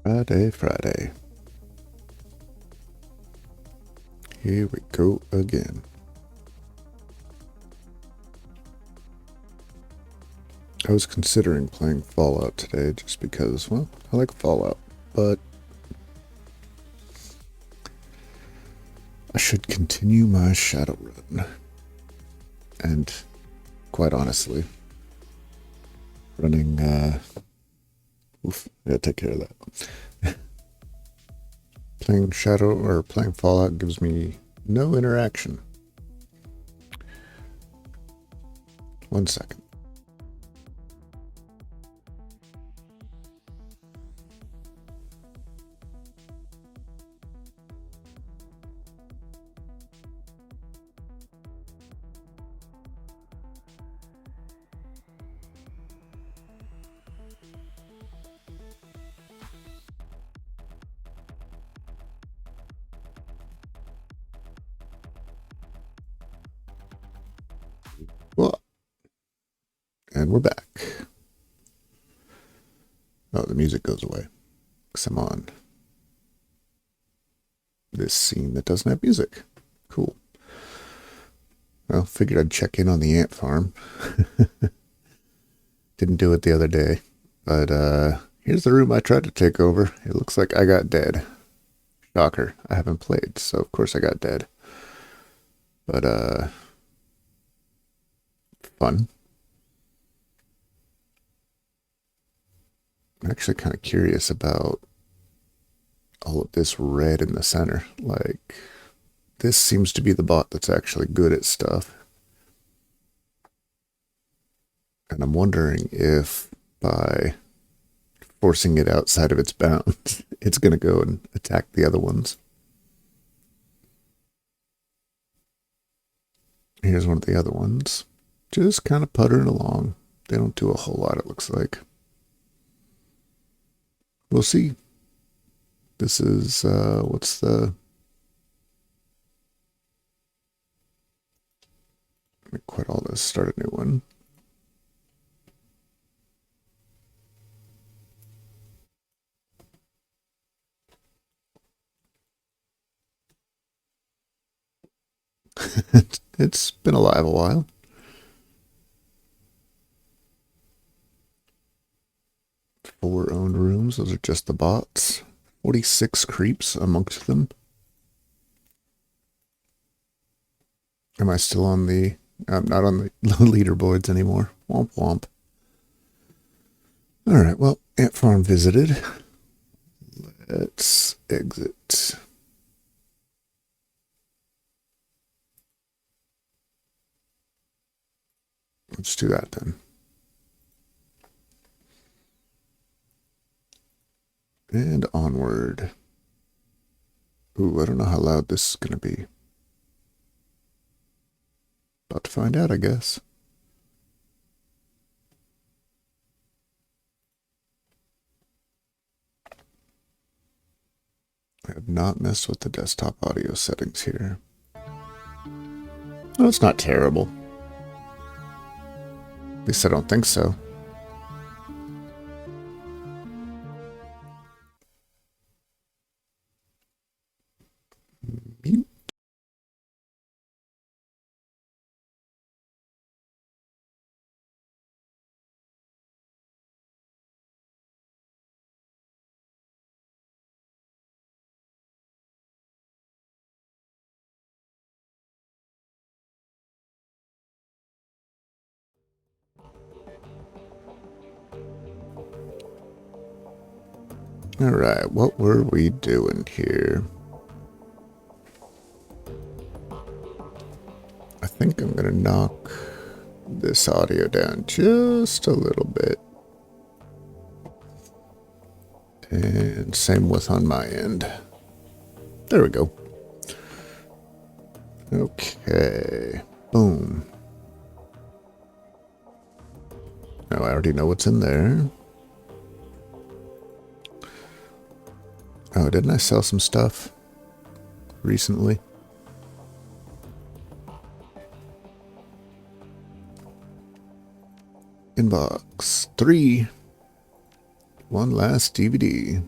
Friday, Friday. Here we go again. I was considering playing Fallout today just because, well, I like Fallout, but I should continue my Shadowrun. And quite honestly, running, yeah, take care of that. Playing playing Fallout gives me no interaction. 1 second. Well, and we're back. Oh, the music goes away because I'm on this scene that doesn't have music. Cool. Well, figured I'd check in on the ant farm. Didn't do it the other day, but here's the room I tried to take over. It looks like I got dead. Shocker. I haven't played, so of course I got dead. But fun. I'm actually kind of curious about all of this red in the center. Like, this seems to be the bot that's actually good at stuff. And I'm wondering if by forcing it outside of its bounds, it's going to go and attack the other ones. Here's one of the other ones. Just kind of puttering along. They don't do a whole lot, it looks like. We'll see. This is, what's the... Let me quit all this, start a new one. It's been alive a while. Four owned rooms. Those are just the bots. 46 creeps amongst them. Am I still on the... I'm not on the leaderboards anymore. Womp womp. Alright, well, ant farm visited. Let's exit. Let's do that then. And onward. Ooh, I don't know how loud this is going to be. About to find out, I guess. I have not messed with the desktop audio settings here. Oh, it's not terrible. At least I don't think so. Mute. Alright, what were we doing here? I think I'm gonna knock this audio down just a little bit. And same with on my end. There we go. Okay. Boom. Now I already know what's in there. Oh, didn't I sell some stuff recently? Inbox 3. One last DVD.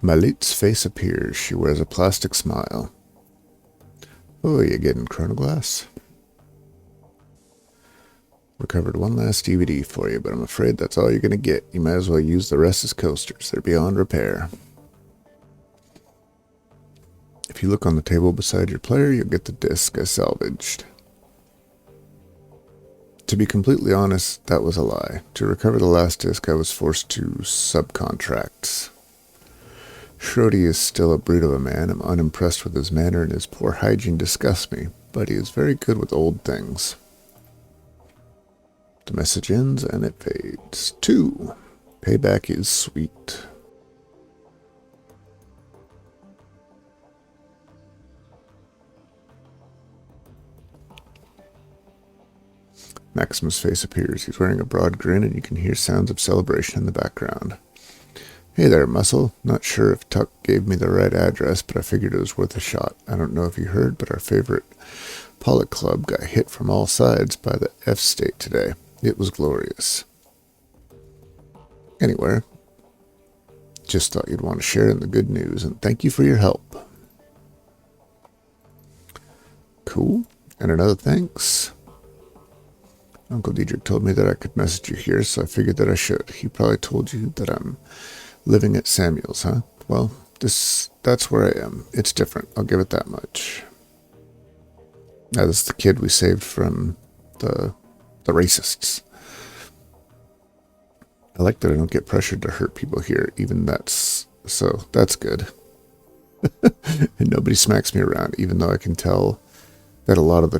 Malit's face appears. She wears a plastic smile. Oh, you getting chronoglass? Recovered one last DVD for you, but I'm afraid that's all you're going to get. You might as well use the rest as coasters. They're beyond repair. If you look on the table beside your player, you'll get the disc I salvaged. To be completely honest, that was a lie. To recover the last disc, I was forced to subcontract. Schrody is still a brute of a man. I'm unimpressed with his manner, and his poor hygiene disgusts me, but he is very good with old things. The message ends and it fades. 2. Payback is sweet. Maximus' face appears. He's wearing a broad grin and you can hear sounds of celebration in the background. Hey there, Muscle. Not sure if Tuck gave me the right address, but I figured it was worth a shot. I don't know if you heard, but our favorite Pollock Club got hit from all sides by the F-State today. It was glorious. Anyway, just thought you'd want to share in the good news, and thank you for your help. Cool. And another thanks. Uncle Diedrich told me that I could message you here, so I figured that I should. He probably told you that I'm living at Samuel's, huh? Well, that's where I am. It's different. I'll give it that much. Now, this is the kid we saved from the racists. I like that I don't get pressured to hurt people here, that's good. And nobody smacks me around, even though I can tell that a lot of the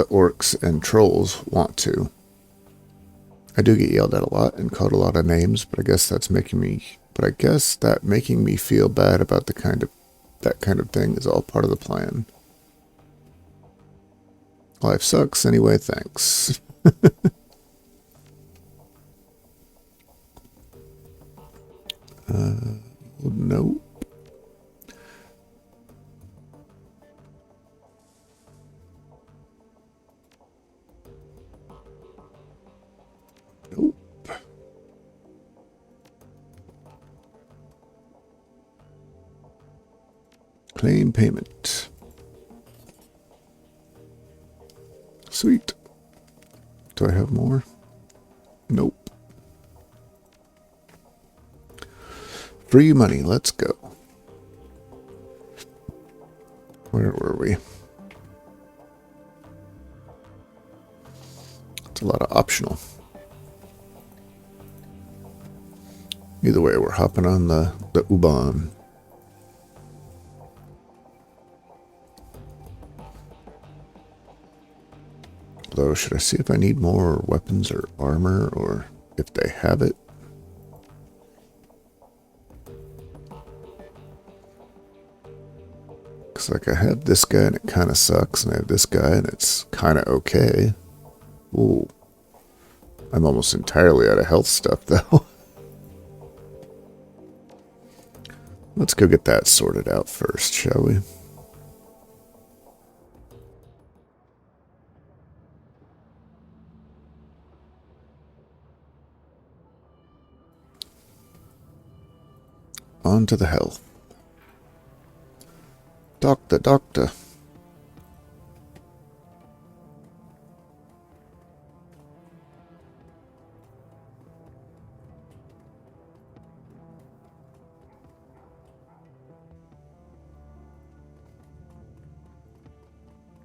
orcs and trolls want to. I do get yelled at a lot and called a lot of names, but I guess that making me feel bad about that kind of thing is all part of the plan. Life sucks anyway, thanks. Nope. Nope. Claim payment. Sweet. Do I have more? Nope. Free money, let's go. Where were we? It's a lot of optional. Either way, we're hopping on the U-Bahn. Although, should I see if I need more weapons or armor, or if they have it? Because, like, I have this guy and it kind of sucks, and I have this guy and it's kind of okay. Ooh. I'm almost entirely out of health stuff, though. Let's go get that sorted out first, shall we? On to the health. Doctor.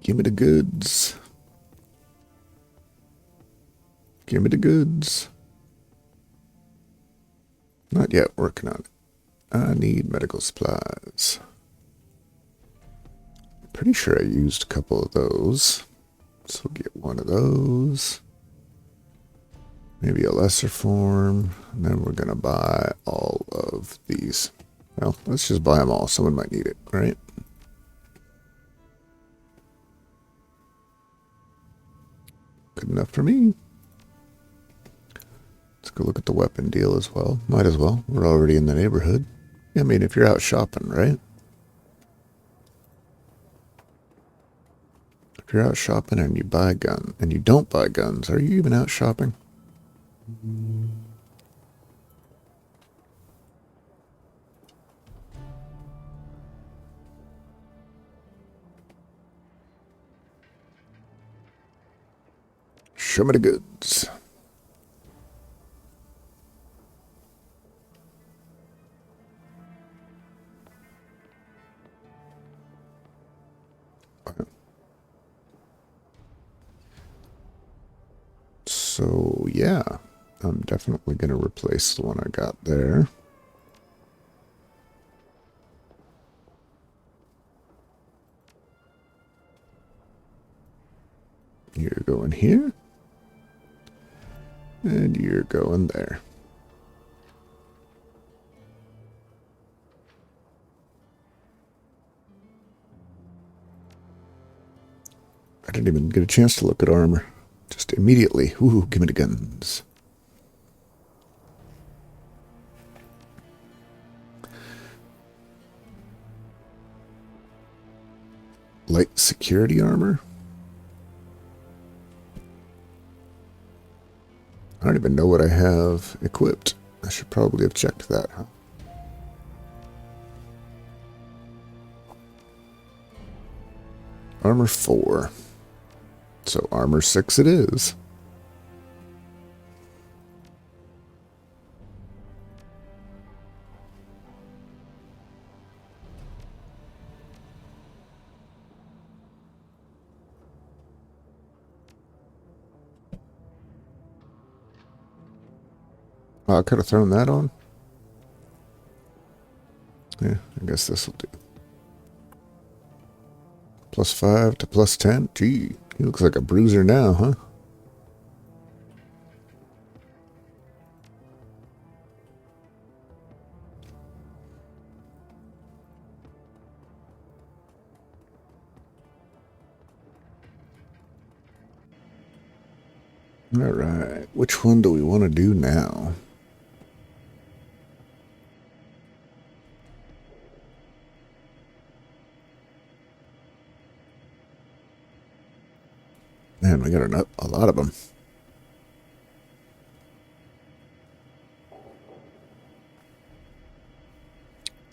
Give me the goods. Give me the goods. Not yet, working on it. I need medical supplies. Pretty sure I used a couple of those. So we'll get one of those. Maybe a lesser form. And then we're going to buy all of these. Well, let's just buy them all. Someone might need it, right? Good enough for me. Let's go look at the weapon deal as well. Might as well. We're already in the neighborhood. I mean, if you're out shopping, right? If you're out shopping and you buy a gun, and you don't buy guns, are you even out shopping? Show me the goods. So, yeah, I'm definitely going to replace the one I got there. You're going here. And you're going there. I didn't even get a chance to look at armor. Just immediately. Ooh, give me the guns. Light security armor? I don't even know what I have equipped. I should probably have checked that, huh? Armor 4. So armor 6 it is. Oh, I could have thrown that on. Yeah, I guess this will do. +5 to +10. Gee, he looks like a bruiser now, huh? Alright, which one do we want to do now? Man, we got a lot of them.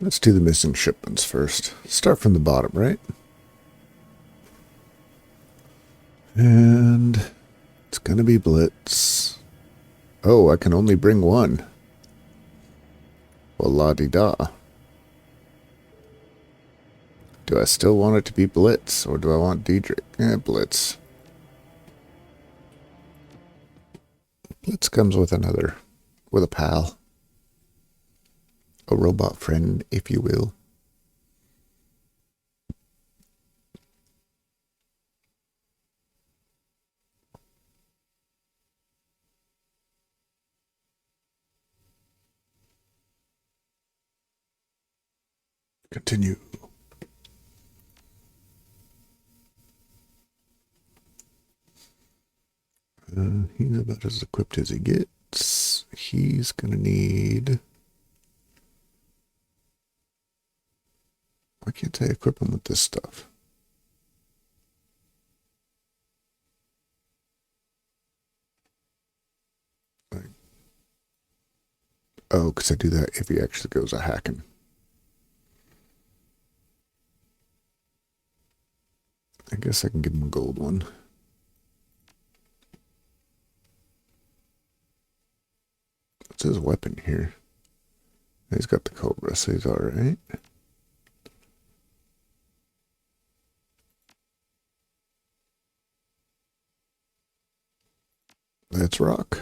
Let's do the missing shipments first. Start from the bottom, right? And it's gonna be Blitz. Oh, I can only bring one. Well, la-di-da. Do I still want it to be Blitz, or do I want Diedrich? Blitz. Blitz comes with a pal. A robot friend, if you will. Continue. He's about as equipped as he gets. He's gonna need... Why can't I equip him with this stuff? Oh, because I do that if he actually goes a hacking. I guess I can give him a gold one. What's his weapon here? He's got the Cobra, so he's alright. Let's rock.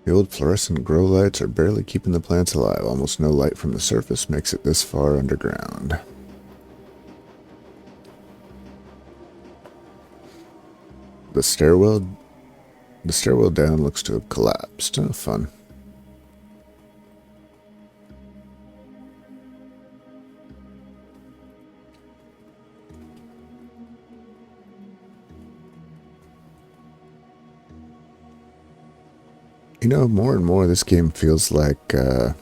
The old fluorescent grow lights are barely keeping the plants alive. Almost no light from the surface makes it this far underground. The stairwell down looks to have collapsed. Oh, fun. You know, more and more this game feels like, what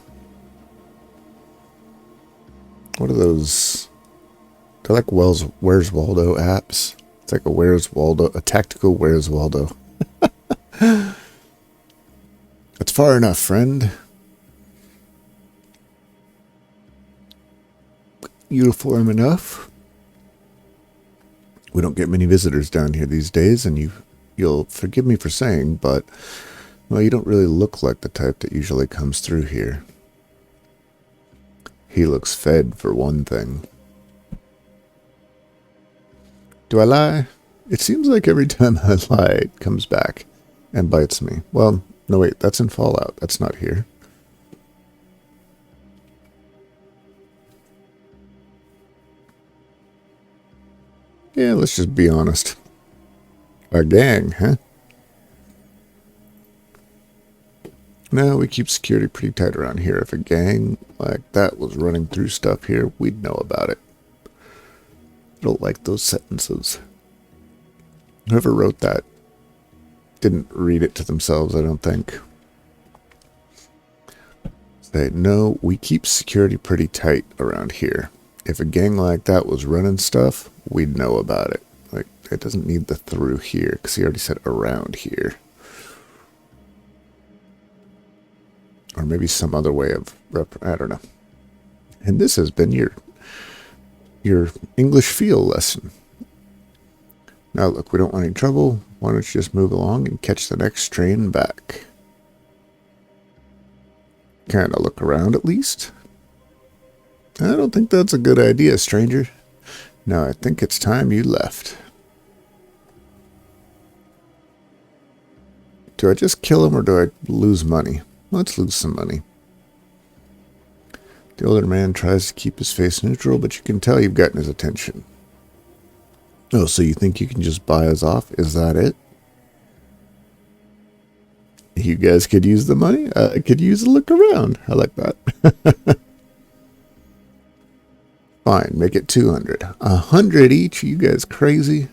are those? They're like Where's Waldo apps. It's like a Where's Waldo, a tactical Where's Waldo. That's far enough, friend. Uniform enough. We don't get many visitors down here these days, and you'll forgive me for saying, but, well, you don't really look like the type that usually comes through here. He looks fed, for one thing. Do I lie? It seems like every time I lie, it comes back and bites me. Well, no wait, that's in Fallout. That's not here. Yeah, let's just be honest. A gang, huh? No, we keep security pretty tight around here. If a gang like that was running through stuff here, we'd know about it. I don't like those sentences. Whoever wrote that didn't read it to themselves, I don't think. Say, no, we keep security pretty tight around here. If a gang like that was running stuff, we'd know about it. Like, it doesn't need the through here, because he already said around here. Or maybe some other way of, I don't know. And this has been your English feel lesson. Now look, we don't want any trouble. Why don't you just move along and catch the next train back? Kind of look around at least. I don't think that's a good idea, stranger. No, I think it's time you left. Do I just kill him or do I lose money? Let's lose some money. The older man tries to keep his face neutral, but you can tell you've gotten his attention. Oh, so you think you can just buy us off? Is that it? You guys could use the money? I could use a look around. I like that. Fine, make it 200. 100 each? You guys crazy?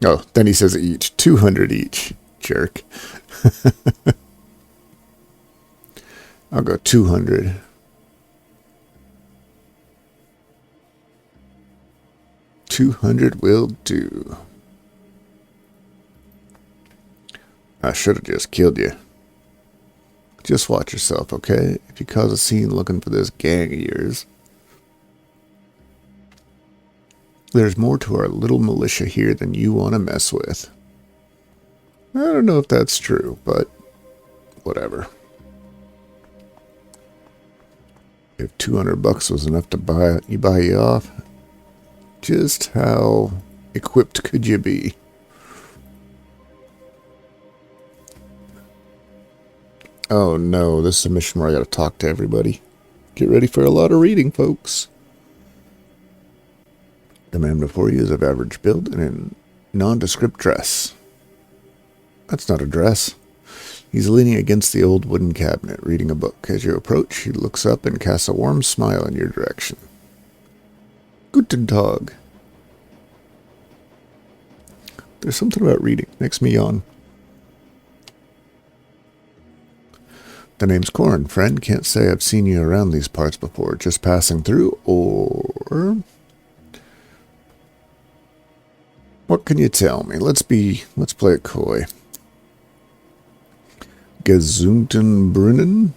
Oh, then he says each. 200 each. Jerk. I'll go 200. $200 will do. I should have just killed you. Just watch yourself, okay? If you cause a scene looking for this gang of yours. There's more to our little militia here than you want to mess with. I don't know if that's true, but whatever. If $200 was enough to buy you off, just how equipped could you be? Oh no, this is a mission where I gotta talk to everybody. Get ready for a lot of reading, folks. The man before you is of average build and in nondescript dress. That's not a dress. He's leaning against the old wooden cabinet, reading a book. As you approach, he looks up and casts a warm smile in your direction. Guten Tag. There's something about reading. Makes me yawn. The name's Corin, friend. Can't say I've seen you around these parts before. Just passing through, or... What can you tell me? Let's play it coy. Gesundtenbrunnen?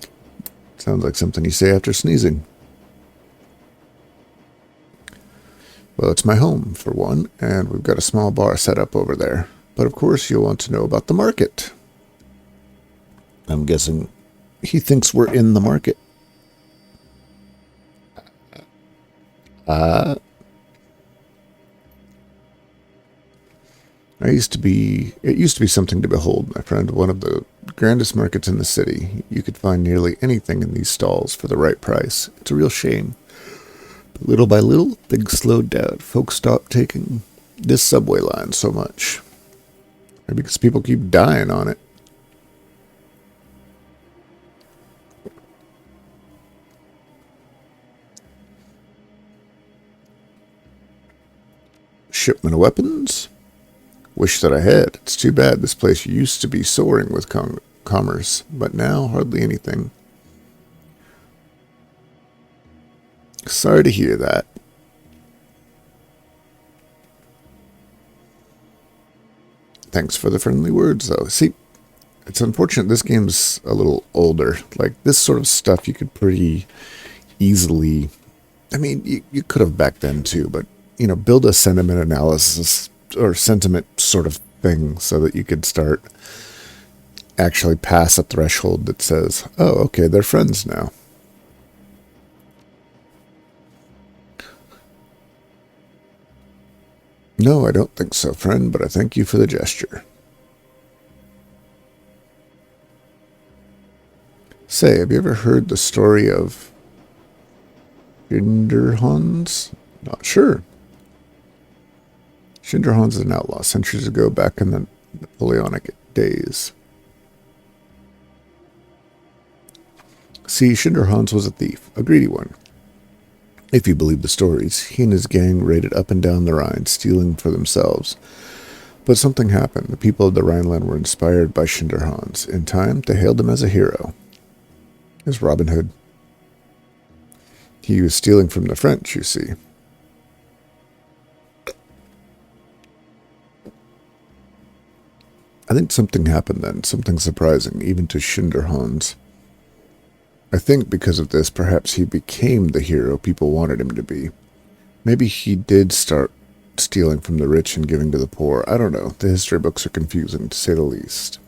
Sounds like something you say after sneezing. Well, it's my home, for one, and we've got a small bar set up over there. But of course you'll want to know about the market. I'm guessing he thinks we're in the market. It used to be something to behold, my friend. One of the grandest markets in the city. You could find nearly anything in these stalls for the right price. It's a real shame. But little by little, things slowed down. Folks stopped taking this subway line so much. Maybe because people keep dying on it. Shipment of weapons? Wish that I had. It's too bad this place used to be soaring with commerce, but now hardly anything. Sorry to hear that. Thanks for the friendly words, though. See, it's unfortunate this game's a little older. Like, this sort of stuff you could pretty easily... I mean, you could have back then, too, but, build a sentiment analysis or sentiment sort of thing so that you could start actually pass a threshold that says, oh, okay, they're friends now. No, I don't think so, friend, but I thank you for the gesture. Say, have you ever heard the story of Schinderhannes? Not sure. Schinderhannes is an outlaw centuries ago, back in the Napoleonic days. See, Schinderhannes was a thief, a greedy one. If you believe the stories, he and his gang raided up and down the Rhine, stealing for themselves. But something happened. The people of the Rhineland were inspired by Schinderhannes. In time, they hailed him as a hero. As Robin Hood. He was stealing from the French, you see. I think something happened then, something surprising, even to Schinderhannes. I think because of this, perhaps he became the hero people wanted him to be. Maybe he did start stealing from the rich and giving to the poor. I don't know. The history books are confusing, to say the least.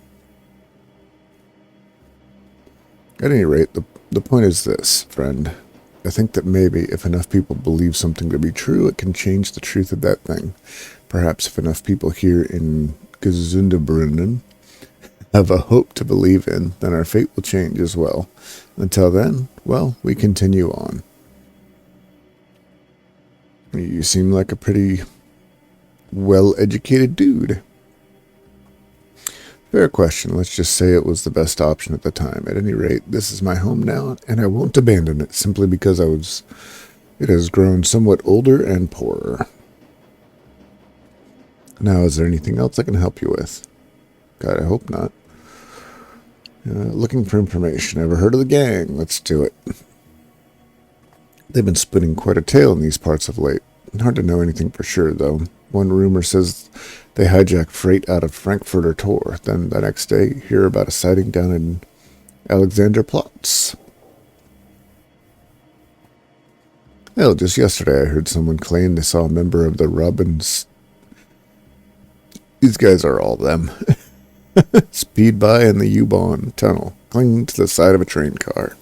At any rate, the point is this, friend. I think that maybe if enough people believe something to be true, it can change the truth of that thing. Perhaps if enough people here in Gesundebrunnen have a hope to believe in, then our fate will change as well. Until then, well, we continue on. You seem like a pretty well-educated dude. Fair question. Let's just say it was the best option at the time. At any rate, this is my home now, and I won't abandon it simply because it has grown somewhat older and poorer. Now, is there anything else I can help you with? God, I hope not. Looking for information. Ever heard of the gang? Let's do it. They've been spinning quite a tale in these parts of late. Hard to know anything for sure, though. One rumor says they hijack freight out of Frankfurt or Tor. Then the next day, hear about a sighting down in Alexanderplatz. Hell, just yesterday I heard someone claim they saw a member of the Robins. These guys are all them. Speed by in the U-Bahn tunnel, clinging to the side of a train car.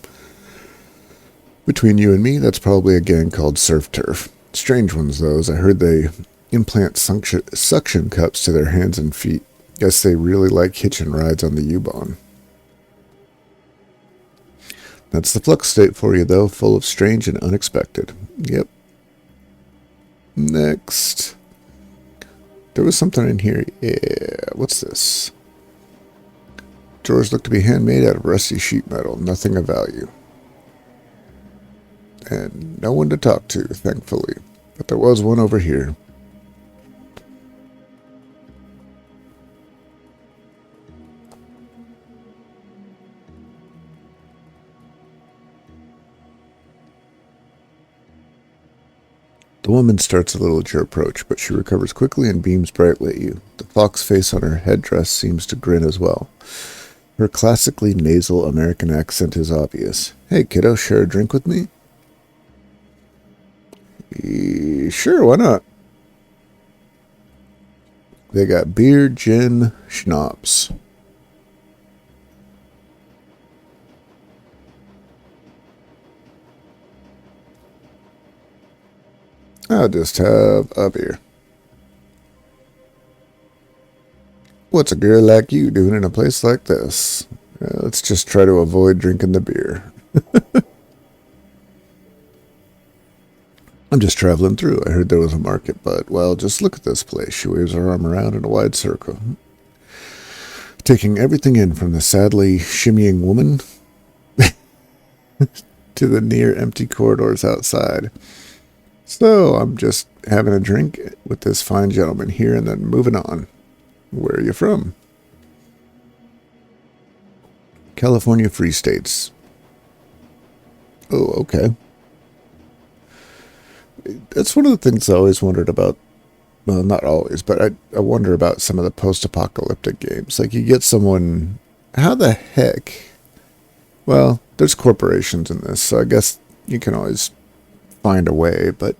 Between you and me, that's probably a gang called Surf Turf. Strange ones, those. I heard they implant suction cups to their hands and feet. Guess they really like hitching rides on the U-Bahn. That's the flux state for you, though, full of strange and unexpected. Yep. Next. There was something in here. Yeah, what's this? Drawers look to be handmade out of rusty sheet metal, nothing of value. And no one to talk to, thankfully. But there was one over here. The woman starts a little at your approach, but she recovers quickly and beams brightly at you. The fox face on her headdress seems to grin as well. Her classically nasal American accent is obvious. Hey, kiddo, share a drink with me? Sure, why not? They got beer, gin, schnapps. I'll just have a beer. What's a girl like you doing in a place like this? Let's just try to avoid drinking the beer. I'm just traveling through. I heard there was a market, but, well, just look at this place. She waves her arm around in a wide circle, taking everything in from the sadly shimmying woman to the near empty corridors outside. So I'm just having a drink with this fine gentleman here and then moving on. Where are you from? California Free States. Oh, okay. That's one of the things I always wondered about. Well, not always, but I wonder about some of the post-apocalyptic games. Like, you get someone... How the heck? Well, there's corporations in this, so I guess you can always find a way, but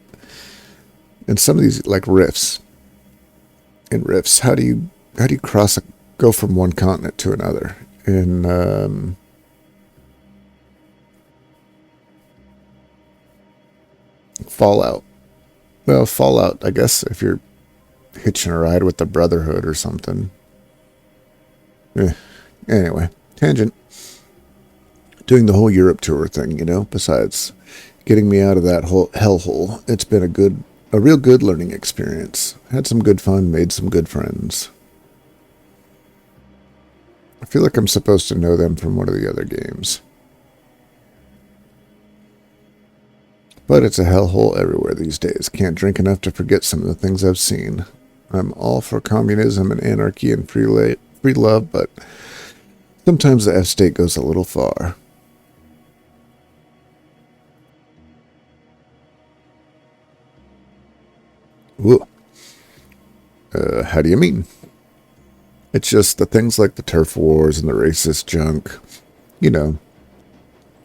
in some of these, like rifts, how do you go from one continent to another? In Fallout. Well, Fallout, I guess, if you're hitching a ride with the Brotherhood or something. Anyway, tangent. Doing the whole Europe tour thing, besides getting me out of that whole hellhole, it's been a real good learning experience. Had some good fun, made some good friends. I feel like I'm supposed to know them from one of the other games. But it's a hellhole everywhere these days. Can't drink enough to forget some of the things I've seen. I'm all for communism and anarchy and free love, but sometimes the F-state goes a little far. Whoa. How do you mean? It's just the things like the turf wars and the racist junk, you know,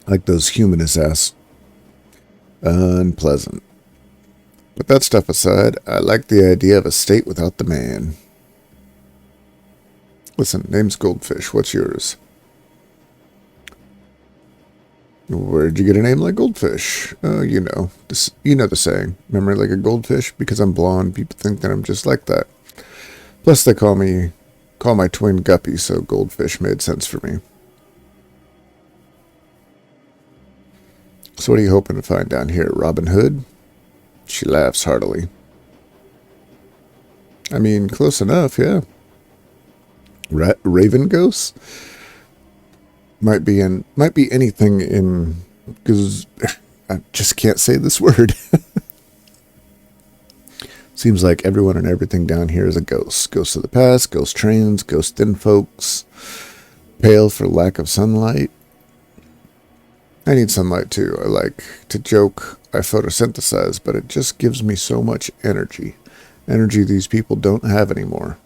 like those humanist ass, unpleasant. But that stuff aside, I like the idea of a state without the man. Listen, name's Goldfish. What's yours? Where'd you get a name like Goldfish? Oh, you know the saying. Memory like a goldfish? Because I'm blonde, people think that I'm just like that. Plus, they call my twin Guppy, so Goldfish made sense for me. So what are you hoping to find down here? Robin Hood? She laughs heartily. I mean, close enough, yeah. Raven ghosts? Might be anything in, because I just can't say this word. Seems like everyone and everything down here is a ghost. Ghosts of the past, ghost trains, ghost thin folks, pale for lack of sunlight. I need sunlight too. I like to joke I photosynthesize, but it just gives me so much energy. Energy these people don't have anymore.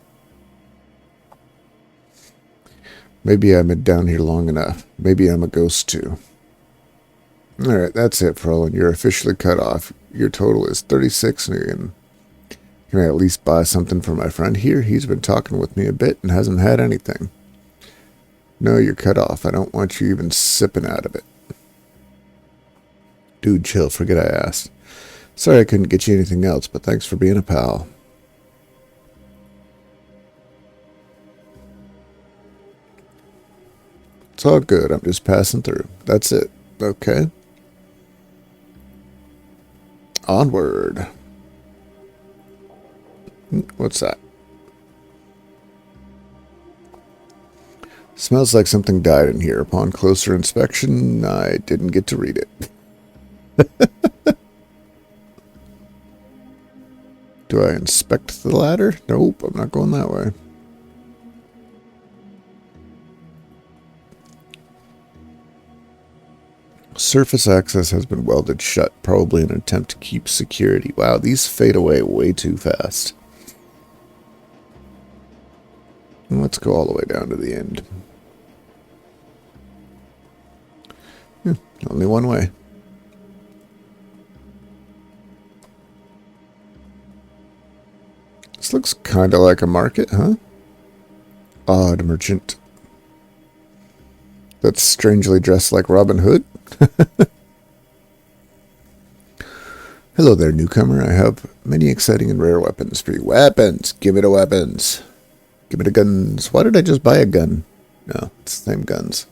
Maybe I'm down here long enough. Maybe I'm a ghost too. Alright, that's it, Frolin. You're officially cut off. Your total is 36 million. Can I at least buy something for my friend here? He's been talking with me a bit and hasn't had anything. No, you're cut off. I don't want you even sipping out of it. Dude, chill. Forget I asked. Sorry I couldn't get you anything else, but thanks for being a pal. It's all good. I'm just passing through. That's it. Okay. Onward. What's that? Smells like something died in here. Upon closer inspection, I didn't get to read it. Do I inspect the ladder? Nope, I'm not going that way. Surface access has been welded shut, probably in an attempt to keep security. Wow, these fade away way too fast. Let's go all the way down to the end. Only one way. This looks kind of like a market, huh? Odd merchant. That's strangely dressed like Robin Hood. Hello there, newcomer. I have many exciting and rare weapons for you. Weapons! Give me the weapons. Give me the guns. Why did I just buy a gun? No, it's the same guns.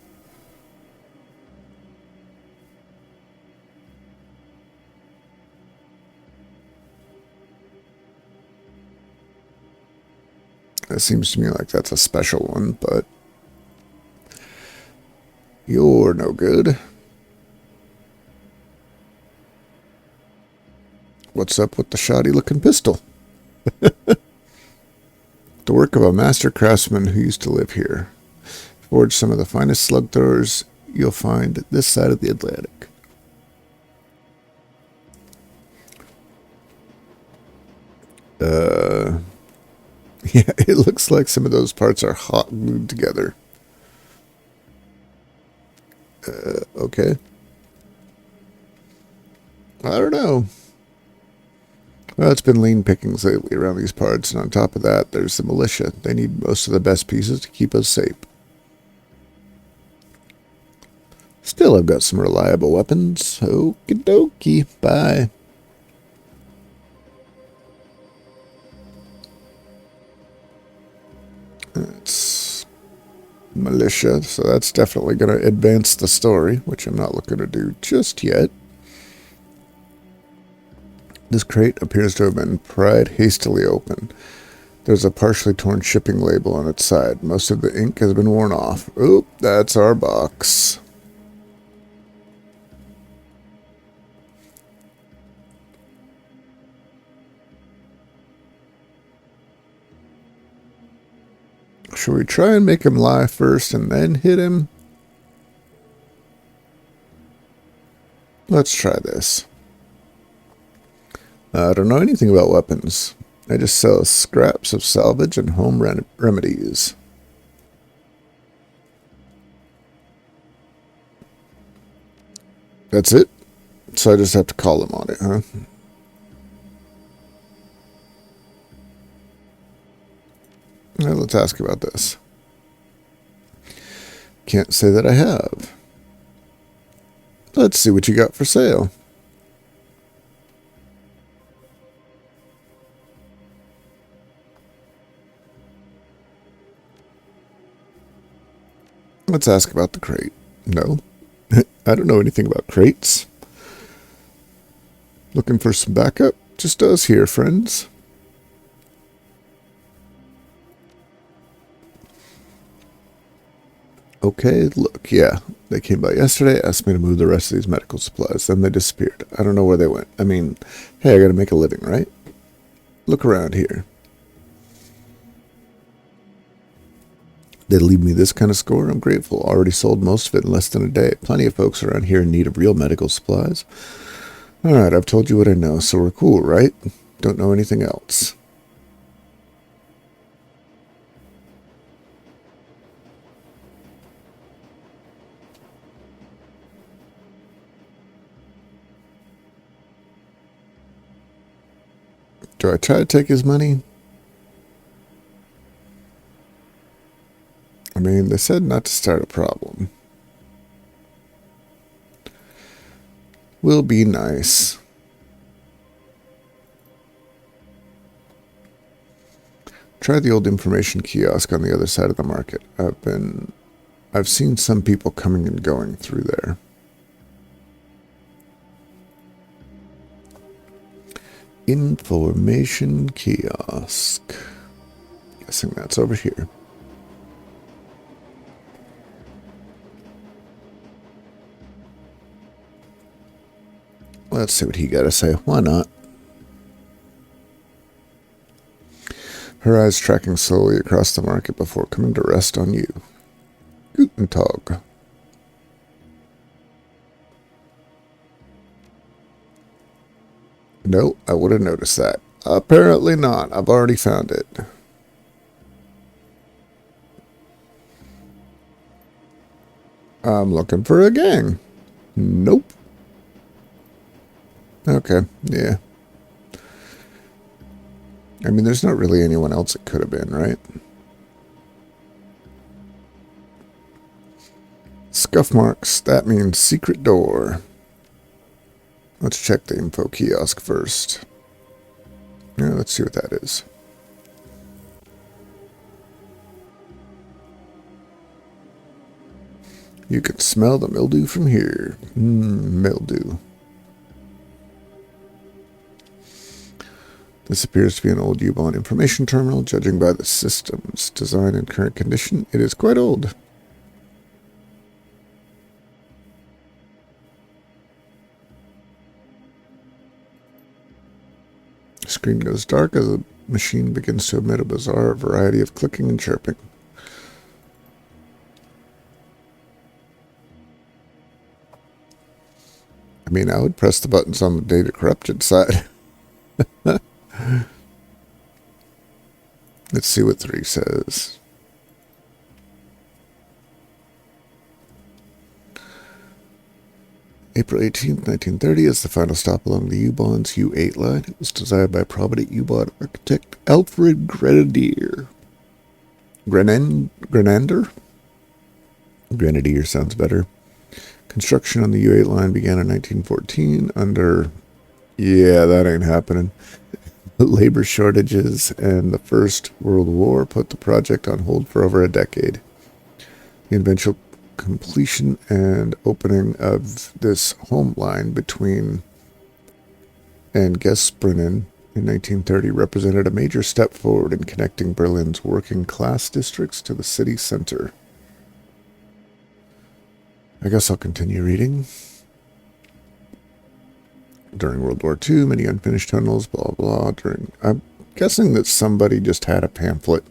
It seems to me like that's a special one, but you're no good. What's up with the shoddy-looking pistol? The work of a master craftsman who used to live here. Forged some of the finest slug throwers you'll find this side of the Atlantic. Uh, yeah, it looks like some of those parts are hot glued together. Okay. I don't know. Well, it's been lean pickings lately around these parts, and on top of that, there's the militia. They need most of the best pieces to keep us safe. Still, I've got some reliable weapons. Okie dokie. Bye. It's militia, so that's definitely going to advance the story, which I'm not looking to do just yet. This crate appears to have been pried hastily open. There's a partially torn shipping label on its side. Most of the ink has been worn off. Oop, that's our box. Should we try and make him lie first and then hit him? Let's try this. I don't know anything about weapons. I just sell scraps of salvage and home remedies. That's it? So I just have to call him on it, huh? Well, let's ask about this. Can't say that I have. Let's see what you got for sale. Let's ask about the crate. No. I don't know anything about crates. Looking for some backup? Just us here, friends. Okay, look, yeah. They came by yesterday, asked me to move the rest of these medical supplies. Then they disappeared. I don't know where they went. I mean, hey, I gotta make a living, right? Look around here. They leave me this kind of score? I'm grateful. Already sold most of it in less than a day. Plenty of folks around here in need of real medical supplies. Alright, I've told you what I know, so we're cool, right? Don't know anything else. Do I try to take his money? I mean, they said not to start a problem. Will be nice. Try the old information kiosk on the other side of the market. I've seen some people coming and going through there. Information kiosk. Guessing that's over here. Let's see what he got to say. Why not? Her eyes tracking slowly across the market before coming to rest on you. Guten Tag. No, I would have noticed that. Apparently not. I've already found it. I'm looking for a gang. Nope. Okay, yeah. I mean, there's not really anyone else it could have been, right? Scuff marks. That means secret door. Let's check the info kiosk first. Yeah, let's see what that is. You can smell the mildew from here. Mildew. This appears to be an old U-Bahn information terminal. Judging by the system's design and current condition, it is quite old. The screen goes dark as the machine begins to emit a bizarre variety of clicking and chirping. I mean, I would press the buttons on the data corrupted side. Let's see what 3 says. April 18th, 1930 is the final stop along the U-Bonds U8 line. It was designed by prominent U-Bond architect Alfred Grenadier. Grenander? Grenadier sounds better. Construction on the U8 line began in 1914 under... Yeah, that ain't happening. Labor shortages and the First World War put the project on hold for over a decade. The eventual completion and opening of this home line between and Gesprinnen in 1930 represented a major step forward in connecting Berlin's working class districts to the city center. I guess I'll continue reading. During World War II, many unfinished tunnels, blah, blah. I'm guessing that somebody just had a pamphlet.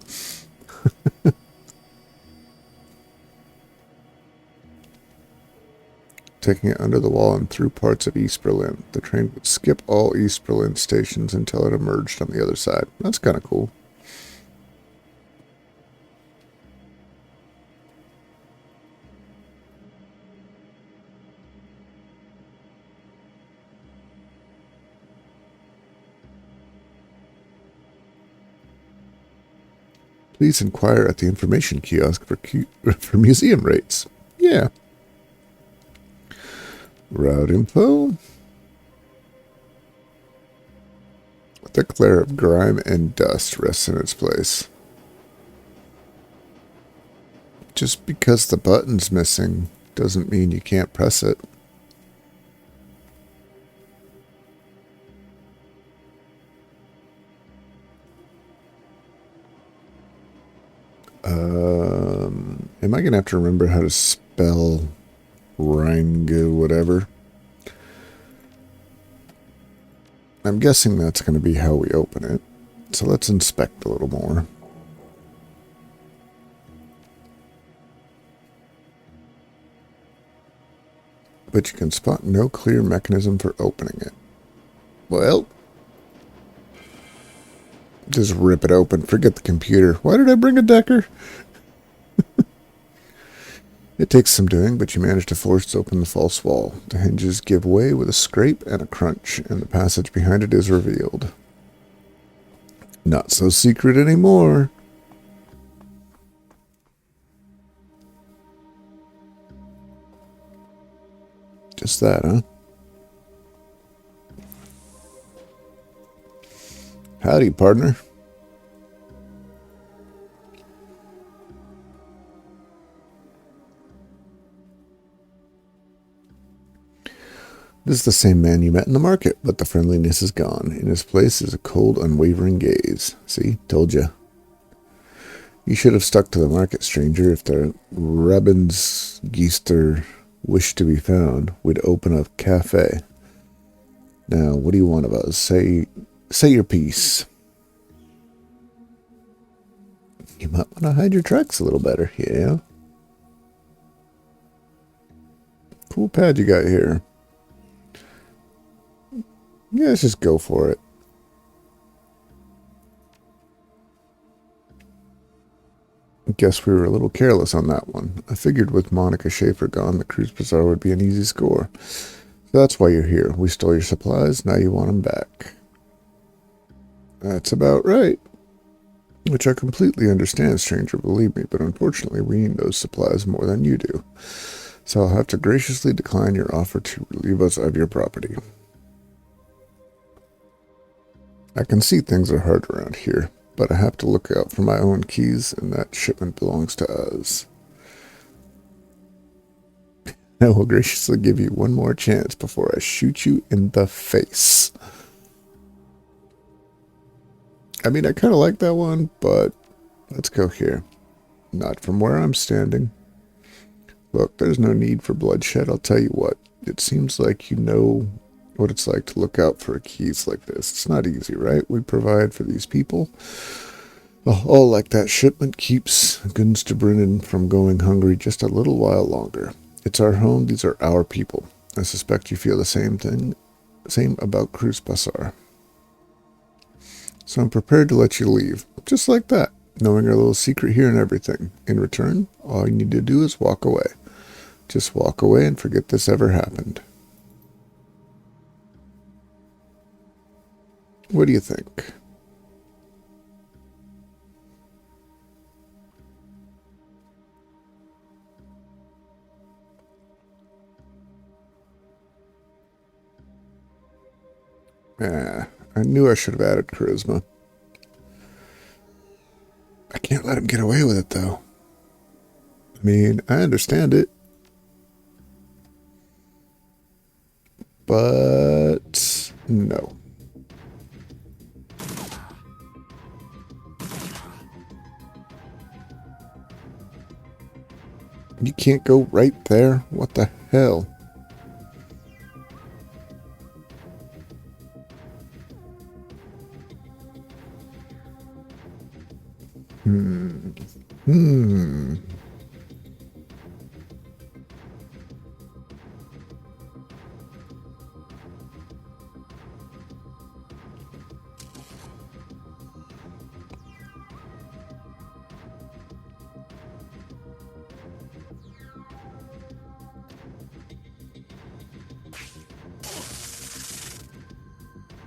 Taking it under the wall and through parts of East Berlin. The train would skip all East Berlin stations until it emerged on the other side. That's kind of cool. Please inquire at the information kiosk for museum rates. Yeah. Route info. A thick layer of grime and dust rests in its place. Just because the button's missing doesn't mean you can't press it. Am I going to have to remember how to spell Rhingo whatever? I'm guessing that's going to be how we open it. So let's inspect a little more. But you can spot no clear mechanism for opening it. Well, just rip it open. Forget the computer. Why did I bring a Decker? It takes some doing, but you manage to force open the false wall. The hinges give way with a scrape and a crunch, and the passage behind it is revealed. Not so secret anymore. Just that, huh? Howdy, partner. This is the same man you met in the market, but the friendliness is gone. In his place is a cold, unwavering gaze. See? Told you. You should have stuck to the market, stranger. If the Rebensgeister wished to be found, we'd open a cafe. Now, what do you want of us? Say your piece. You might want to hide your tracks a little better, yeah? Cool pad you got here. Yeah, let's just go for it. Guess we were a little careless on that one. I figured with Monica Schaefer gone, the cruise bazaar would be an easy score. So that's why you're here. We stole your supplies, now you want them back. That's about right. Which I completely understand, stranger, believe me, but unfortunately we need those supplies more than you do. So I'll have to graciously decline your offer to relieve us of your property. I can see things are hard around here, but I have to look out for my own keys, and that shipment belongs to us. I will graciously give you one more chance before I shoot you in the face. I mean, I kind of like that one, but let's go here. Not from where I'm standing. Look, there's no need for bloodshed, I'll tell you what. It seems like you know what it's like to look out for keys like this. It's not easy, right? We provide for these people. All like that shipment keeps Gunstebrunnen from going hungry just a little while longer. It's our home, these are our people. I suspect you feel the same about Cruz Bazaar. So I'm prepared to let you leave. Just like that. Knowing our little secret here and everything. In return, all you need to do is walk away. Just walk away and forget this ever happened. What do you think? I knew I should have added charisma. I can't let him get away with it, though. I mean, I understand it. But no. You can't go right there? What the hell?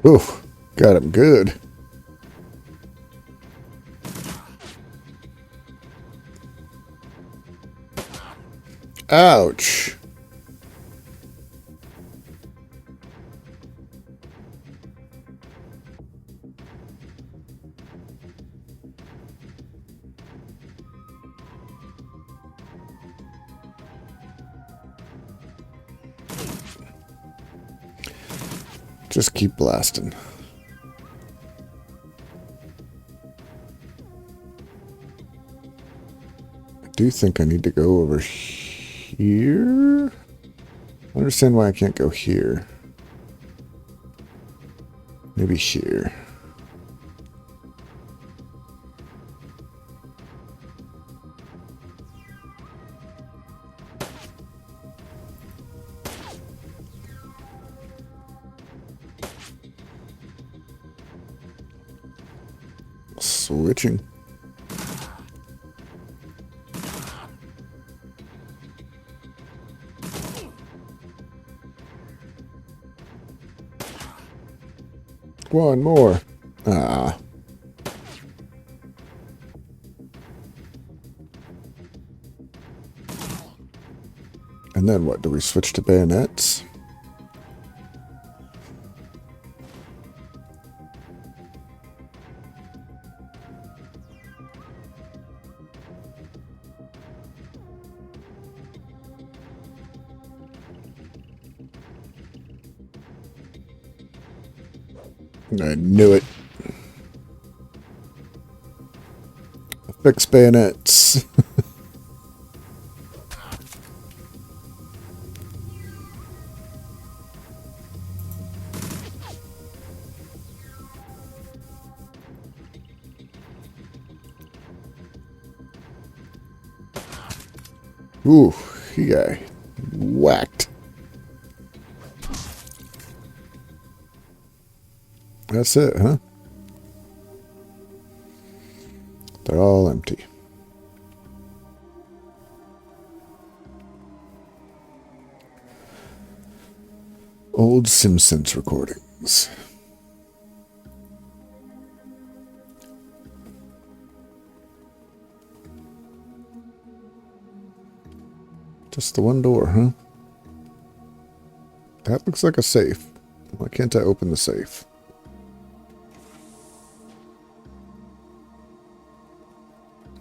Oof, got him good. Ouch. Just keep blasting. I do think I need to go over here. I understand why I can't go here. Maybe here. Switching. One more. Ah. And then what? Do we switch to bayonets? I knew it. Fix bayonets. Ooh, he got whacked. That's it, huh? They're all empty. Old Simpsons recordings. Just the one door, huh? That looks like a safe. Why can't I open the safe?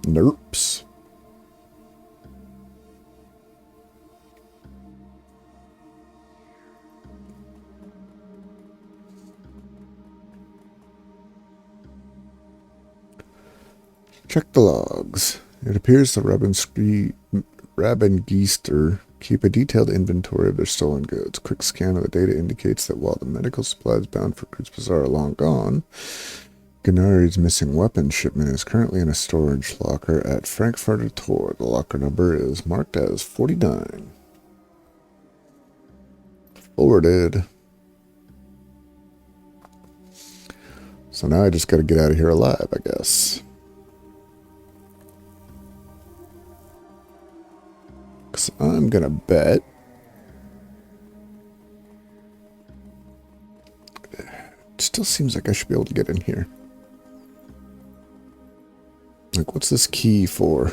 Nerps. Check the logs. It appears the Rabengeister keep a detailed inventory of their stolen goods. Quick scan of the data indicates that while the medical supplies bound for Cruz Bazaar are long gone, Gennari's missing weapons shipment is currently in a storage locker at Frankfurter Tor. The locker number is marked as 49. Forwarded. So now I just got to get out of here alive, I guess. Because I'm going to bet it still seems like I should be able to get in here. Like, what's this key for?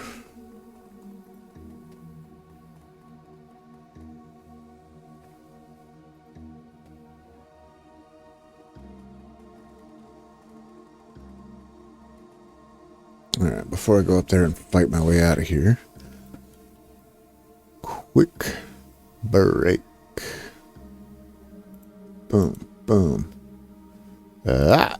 Alright, before I go up there and fight my way out of here, quick break. Boom, boom. Ah!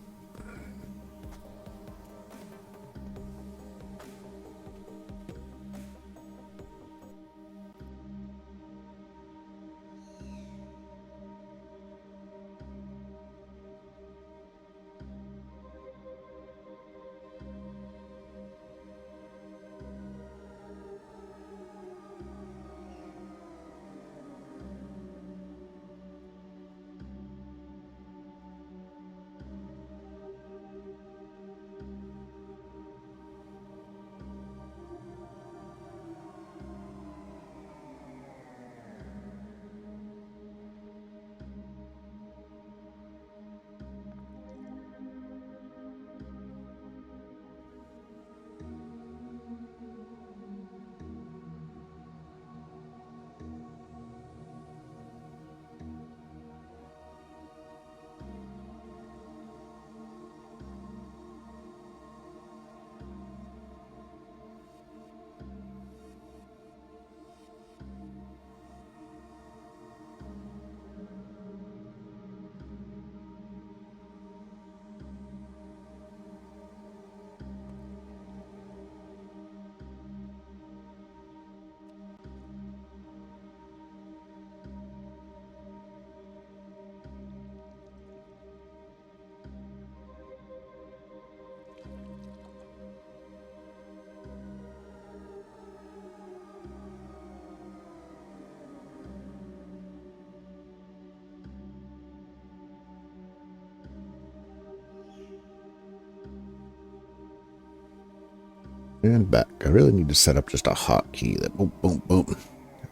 And back. I really need to set up just a hotkey that boom, boom, boom.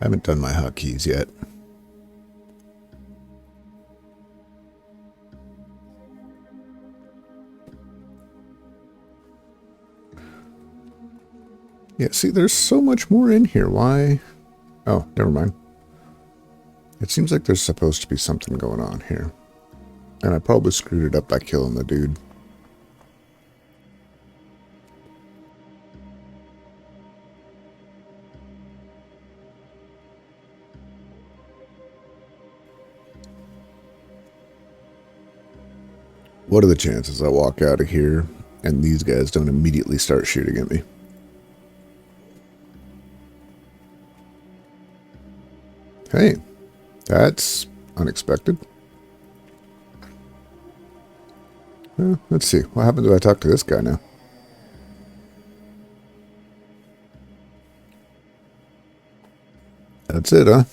I haven't done my hotkeys yet. Yeah, see, there's so much more in here. Why? Oh, never mind. It seems like there's supposed to be something going on here. And I probably screwed it up by killing the dude. What are the chances I walk out of here and these guys don't immediately start shooting at me? Hey, that's unexpected. Let's see. What happens if I talk to this guy now? That's it, huh?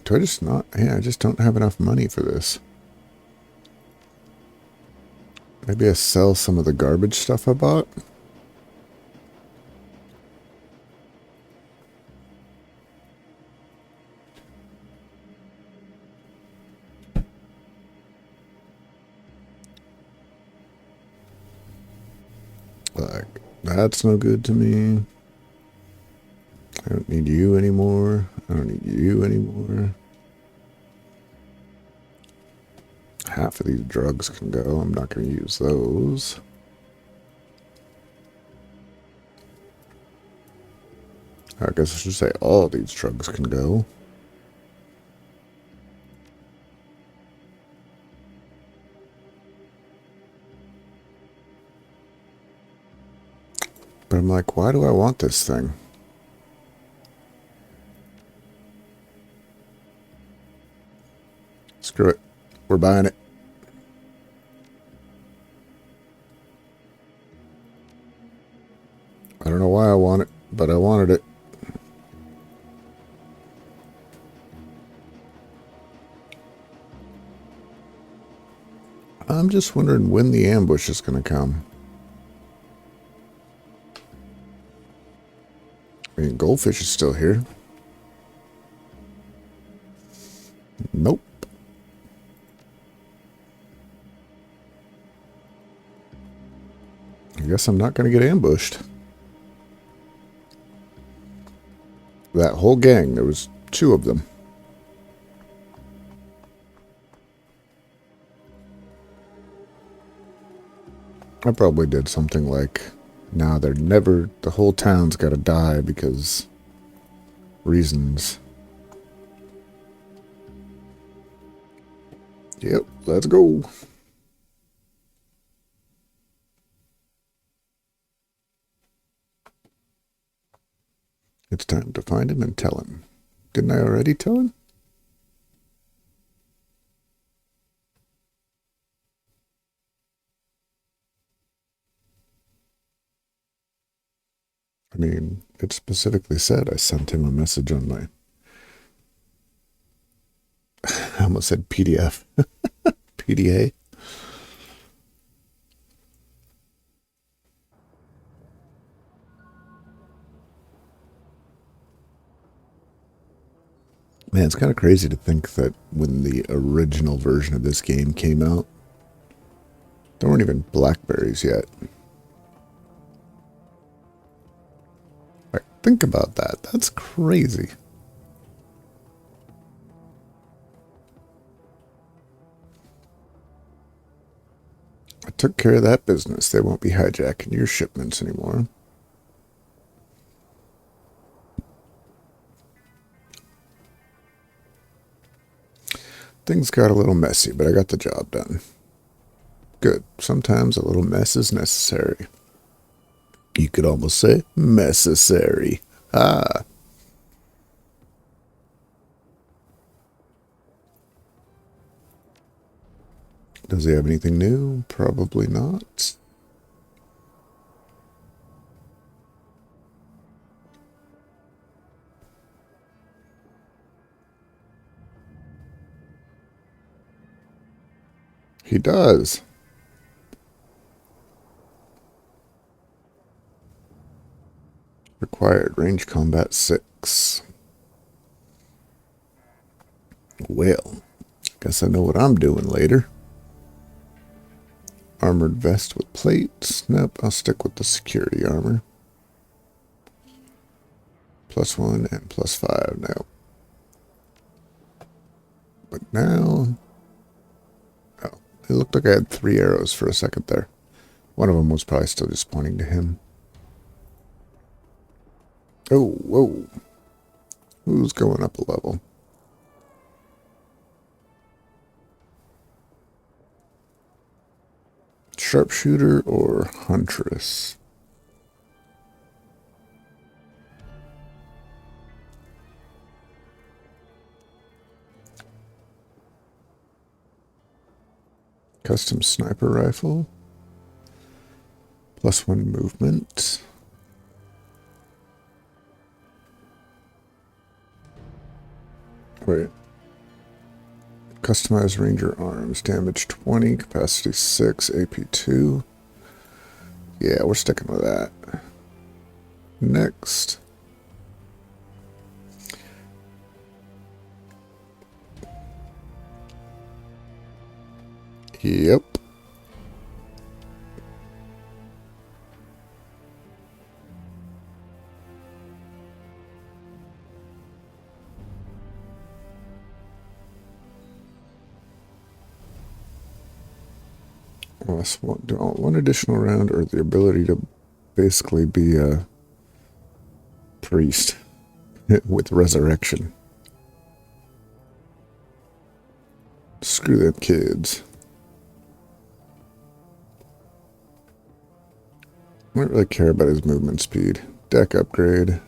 Do I just not? Yeah, I just don't have enough money for this. Maybe I sell some of the garbage stuff I bought? Like, that's no good to me. I don't need you anymore. I don't need you anymore. Half of these drugs can go. I'm not going to use those. I guess I should say all these drugs can go. But I'm like, why do I want this thing? Screw it. We're buying it. I don't know why I want it, but I want I'm just wondering when the ambush is going to come. I mean, Goldfish is still here. Nope. I guess I'm not going to get ambushed. That whole gang, there was 2 of them. I probably did something like, nah, the whole town's got to die because reasons. Yep, let's go. It's time to find him and tell him. Didn't I already tell him? I mean, it specifically said I sent him a message on my... I almost said PDF. PDA. Man, it's kind of crazy to think that when the original version of this game came out, there weren't even Blackberries yet. Like, think about that. That's crazy. I took care of that business. They won't be hijacking your shipments anymore. Things got a little messy, but I got the job done. Good. Sometimes a little mess is necessary. You could almost say necessary. Ah. Does he have anything new? Probably not. He does. Required range combat 6. Well, guess I know what I'm doing later. Armored vest with plates. Nope, I'll stick with the security armor. +1 and +5 now. But now... Oh, it looked like I had 3 arrows for a second there. One of them was probably still just pointing to him. Oh, whoa. Who's going up a level? Sharpshooter or Huntress? Custom sniper rifle. +1 movement. Wait. Customized ranger arms. Damage 20, capacity 6, AP 2. Yeah, we're sticking with that. Next. Yep. One additional round or the ability to basically be a priest with resurrection. Screw them kids. I don't really care about his movement speed. Deck upgrade.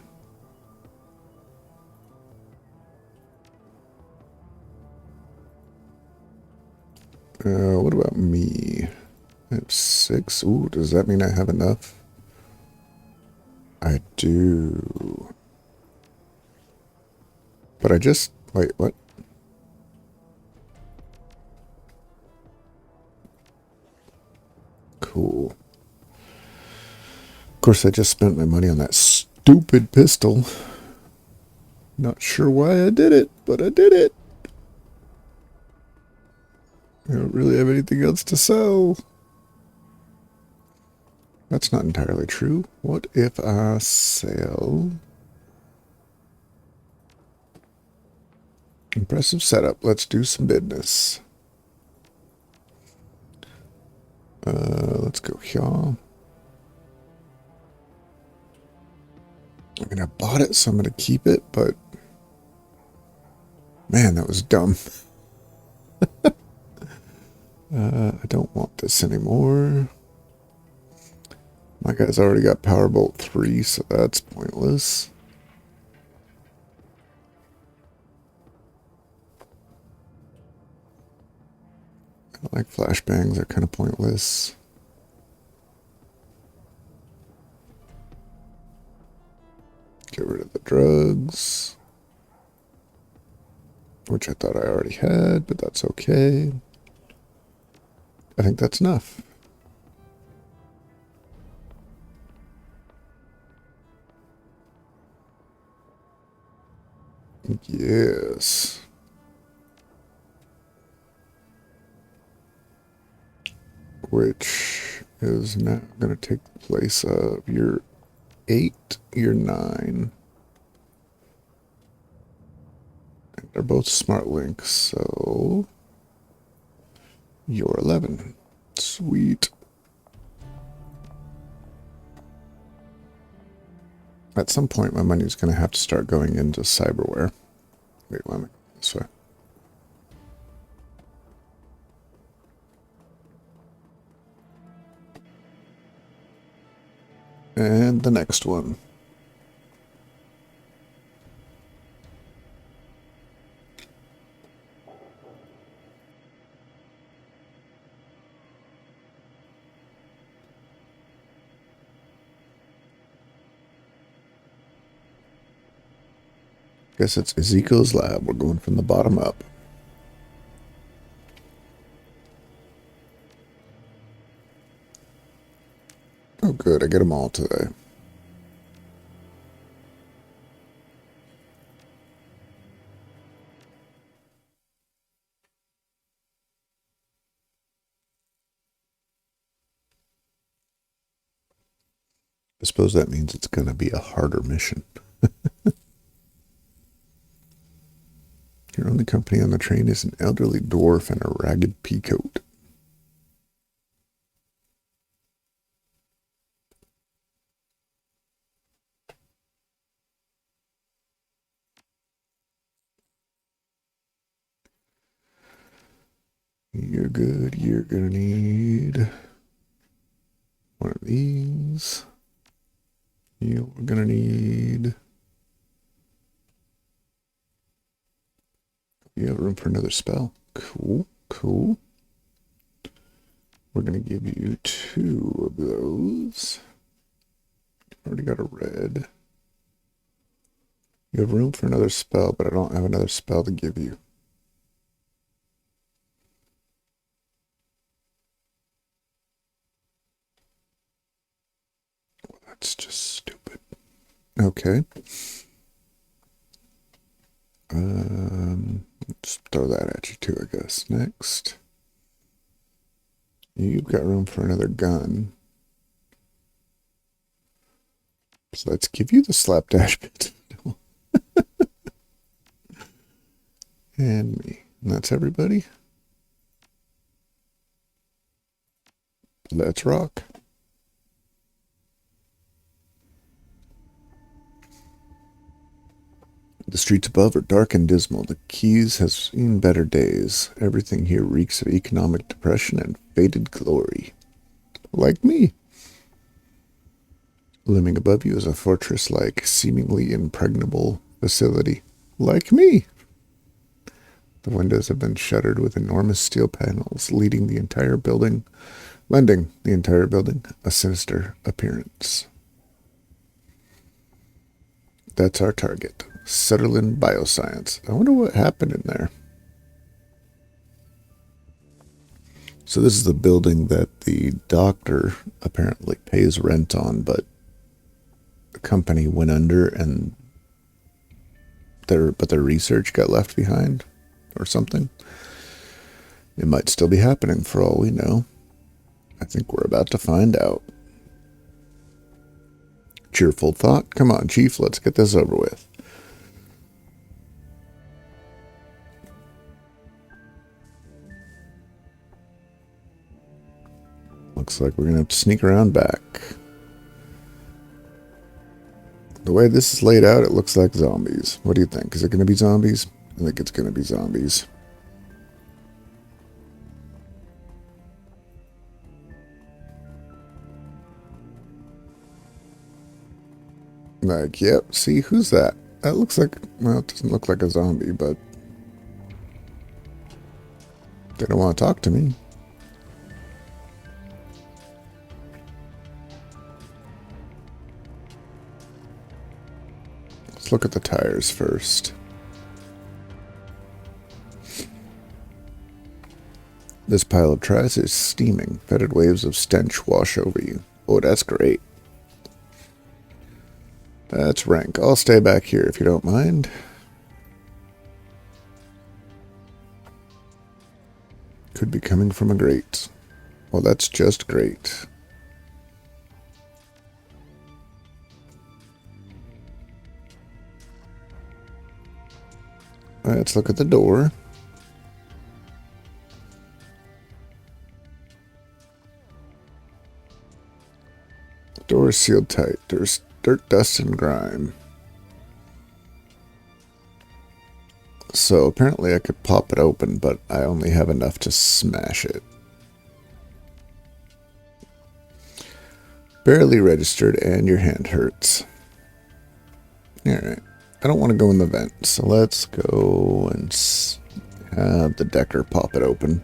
What about me? I have 6. Ooh, does that mean I have enough? I do. But I just... Wait, what? Cool. Of course, I just spent my money on that stupid pistol. Not sure why I did it, but I did it. I don't really have anything else to sell. That's not entirely true. What if I sell... Impressive setup. Let's do some business. Let's go here. I mean, I bought it, so I'm going to keep it, but... Man, that was dumb. I don't want this anymore. My guy's already got Powerbolt 3, so that's pointless. I like flashbangs, they're kind of pointless. Get rid of the drugs. Which I thought I already had, but that's okay. I think that's enough. Yes. Which is now going to take the place of your 8, your 9. And they're both smart links, so you're 11. Sweet. At some point, my money's going to have to start going into cyberware. Wait, let me go this way. And the next one. Guess it's Ezekiel's lab. We're going from the bottom up. Oh, good. I get them all today. I suppose that means it's going to be a harder mission. Your only company on the train is an elderly dwarf and a ragged peacoat. You're good. You're going to need one of these. You're going to need... You have room for another spell. Cool, cool. We're going to give you 2 of those. Already got a red. You have room for another spell, but I don't have another spell to give you. Well, that's just stupid. Okay. Let's throw that at you too, I guess. Next. You've got room for another gun. So let's give you the slapdash bit. And me. And that's everybody. Let's rock. The streets above are dark and dismal. The Keys has seen better days. Everything here reeks of economic depression and faded glory. Like me. Looming above you is a fortress-like, seemingly impregnable facility. Like me. The windows have been shuttered with enormous steel panels, lending the entire building a sinister appearance. That's our target. Shadowrun Bioscience. I wonder what happened in there. So this is the building that the doctor apparently pays rent on, but the company went under and their research got left behind or something. It might still be happening for all we know. I think we're about to find out. Cheerful thought. Come on, Chief, let's get this over with. Looks like we're going to have to sneak around back. The way this is laid out, it looks like zombies. What do you think? Is it going to be zombies? I think it's going to be zombies. Like, yep, see, who's that? That looks like, well, it doesn't look like a zombie, but they don't want to talk to me. Let's look at the tires first. This pile of trash is steaming. Fetid waves of stench wash over you. Oh, that's great. That's rank. I'll stay back here if you don't mind. Could be coming from a grate. Well, that's just great. Let's look at the door. The door is sealed tight. There's dirt, dust, and grime. So apparently I could pop it open, but I only have enough to smash it. Barely registered and your hand hurts. Alright. I don't want to go in the vent, so let's go and have the Decker pop it open.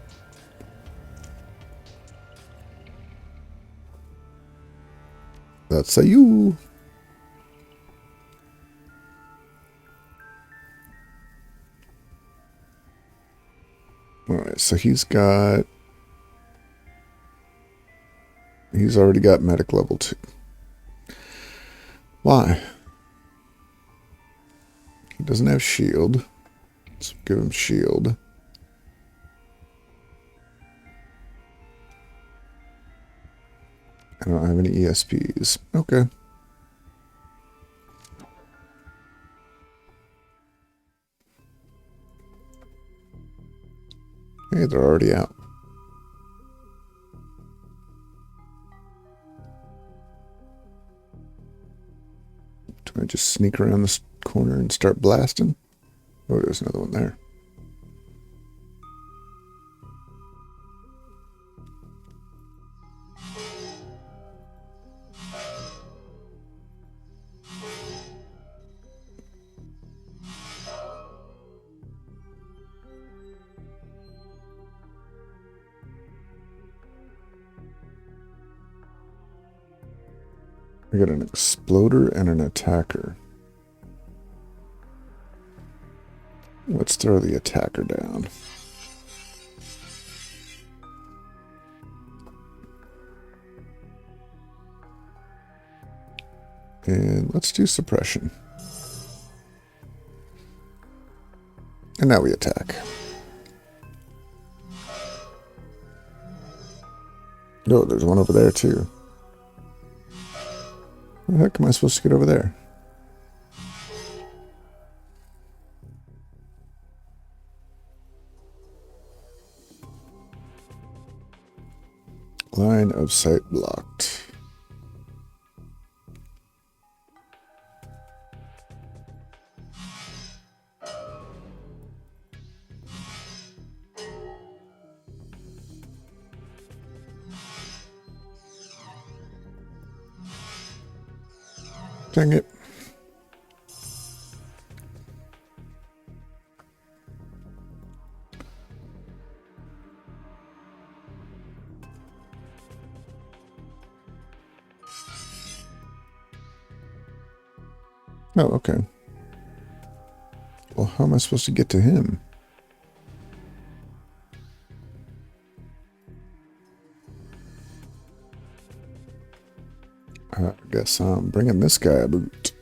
That's a you. Alright, so he's already got medic level 2. Why? He doesn't have shield. Let's give him shield. I don't have any ESPs. Okay. Hey, they're already out. Do I just sneak around this corner and start blasting? Oh, there's another one there. We got an exploder and an attacker. Let's throw the attacker down. And let's do suppression. And now we attack. No, there's one over there too. How the heck am I supposed to get over there? Line of sight blocked. Dang it. Oh, okay. Well, how am I supposed to get to him? I guess I'm bringing this guy a boot.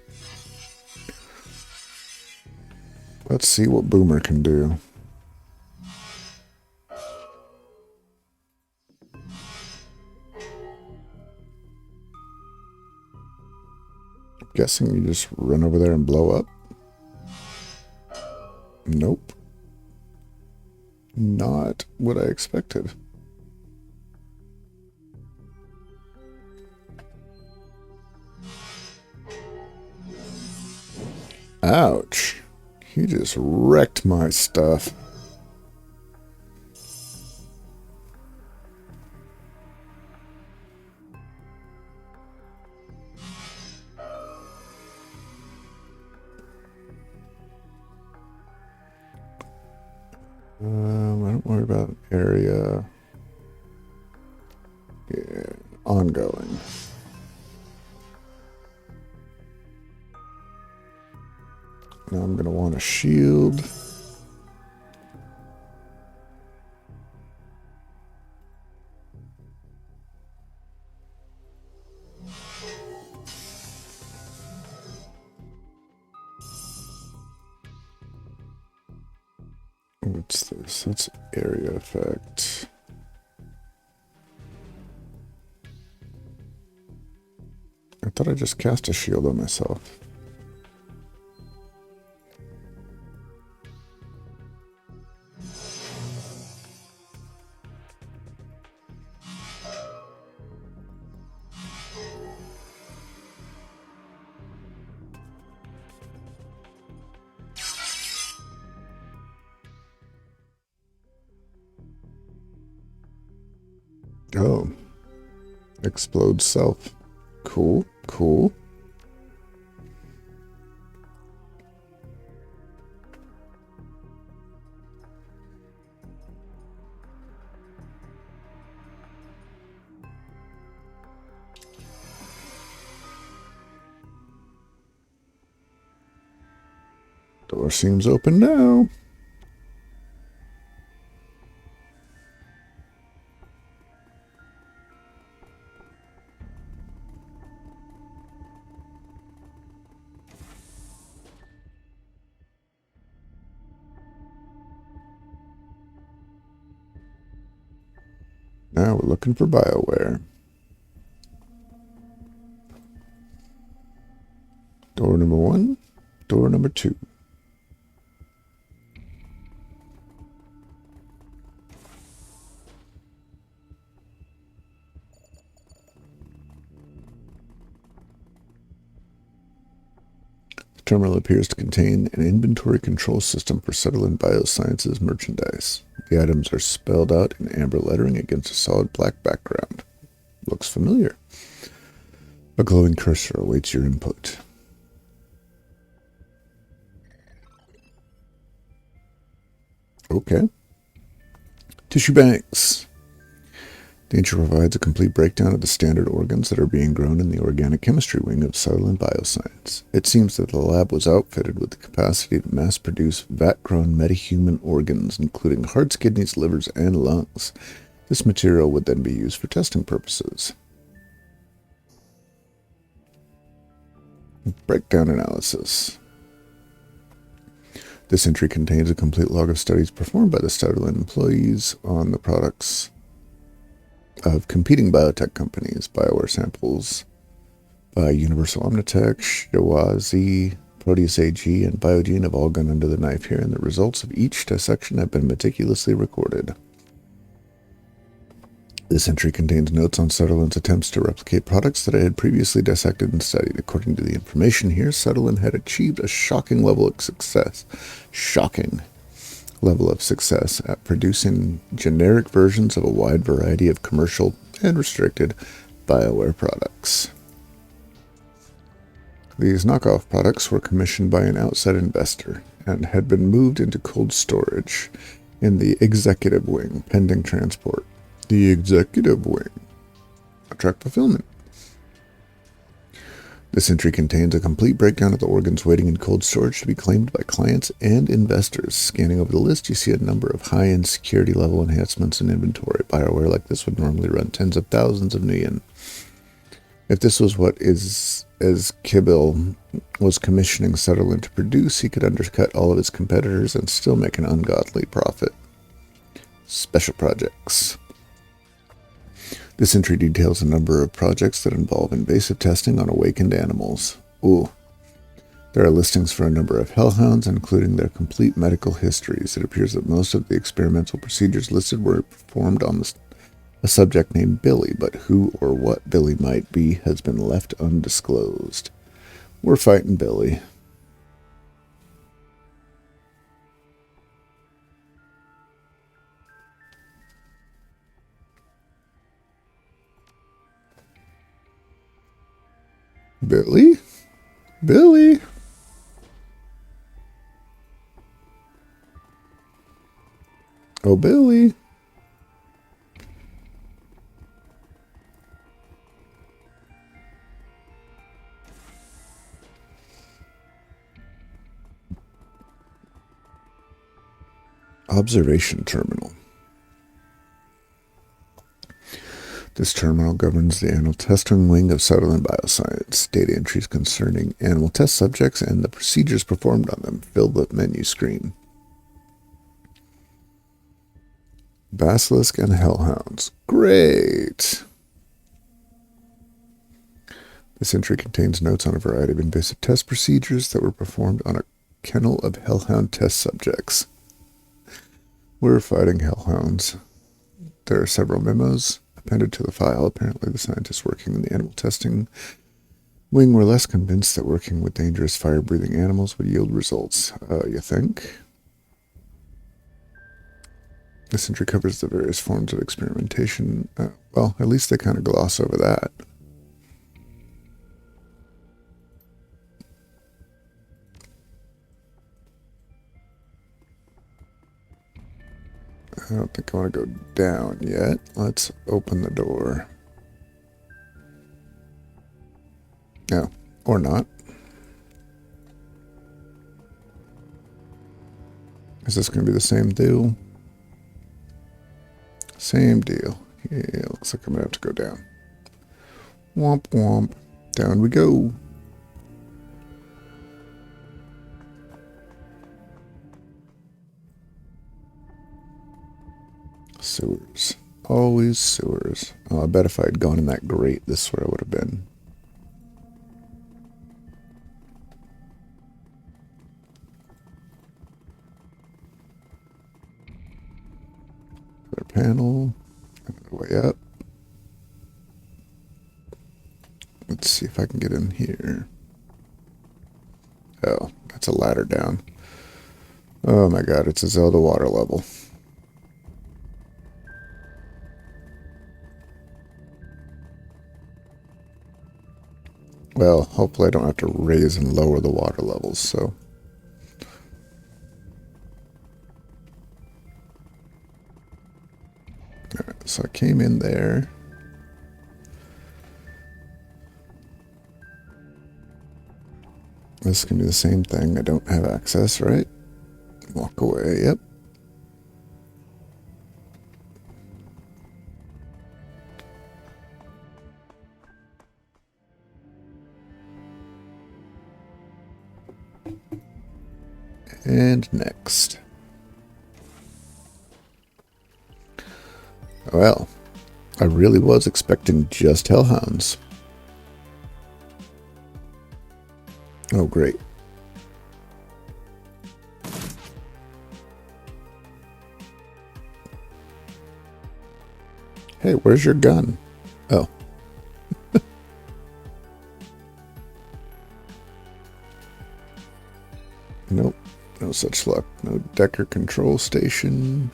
Let's see what Boomer can do. I'm guessing you just run over there and blow up? Nope. Not what I expected. Ouch. He just wrecked my stuff. I don't worry about area. Yeah, ongoing. Now I'm going to want a shield. What's this? That's area effect. I thought I just cast a shield on myself. Oh. Explode self. Cool, cool. Door seems open now. Now we're looking for BioWare. Door number 1, door number 2. The terminal appears to contain an inventory control system for Shadowrun Biosciences merchandise. The items are spelled out in amber lettering against a solid black background. Looks familiar. A glowing cursor awaits your input. Okay. Tissue banks. The entry provides a complete breakdown of the standard organs that are being grown in the organic chemistry wing of Shadowrun Bioscience. It seems that the lab was outfitted with the capacity to mass-produce vat-grown metahuman organs, including hearts, kidneys, livers, and lungs. This material would then be used for testing purposes. Breakdown analysis. This entry contains a complete log of studies performed by the Shadowrun employees on the products of competing biotech companies. BioWare samples by Universal Omnitech, Shawazi, Proteus AG, and Biogene have all gone under the knife here, and the results of each dissection have been meticulously recorded. This entry contains notes on Shadowrun's attempts to replicate products that it had previously dissected and studied. According to the information here, Shadowrun had achieved a shocking level of success at producing generic versions of a wide variety of commercial and restricted BioWare products. These knockoff products were commissioned by an outside investor and had been moved into cold storage in the executive wing, pending transport. The executive wing. Contract fulfillment. This entry contains a complete breakdown of the organs waiting in cold storage to be claimed by clients and investors. Scanning over the list, you see a number of high-end security level enhancements in inventory. BioWare like this would normally run tens of thousands of new yen. If this was what is as Kibble was commissioning Sutherland to produce, he could undercut all of his competitors and still make an ungodly profit. Special projects. This entry details a number of projects that involve invasive testing on awakened animals. Ooh. There are listings for a number of hellhounds, including their complete medical histories. It appears that most of the experimental procedures listed were performed on a subject named Billy, but who or what Billy might be has been left undisclosed. We're fighting Billy. Billy? Billy? Oh, Billy. Observation Terminal. This terminal governs the animal testing wing of Sutherland Bioscience. Data entries concerning animal test subjects and the procedures performed on them fill the menu screen. Basilisk and Hellhounds. Great! This entry contains notes on a variety of invasive test procedures that were performed on a kennel of Hellhound test subjects. We're fighting Hellhounds. There are several memos appended to the file. Apparently the scientists working in the animal testing wing were less convinced that working with dangerous fire-breathing animals would yield results. You think? This entry covers the various forms of experimentation. Well, at least they kind of gloss over that. I don't think I want to go down yet. Let's open the door. No, or not. Is this going to be the same deal? Same deal. Yeah, looks like I'm going to have to go down. Womp womp. Down we go. Sewers. Always sewers. Oh, I bet if I had gone in that grate, this is where I would have been. Another panel. Another way up. Let's see if I can get in here. Oh, that's a ladder down. Oh my god, it's a Zelda water level. Well, hopefully I don't have to raise and lower the water levels, so. Alright, so I came in there. This can be the same thing. I don't have access, right? Walk away, yep. And next. Well, I really was expecting just hellhounds. Oh, great. Hey, where's your gun? Oh. Nope. No such luck. No Decker control station.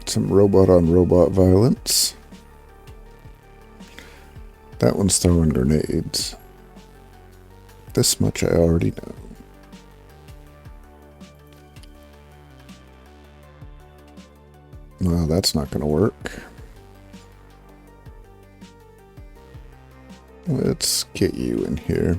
Some robot on robot violence. That one's throwing grenades. This much I already know. Well, that's not going to work. Let's get you in here.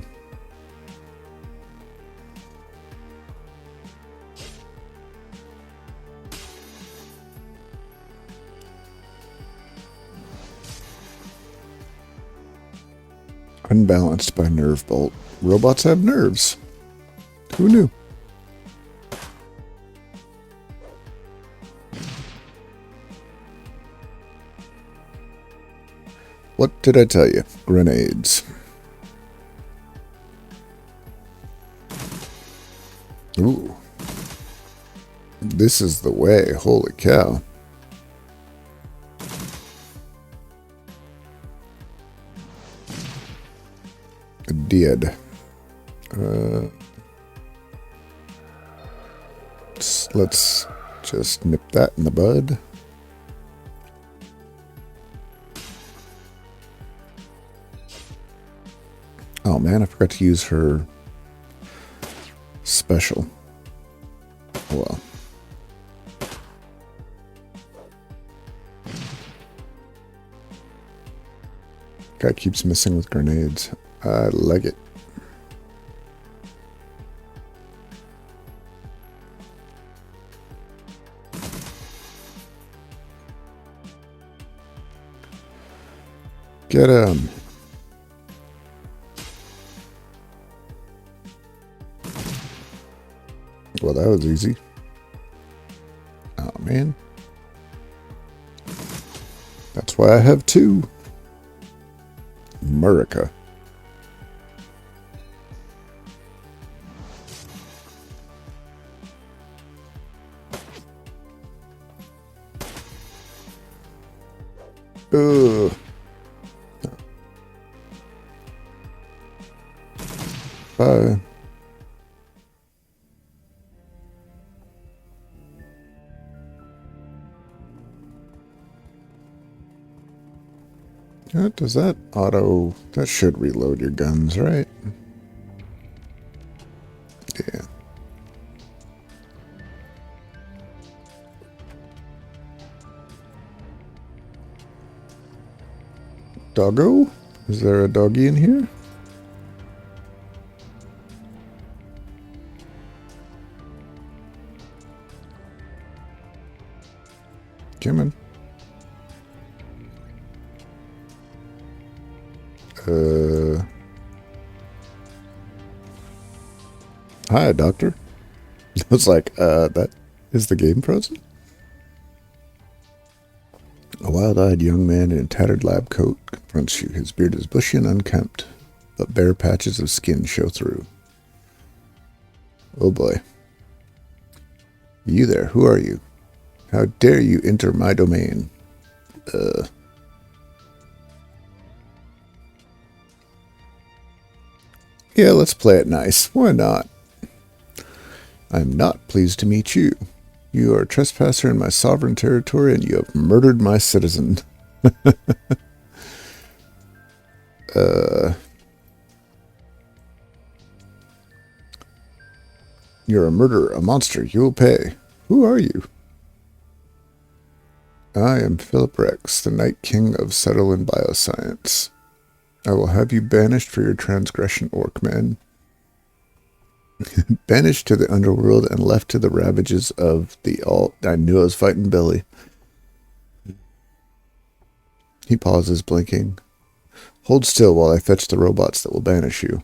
unbalanced by nerve bolt. Robots have nerves. Who knew? What did I tell you? Grenades. Ooh. This is the way. Holy cow. Dead. Let's just nip that in the bud. Oh man, I forgot to use her special. Well. Guy keeps missing with grenades. I like it. Get him. Well, that was easy. Oh, man. That's why I have two. America. Ugh. Bye. Does that auto... That should reload your guns, right? Yeah. Doggo? Is there a doggy in here? Come on. Hi, doctor. It's like, that is the game frozen? A wild-eyed young man in a tattered lab coat confronts you. His beard is bushy and unkempt, but bare patches of skin show through. Oh boy. You there, who are you? How dare you enter my domain? Yeah, let's play it nice. Why not? I'm not pleased to meet you. You are a trespasser in my sovereign territory, and you have murdered my citizen. You're a murderer, a monster. You will pay. Who are you? I am Philip Rex, the Night King of Shadowrun Bioscience. I will have you banished for your transgression, Orcman. Banished to the underworld and left to the ravages of the alt. I knew I was fighting Billy. He pauses, blinking. Hold still while I fetch the robots that will banish you.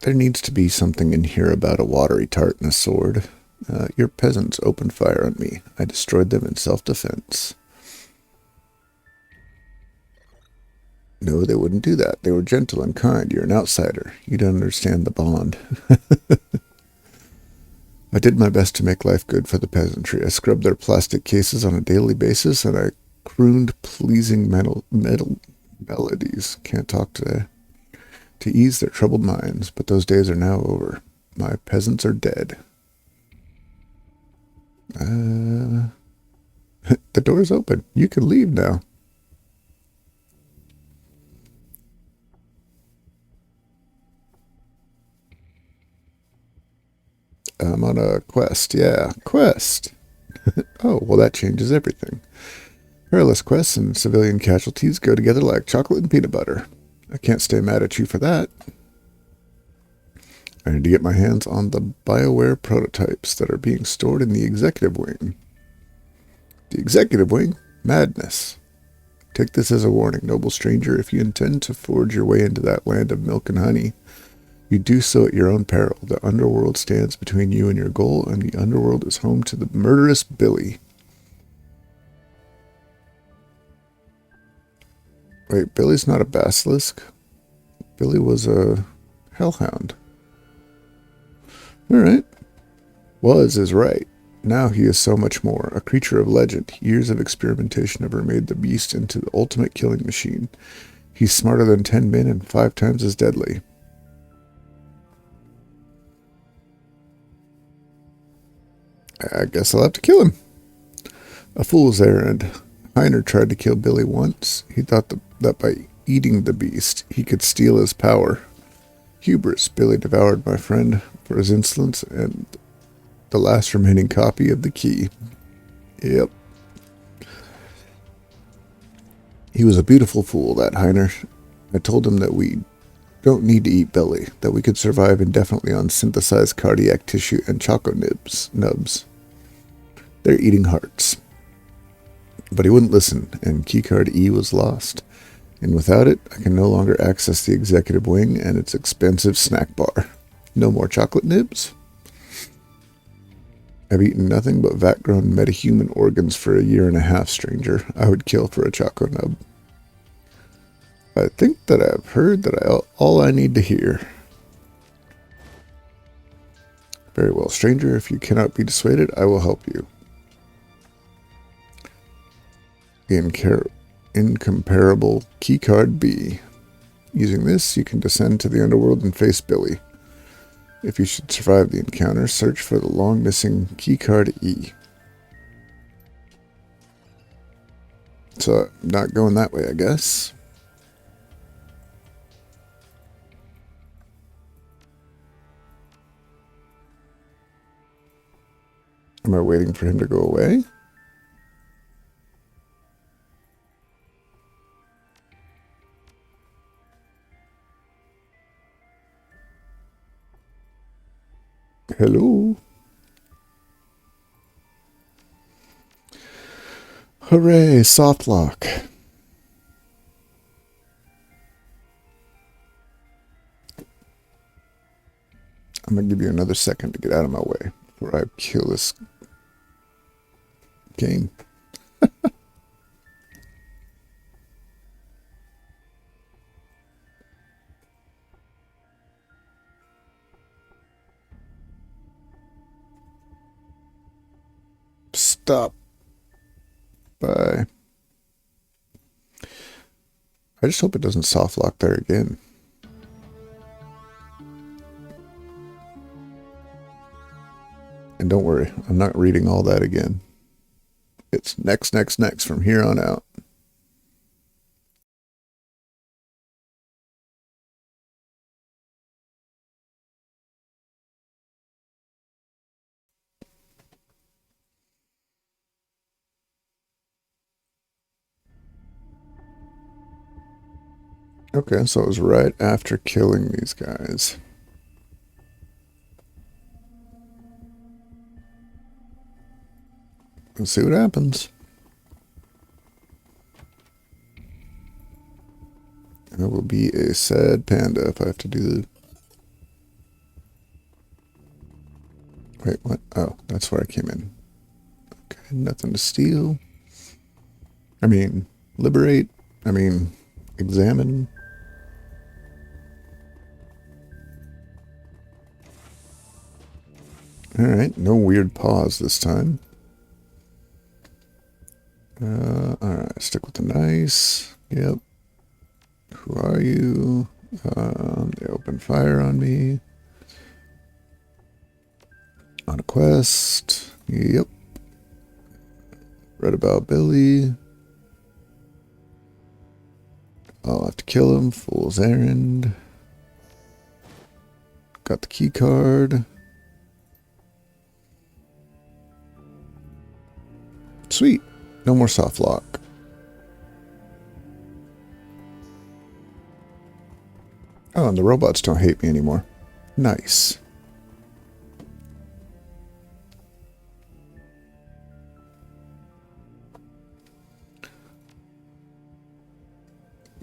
There needs to be something in here about a watery tart and a sword. Your peasants opened fire on me. I destroyed them in self-defense. No, they wouldn't do that. They were gentle and kind. You're an outsider. You don't understand the bond. I did my best to make life good for the peasantry. I scrubbed their plastic cases on a daily basis, and I crooned pleasing metal melodies. Can't talk today. To ease their troubled minds, but those days are now over. My peasants are dead. The door's open. You can leave now. I'm on a quest. Yeah, quest. Oh, well, that changes everything. Perilous quests and civilian casualties go together like chocolate and peanut butter. I can't stay mad at you for that. I need to get my hands on the BioWare prototypes that are being stored in the executive wing. The executive wing? Madness. Take this as a warning, noble stranger. If you intend to forge your way into that land of milk and honey, you do so at your own peril. The underworld stands between you and your goal, and the underworld is home to the murderous Billy. Wait, Billy's not a basilisk? Billy was a hellhound. Alright. Was is right. Now he is so much more. A creature of legend. Years of experimentation have made the beast into the ultimate killing machine. He's smarter than 10 men and 5 times as deadly. I guess I'll have to kill him. A fool's errand. Heiner tried to kill Billy once. He thought that by eating the beast, he could steal his power. Hubris. Billy devoured my friend for his insolence and the last remaining copy of the key. Yep. He was a beautiful fool, that Heiner. I told him that we don't need to eat Billy, that we could survive indefinitely on synthesized cardiac tissue and choco nubs. They're eating hearts. But he wouldn't listen, and keycard E was lost. And without it, I can no longer access the executive wing and its expensive snack bar. No more chocolate nibs? I've eaten nothing but vat-grown metahuman organs for a year and a half, stranger. I would kill for a choco nub. I think that I've heard that all I need to hear. Very well, stranger. If you cannot be dissuaded, I will help you. Incomparable keycard B. Using this, you can descend to the underworld and face Billy. If you should survive the encounter, search for the long-missing keycard E. So, not going that way, I guess. Am I waiting for him to go away? Hello? Hooray, soft lock. I'm going to give you another second to get out of my way before I kill this game. Stop. Bye. I just hope it doesn't soft lock there again. And don't worry, I'm not reading all that again. It's next from here on out. Okay, so it was right after killing these guys. Let's see what happens. I will be a sad panda if I have to do the... Wait, what? Oh, that's where I came in. Okay, nothing to steal. I mean, liberate. I mean, examine. Alright, no weird pause this time. Alright, stick with the nice. Yep. Who are you? They open fire on me. On a quest. Yep. Read about Billy. I'll have to kill him. Fool's errand. Got the key card. Sweet. No more soft lock. Oh, and the robots don't hate me anymore. Nice.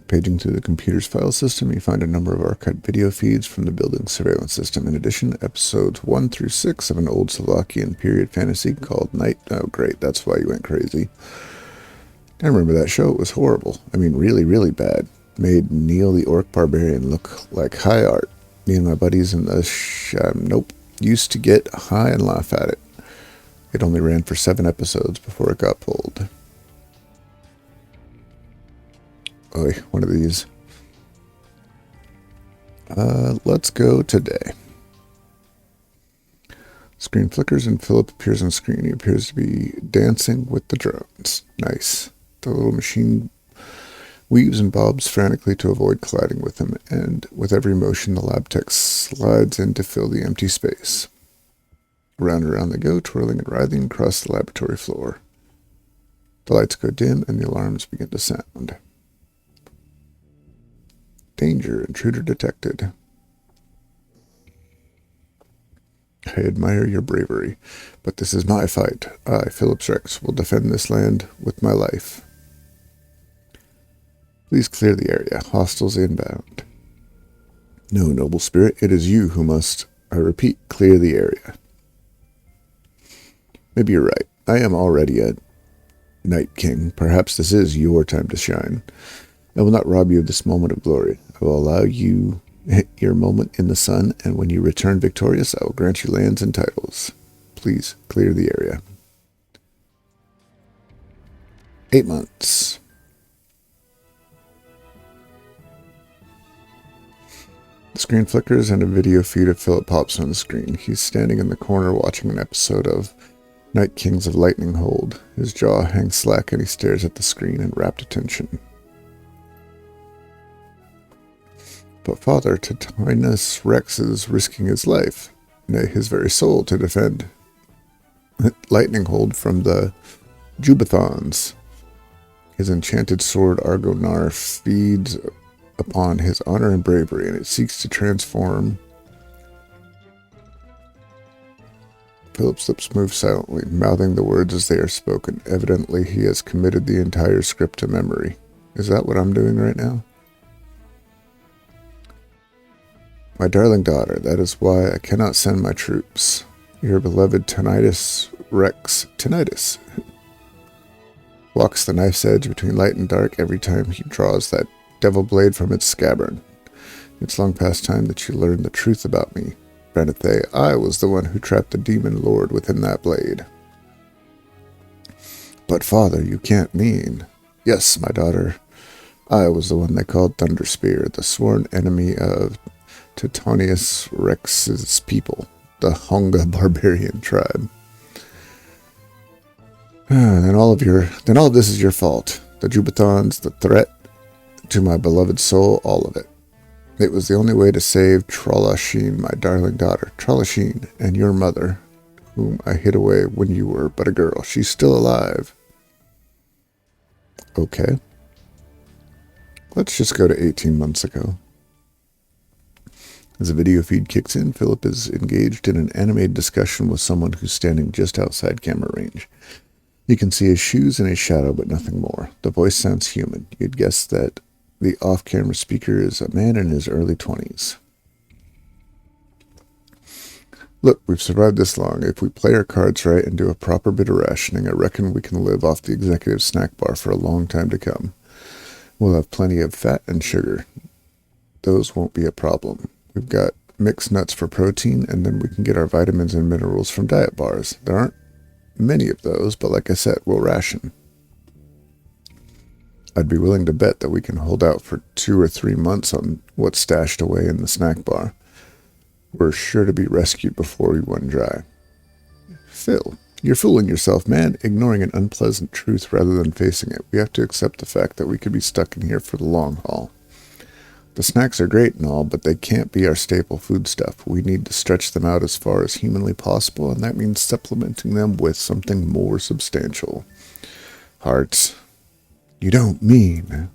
Paging through the computer's file system, you find a number of archived video feeds from the building's surveillance system. In addition, episodes 1 through 6 of an old Slovakian period fantasy called Night... Oh, great, that's why you went crazy. I remember that show. It was horrible. I mean, really, really bad. Made Neil the Orc Barbarian look like high art. Me and my buddies in the... used to get high and laugh at it. It only ran for 7 episodes before it got pulled. Oh, one of these. Let's go today. Screen flickers and Philip appears on screen. He appears to be dancing with the drones. Nice. The little machine weaves and bobs frantically to avoid colliding with him, and with every motion the lab tech slides in to fill the empty space. Round and around they go, twirling and writhing across the laboratory floor. The lights go dim and the alarms begin to sound. Danger, intruder detected. I admire your bravery, but this is my fight. I, Phillips Rex, will defend this land with my life. Please clear the area. Hostiles inbound. No, noble spirit, it is you who must, I repeat, clear the area. Maybe you're right. I am already a Night King. Perhaps this is your time to shine. I will not rob you of this moment of glory. I will allow you your moment in the sun, and when you return victorious, I will grant you lands and titles. Please clear the area. 8 months. The screen flickers and a video feed of Philip pops on the screen. He's standing in the corner watching an episode of Night Kings of Lightning Hold. His jaw hangs slack and he stares at the screen in rapt attention. But Father, Titanus Rex is risking his life, nay, his very soul, to defend Lightning Hold from the Jubathons. His enchanted sword Argonar feeds upon his honor and bravery, and it seeks to transform. Philip's lips move silently, mouthing the words as they are spoken. Evidently, he has committed the entire script to memory. Is that what I'm doing right now? My darling daughter, that is why I cannot send my troops. Your beloved Titanus Rex, Tinnitus, walks the knife's edge between light and dark every time he draws that devil blade from its scabbard. It's long past time that you learn the truth about me, Benethe. I was the one who trapped the demon lord within that blade. But father, you can't mean... Yes, my daughter, I was the one they called Thunderspear, the sworn enemy of Titanus Rex's people, the Honga barbarian tribe. Then all of this is your fault. The Jubathons, the threat to my beloved soul, all of it. It was the only way to save Trolasheen, my darling daughter. Trolasheen, and your mother, whom I hid away when you were but a girl. She's still alive. Okay. Let's just go to 18 months ago. As the video feed kicks in, Philip is engaged in an animated discussion with someone who's standing just outside camera range. You can see his shoes and his shadow, but nothing more. The voice sounds human. You'd guess that the off-camera speaker is a man in his early 20s. Look, we've survived this long. If we play our cards right and do a proper bit of rationing, I reckon we can live off the executive snack bar for a long time to come. We'll have plenty of fat and sugar. Those won't be a problem. We've got mixed nuts for protein, and then we can get our vitamins and minerals from diet bars. There aren't many of those, but like I said, we'll ration. I'd be willing to bet that we can hold out for 2 or 3 months on what's stashed away in the snack bar. We're sure to be rescued before we run dry. Phil, you're fooling yourself, man, ignoring an unpleasant truth rather than facing it. We have to accept the fact that we could be stuck in here for the long haul. The snacks are great and all, but they can't be our staple foodstuff. We need to stretch them out as far as humanly possible, and that means supplementing them with something more substantial. Hearts. You don't mean...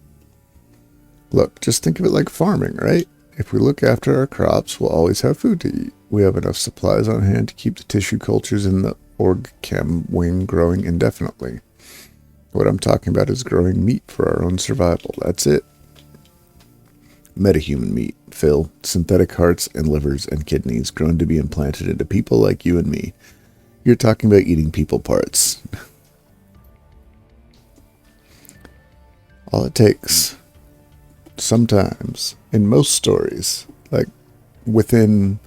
Look, just think of it like farming, right? If we look after our crops, we'll always have food to eat. We have enough supplies on hand to keep the tissue cultures in the org chem wing growing indefinitely. What I'm talking about is growing meat for our own survival. That's it. Metahuman meat, Phil. Synthetic hearts and livers and kidneys grown to be implanted into people like you and me. You're talking about eating people parts. All it takes, sometimes, in most stories, like within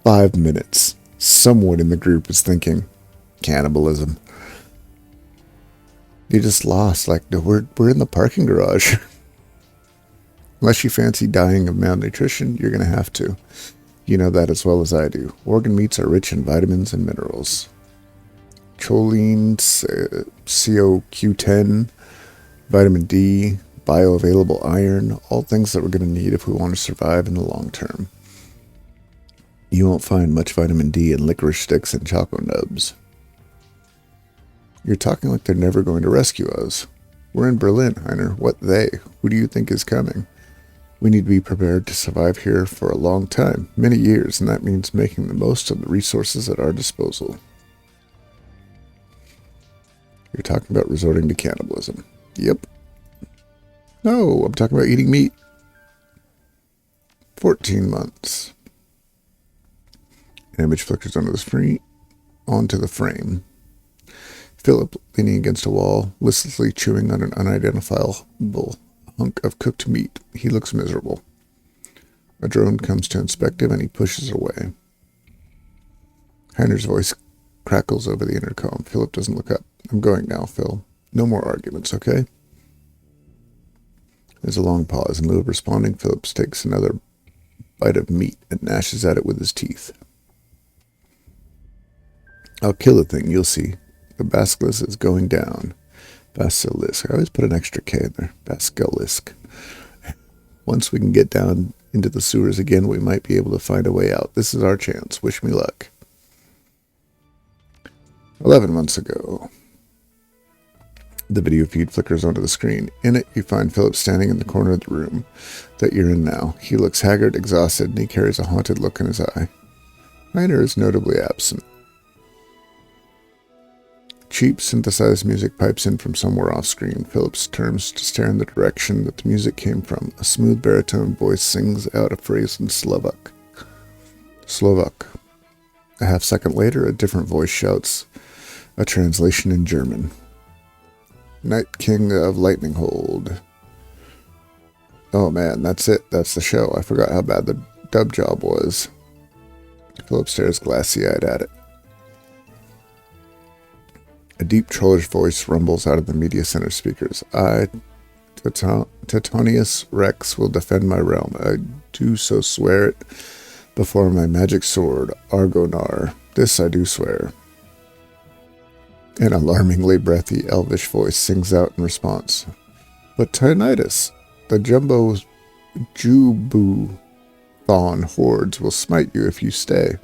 5 minutes, someone in the group is thinking, cannibalism. You just lost. Like, we're in the parking garage. Unless you fancy dying of malnutrition, you're going to have to. You know that as well as I do. Organ meats are rich in vitamins and minerals. Choline, CoQ10, vitamin D, bioavailable iron, all things that we're going to need if we want to survive in the long term. You won't find much vitamin D in licorice sticks and choco nubs. You're talking like they're never going to rescue us. We're in Berlin, Heiner. What they? Who do you think is coming? We need to be prepared to survive here for a long time, many years, and that means making the most of the resources at our disposal. You're talking about resorting to cannibalism. Yep. No, I'm talking about eating meat. 14 months. An image flickers onto the frame. Philip, leaning against a wall, listlessly chewing on an unidentifiable hunk of cooked meat. He looks miserable. A drone comes to inspect him, and he pushes away. Heiner's voice crackles over the intercom. Philip doesn't look up. I'm going now, Phil. No more arguments, okay? There's a long pause. In lieu of responding, Philip takes another bite of meat and gnashes at it with his teeth. I'll kill the thing, you'll see. The basilisk is going down. Basilisk. I always put an extra K in there. Basilisk. Once we can get down into the sewers again, we might be able to find a way out. This is our chance. Wish me luck. 11 months ago. The video feed flickers onto the screen. In it, you find Philip standing in the corner of the room that you're in now. He looks haggard, exhausted, and he carries a haunted look in his eye. Heiner is notably absent. Cheap synthesized music pipes in from somewhere off-screen. Philip turns to stare in the direction that the music came from. A smooth baritone voice sings out a phrase in Slovak. A half-second later, a different voice shouts a translation in German. Night King of Lightning Hold. Oh man, that's it. That's the show. I forgot how bad the dub job was. Philip stares glassy-eyed at it. A deep trollish voice rumbles out of the media center speakers. I, Titonius Rex, will defend my realm. I do so swear it before my magic sword, Argonar. This I do swear. An alarmingly breathy elvish voice sings out in response. But Tinnitus, the jumbo Jubu-thon hordes will smite you if you stay.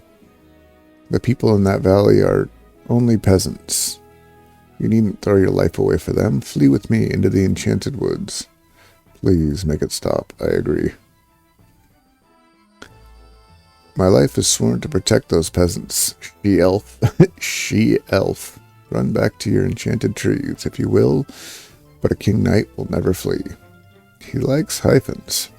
The people in that valley are only peasants. You needn't throw your life away for them. Flee with me into the enchanted woods. Please make it stop. I agree. My life is sworn to protect those peasants. She-elf. She-elf. Run back to your enchanted trees, if you will, but a king knight will never flee. He likes hyphens.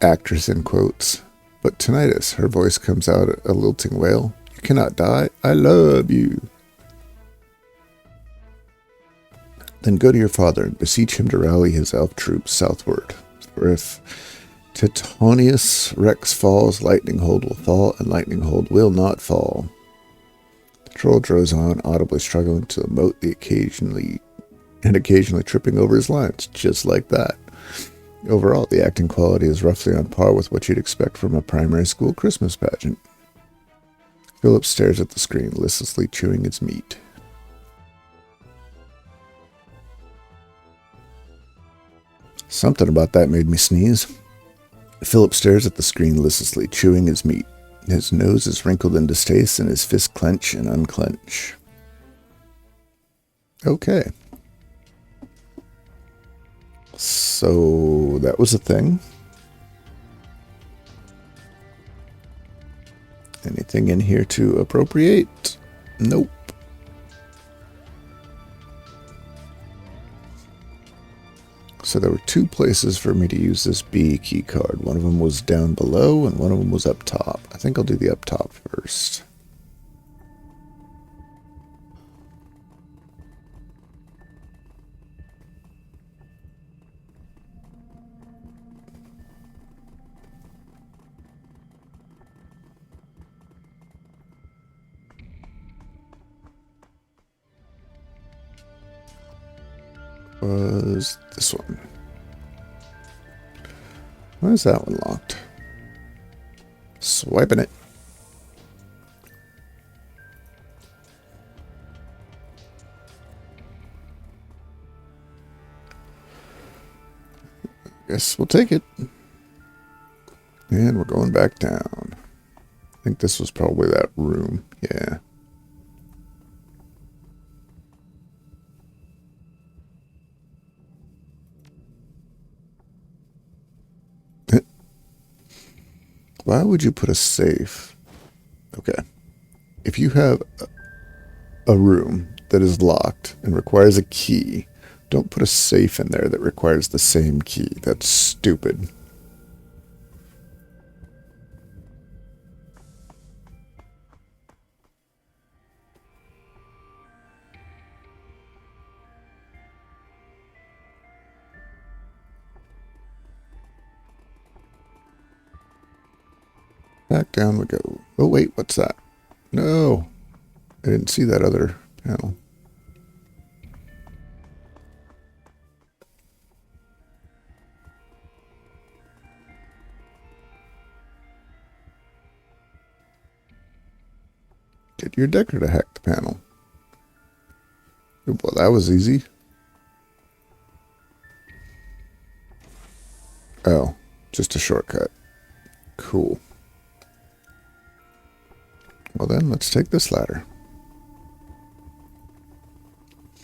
Actress in quotes. But tinnitus, her voice comes out a lilting wail. You cannot die. I love you. Then go to your father and beseech him to rally his elf troops southward. For if Titonius Rex falls, Lightning Hold will fall, and Lightning Hold will not fall. The troll drones on, audibly struggling to emote occasionally tripping over his lines, just like that. Overall, the acting quality is roughly on par with what you'd expect from a primary school Christmas pageant. Philip stares at the screen, listlessly chewing its meat. Something about that made me sneeze. Philip stares at the screen, listlessly chewing his meat. His nose is wrinkled in distaste, and his fists clench and unclench. Okay. So, that was a thing. Anything in here to appropriate? Nope. So there were two places for me to use this B key card. One of them was down below and one of them was up top. I think I'll do the up top first. Was this one? Why is that one locked? Swiping it. Guess we'll take it. And we're going back down. I think this was probably that room. Yeah. Why would you put a safe? Okay. If you have a room that is locked and requires a key, don't put a safe in there that requires the same key. That's stupid. Back down we go. Oh, wait, what's that? No, I didn't see that other panel. Get your decker to hack the panel. Well, that was easy. Oh, just a shortcut. Cool. Well then, let's take this ladder.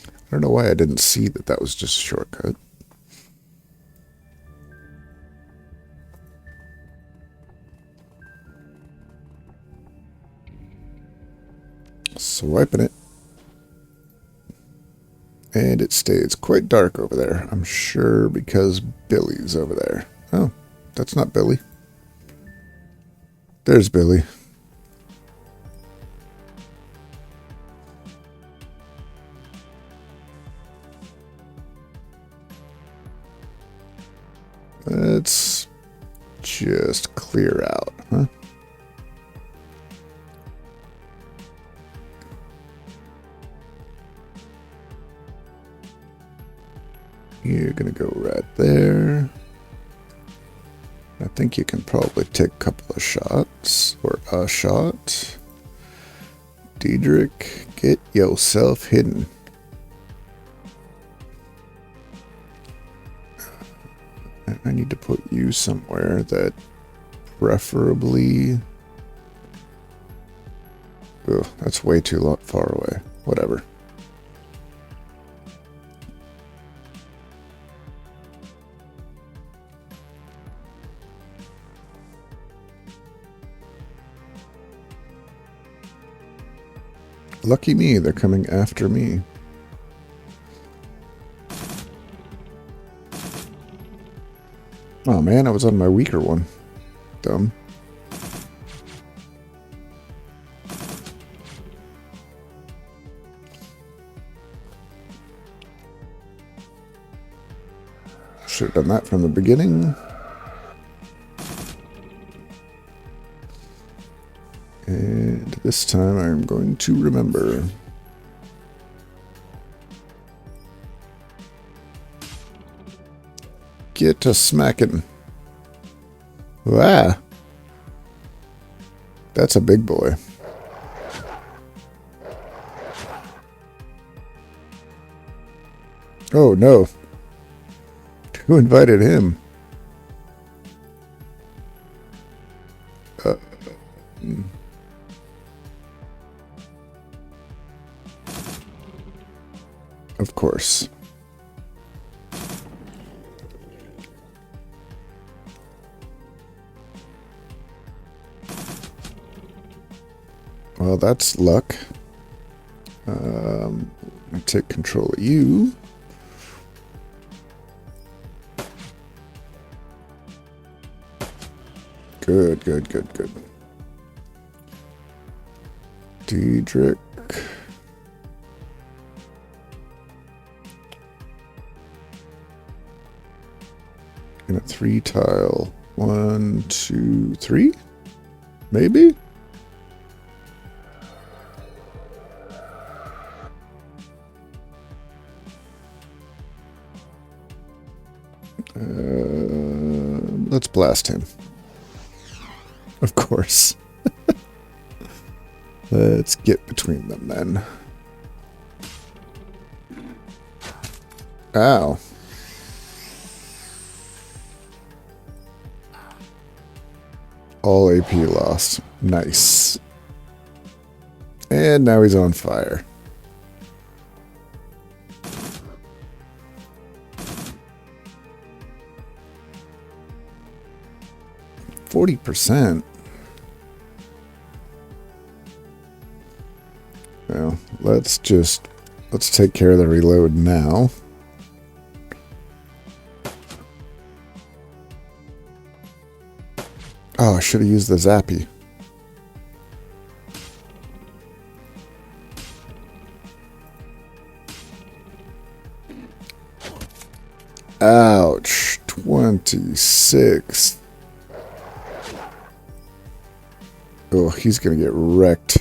I don't know why I didn't see that that was just a shortcut. Swiping it. And it stays quite dark over there. I'm sure because Billy's over there. Oh, that's not Billy. There's Billy. Let's just clear out, huh? You're gonna go right there. I think you can probably take a couple of shots, or a shot. Diedrich, get yourself hidden. I need to put you somewhere that preferably... Ugh, that's way too far away. Whatever. Lucky me, they're coming after me. Oh man, I was on my weaker one. Dumb. Should have done that from the beginning. And this time I'm going to remember. Get to smacking. Ah. That's a big boy. Oh no. Who invited him? Of course. Well, that's luck. I take control of you. Good, good, good, good. Diedrich. In a 3 tile. 1, 2, 3? Maybe? Let's blast him. Of course. Let's get between them then. Ow. All AP lost. Nice. And now he's on fire. %. Well, let's take care of the reload now. Oh, I should have used the zappy. Ouch. 26. Oh, he's going to get wrecked.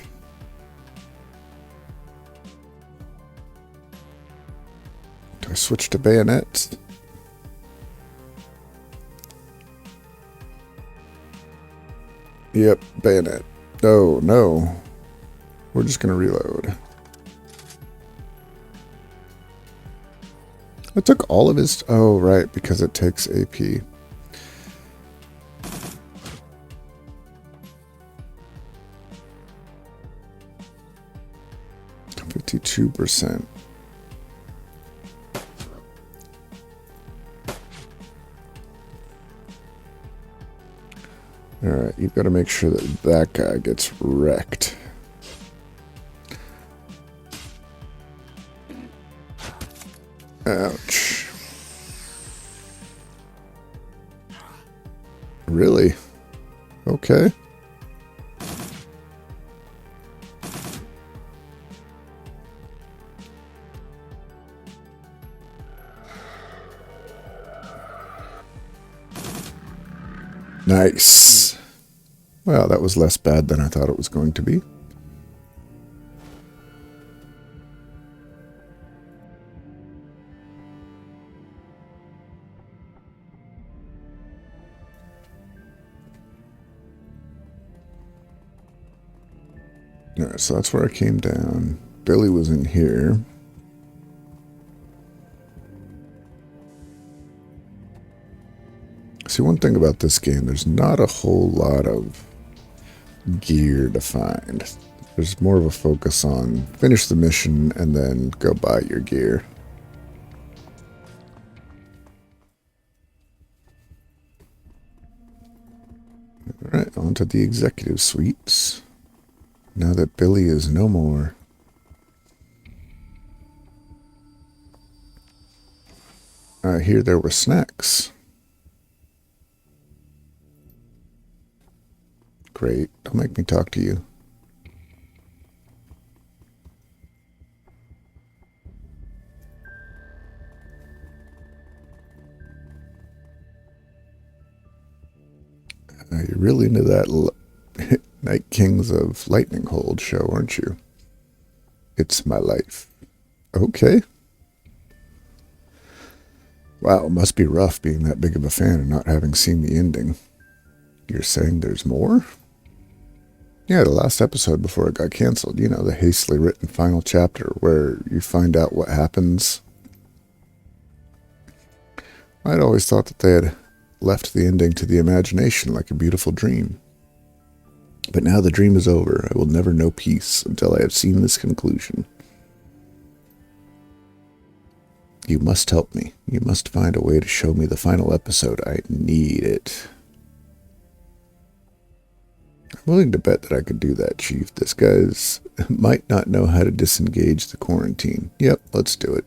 Do I switch to bayonet? Yep, bayonet. Oh, no. We're just going to reload. I took all of his... Oh, right, because it takes AP. %. Alright, you've got to make sure that that guy gets wrecked. Ouch. Really? Okay. Nice. Well, that was less bad than I thought it was going to be. Alright, so that's where I came down. Billy was in here. See, one thing about this game, there's not a whole lot of gear to find. There's more of a focus on finish the mission and then go buy your gear. Alright, on to the executive suites. Now that Billy is no more. I hear there were snacks. Great. Don't make me talk to you. You're really into that Night Kings of Lightning Hold show, aren't you? It's my life. Okay. Wow, it must be rough being that big of a fan and not having seen the ending. You're saying there's more? Yeah, the last episode before it got canceled. You know, the hastily written final chapter where you find out what happens. I'd always thought that they had left the ending to the imagination like a beautiful dream. But now the dream is over. I will never know peace until I have seen this conclusion. You must help me. You must find a way to show me the final episode. I need it. I'm willing to bet that I could do that, Chief. This guy's might not know how to disengage the quarantine. Yep, let's do it.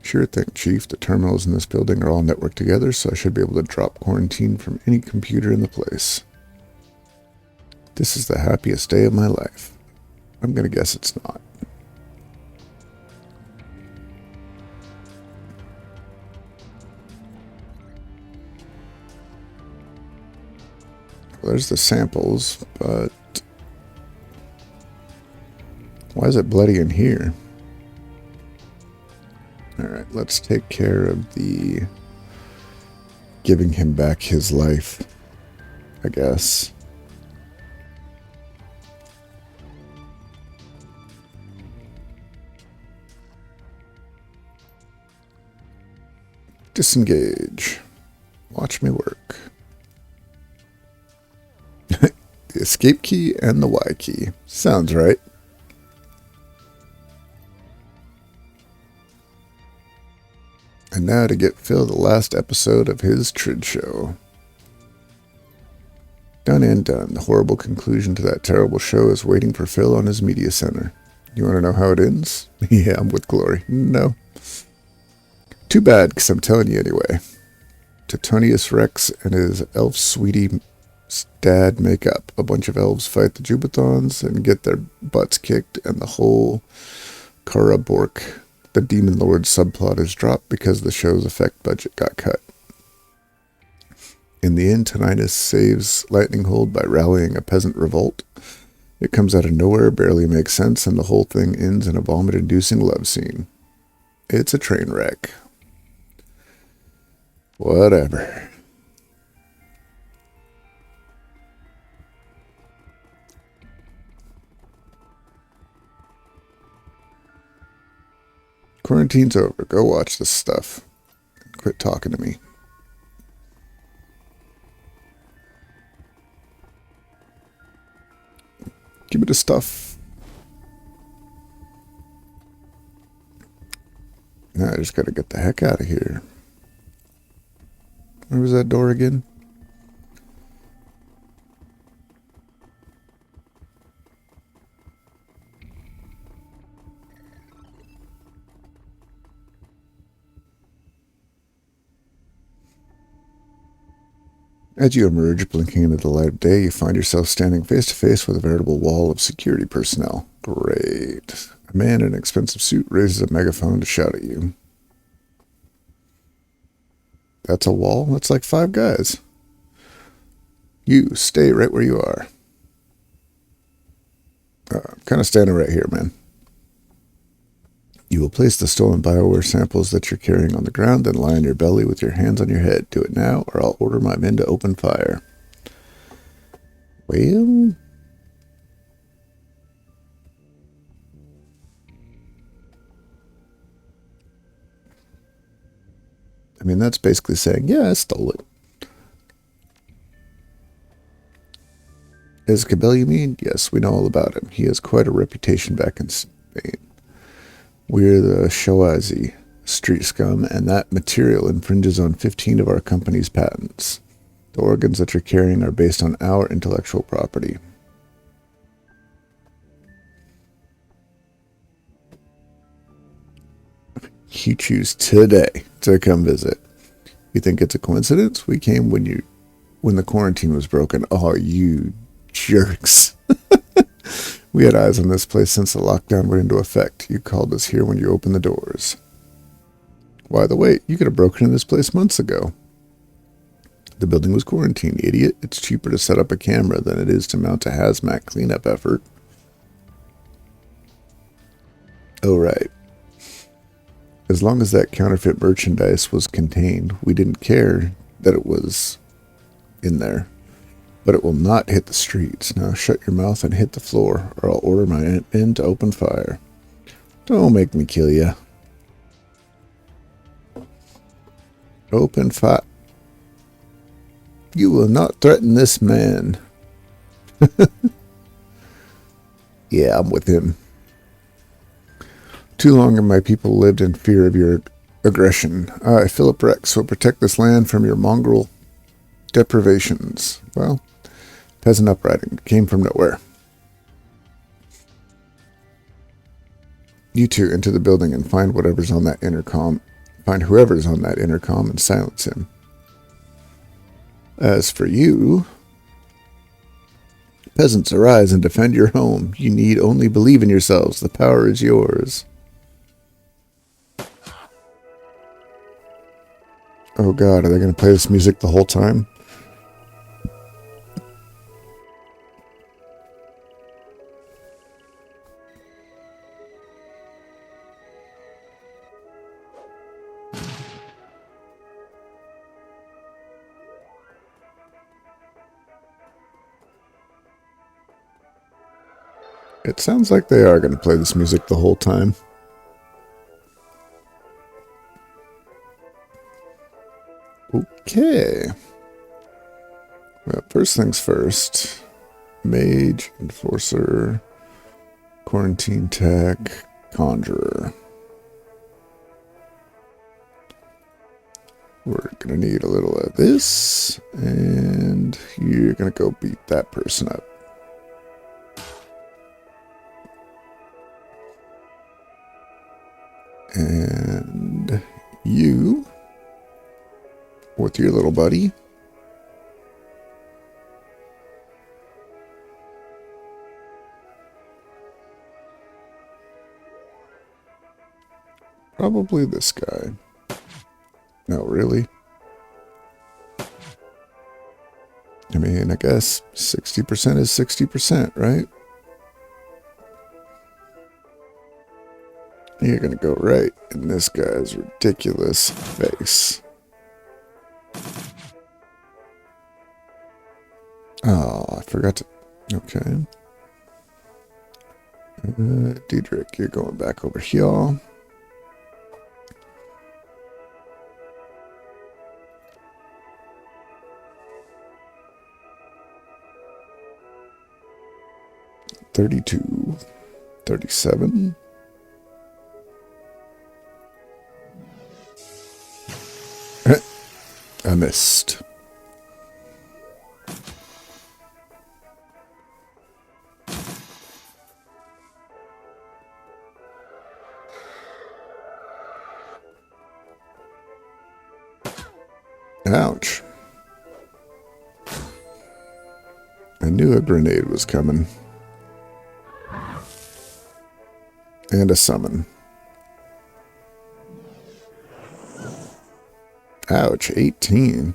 Sure thing, Chief. The terminals in this building are all networked together, so I should be able to drop quarantine from any computer in the place. This is the happiest day of my life. I'm gonna guess it's not. Well, there's the samples, but why is it bloody in here? Alright, let's take care of the giving him back his life, I guess. Disengage. Watch me work. The escape key and the Y key. Sounds right. And now to get Phil the last episode of his Trid show. Done and done. The horrible conclusion to that terrible show is waiting for Phil on his media center. You want to know how it ends? Yeah, I'm with Glory. No. Too bad, because I'm telling you anyway. Titonius Rex and his elf sweetie dad make up. A bunch of elves fight the Jubathons and get their butts kicked, and the whole Karabork, the Demon Lord subplot, is dropped because the show's effect budget got cut. In the end, Titonius saves Lightning Hold by rallying a peasant revolt. It comes out of nowhere, barely makes sense, and the whole thing ends in a vomit-inducing love scene. It's a train wreck. Whatever. Quarantine's over. Go watch this stuff. Quit talking to me. Give me the stuff. Now I just gotta get the heck out of here. Where was that door again? As you emerge, blinking into the light of day, you find yourself standing face to face with a veritable wall of security personnel. Great. A man in an expensive suit raises a megaphone to shout at you. That's a wall? That's like 5 guys. You, stay right where you are. I'm kind of standing right here, man. You will place the stolen BioWare samples that you're carrying on the ground, then lie on your belly with your hands on your head. Do it now, or I'll order my men to open fire. Well... I mean, that's basically saying, yeah, I stole it. Isabel, you mean? Yes, we know all about him. He has quite a reputation back in Spain. We're the Shoazi, street scum, and that material infringes on 15 of our company's patents. The organs that you're carrying are based on our intellectual property. You choose today to come visit. You think it's a coincidence? We came when the quarantine was broken. Oh, you jerks. We had eyes on this place since the lockdown went into effect. You called us here when you opened the doors. Why the wait? You could have broken in this place months ago. The building was quarantined, idiot. It's cheaper to set up a camera than it is to mount a hazmat cleanup effort. Oh, right. As long as that counterfeit merchandise was contained, we didn't care that it was in there. But it will not hit the streets. Now shut your mouth and hit the floor, or I'll order my men to open fire. Don't make me kill you. Open fire. You will not threaten this man. Yeah, I'm with him. Too long have my people lived in fear of your aggression. I, Philip Rex, will protect this land from your mongrel deprivations. Well, peasant uprising came from nowhere. You two enter the building and find whatever's on that intercom Find whoever's on that intercom and silence him. As for you, peasants, arise and defend your home. You need only believe in yourselves. The power is yours. Oh god, are they going to play this music the whole time? It sounds like they are going to play this music the whole time. Okay. Well, first things first. Mage, Enforcer, Quarantine Tech, Conjurer. We're going to need a little of this, and you're going to go beat that person up. And you, with your little buddy, probably this guy. No, really? I mean, I guess 60% is 60%, right? You're gonna go right in this guy's ridiculous face. Oh, I forgot to... Okay. Diedrich, you're going back over here. $32, $37. I missed. Ouch. I knew a grenade was coming. And a summon. Ouch, 18.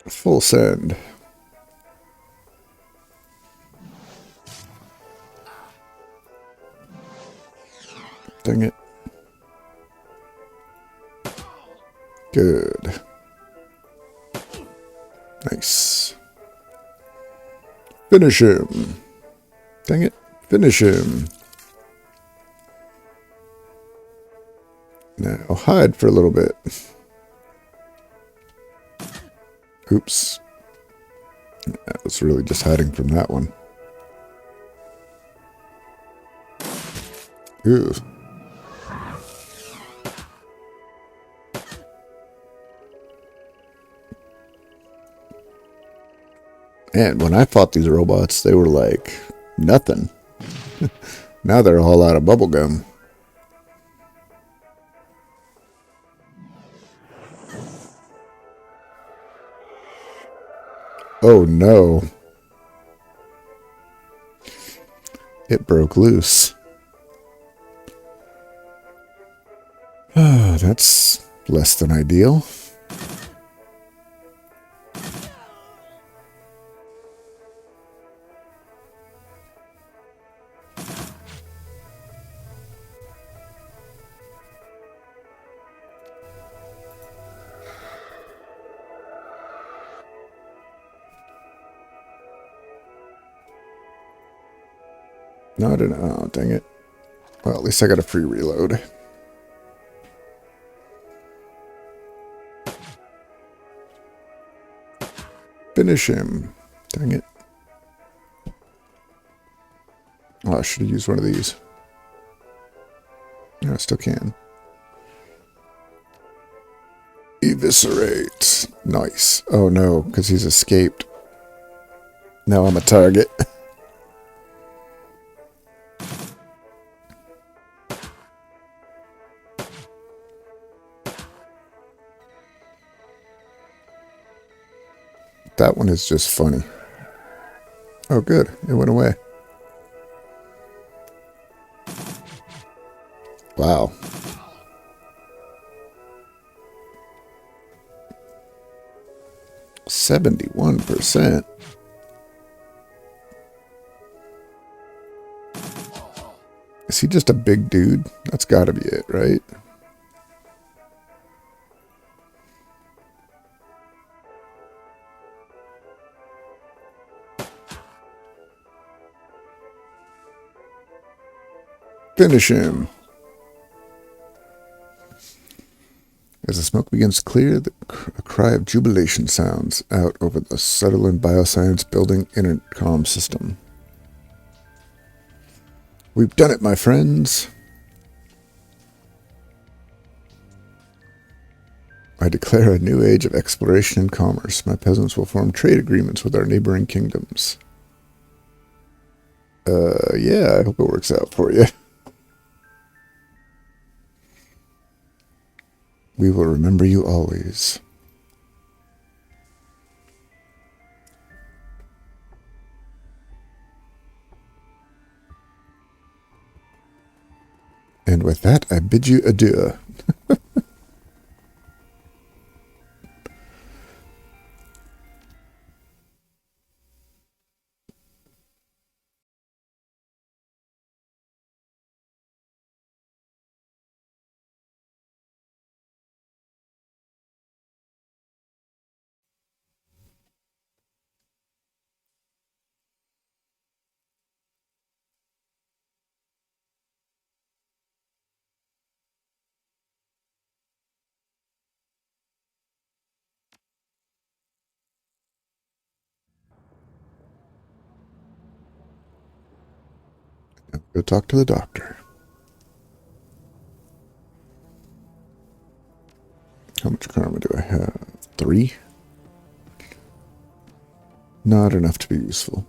Full send. Dang it. Good. Nice. Finish him. Dang it. Finish him. Now hide for a little bit. Oops. I was really just hiding from that one. Ew. And when I fought these robots, they were like nothing. Now they're all out of bubblegum. Oh no. It broke loose. Ah, that's less than ideal. No, I didn't. Oh, dang it. Well, at least I got a free reload. Finish him. Dang it. Oh, I should have used one of these. No, I still can. Eviscerate. Nice. Oh no, because he's escaped. Now I'm a target. That one is just funny. Oh good, it went away. Wow. $71%. Is he just a big dude? That's gotta be it, right? Finish him. As the smoke begins to clear, a cry of jubilation sounds out over the Shadowrun Bioscience building intercom system. We've done it, my friends. I declare a new age of exploration and commerce. My peasants will form trade agreements with our neighboring kingdoms. Yeah, I hope it works out for you. We will remember you always. And with that, I bid you adieu. Go talk to the doctor. How much karma do I have? 3? Not enough to be useful.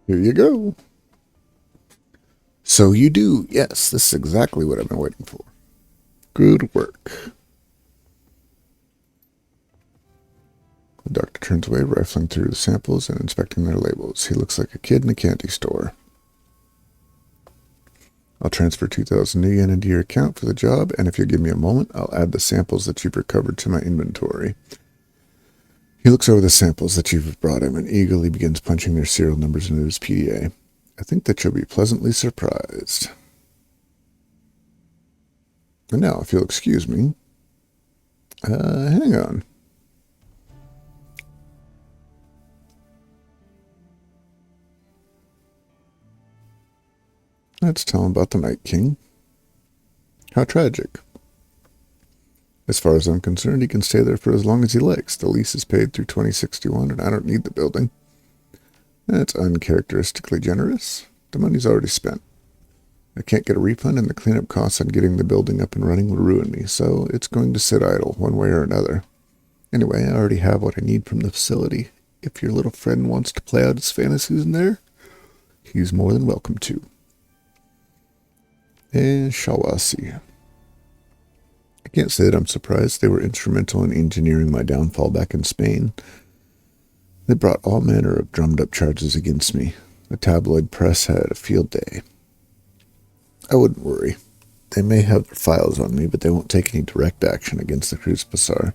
Here you go. So you do. Yes, this is exactly what I've been waiting for. Good work. The doctor turns away, rifling through the samples and inspecting their labels. He looks like a kid in a candy store. I'll transfer 2,000 new yen into your account for the job, and if you'll give me a moment, I'll add the samples that you've recovered to my inventory. He looks over the samples that you've brought him and eagerly begins punching their serial numbers into his PDA. I think that you'll be pleasantly surprised. And now, if you'll excuse me, hang on. Let's tell him about the Night King. How tragic. As far as I'm concerned, he can stay there for as long as he likes. The lease is paid through 2061, and I don't need the building. That's uncharacteristically generous. The money's already spent. I can't get a refund, and the cleanup costs on getting the building up and running will ruin me, so it's going to sit idle, one way or another. Anyway, I already have what I need from the facility. If your little friend wants to play out his fantasies in there, he's more than welcome to. And shall I see. I can't say that I'm surprised. They were instrumental in engineering my downfall back in Spain. They brought all manner of drummed-up charges against me. The tabloid press had a field day. I wouldn't worry. They may have their files on me, but they won't take any direct action against the Cruz Bazaar.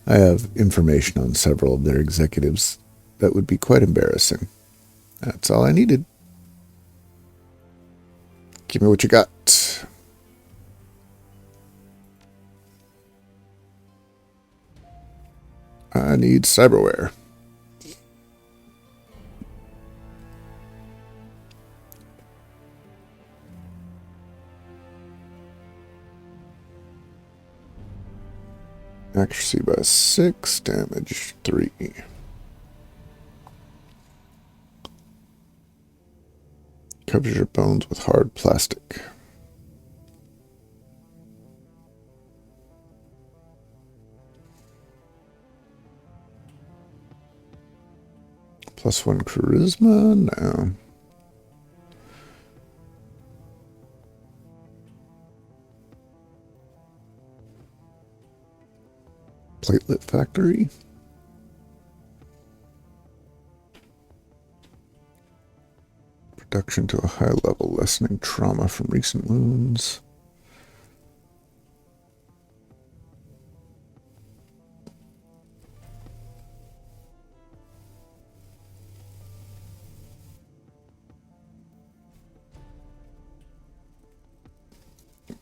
I have information on several of their executives that would be quite embarrassing. That's all I needed. Give me what you got. I need cyberware. Accuracy by 6, damage 3. Covers your bones with hard plastic. +1 charisma? No. Platelet factory? Reduction to a high level, lessening trauma from recent wounds.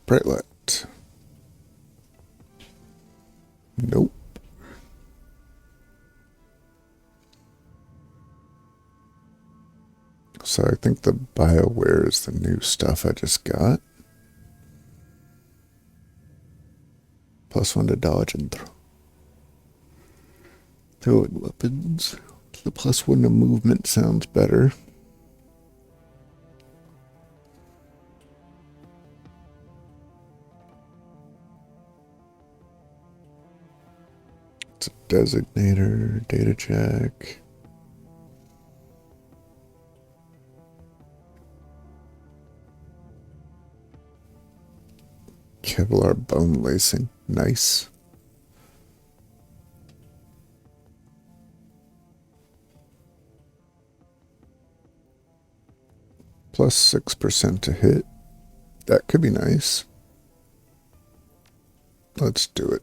Bright light. Nope. So I think the BioWare is the new stuff I just got. +1 to dodge and throwing weapons. The +1 to movement sounds better. It's a designator, data check. Kevlar bone lacing. Nice. +6% to hit. That could be nice. Let's do it.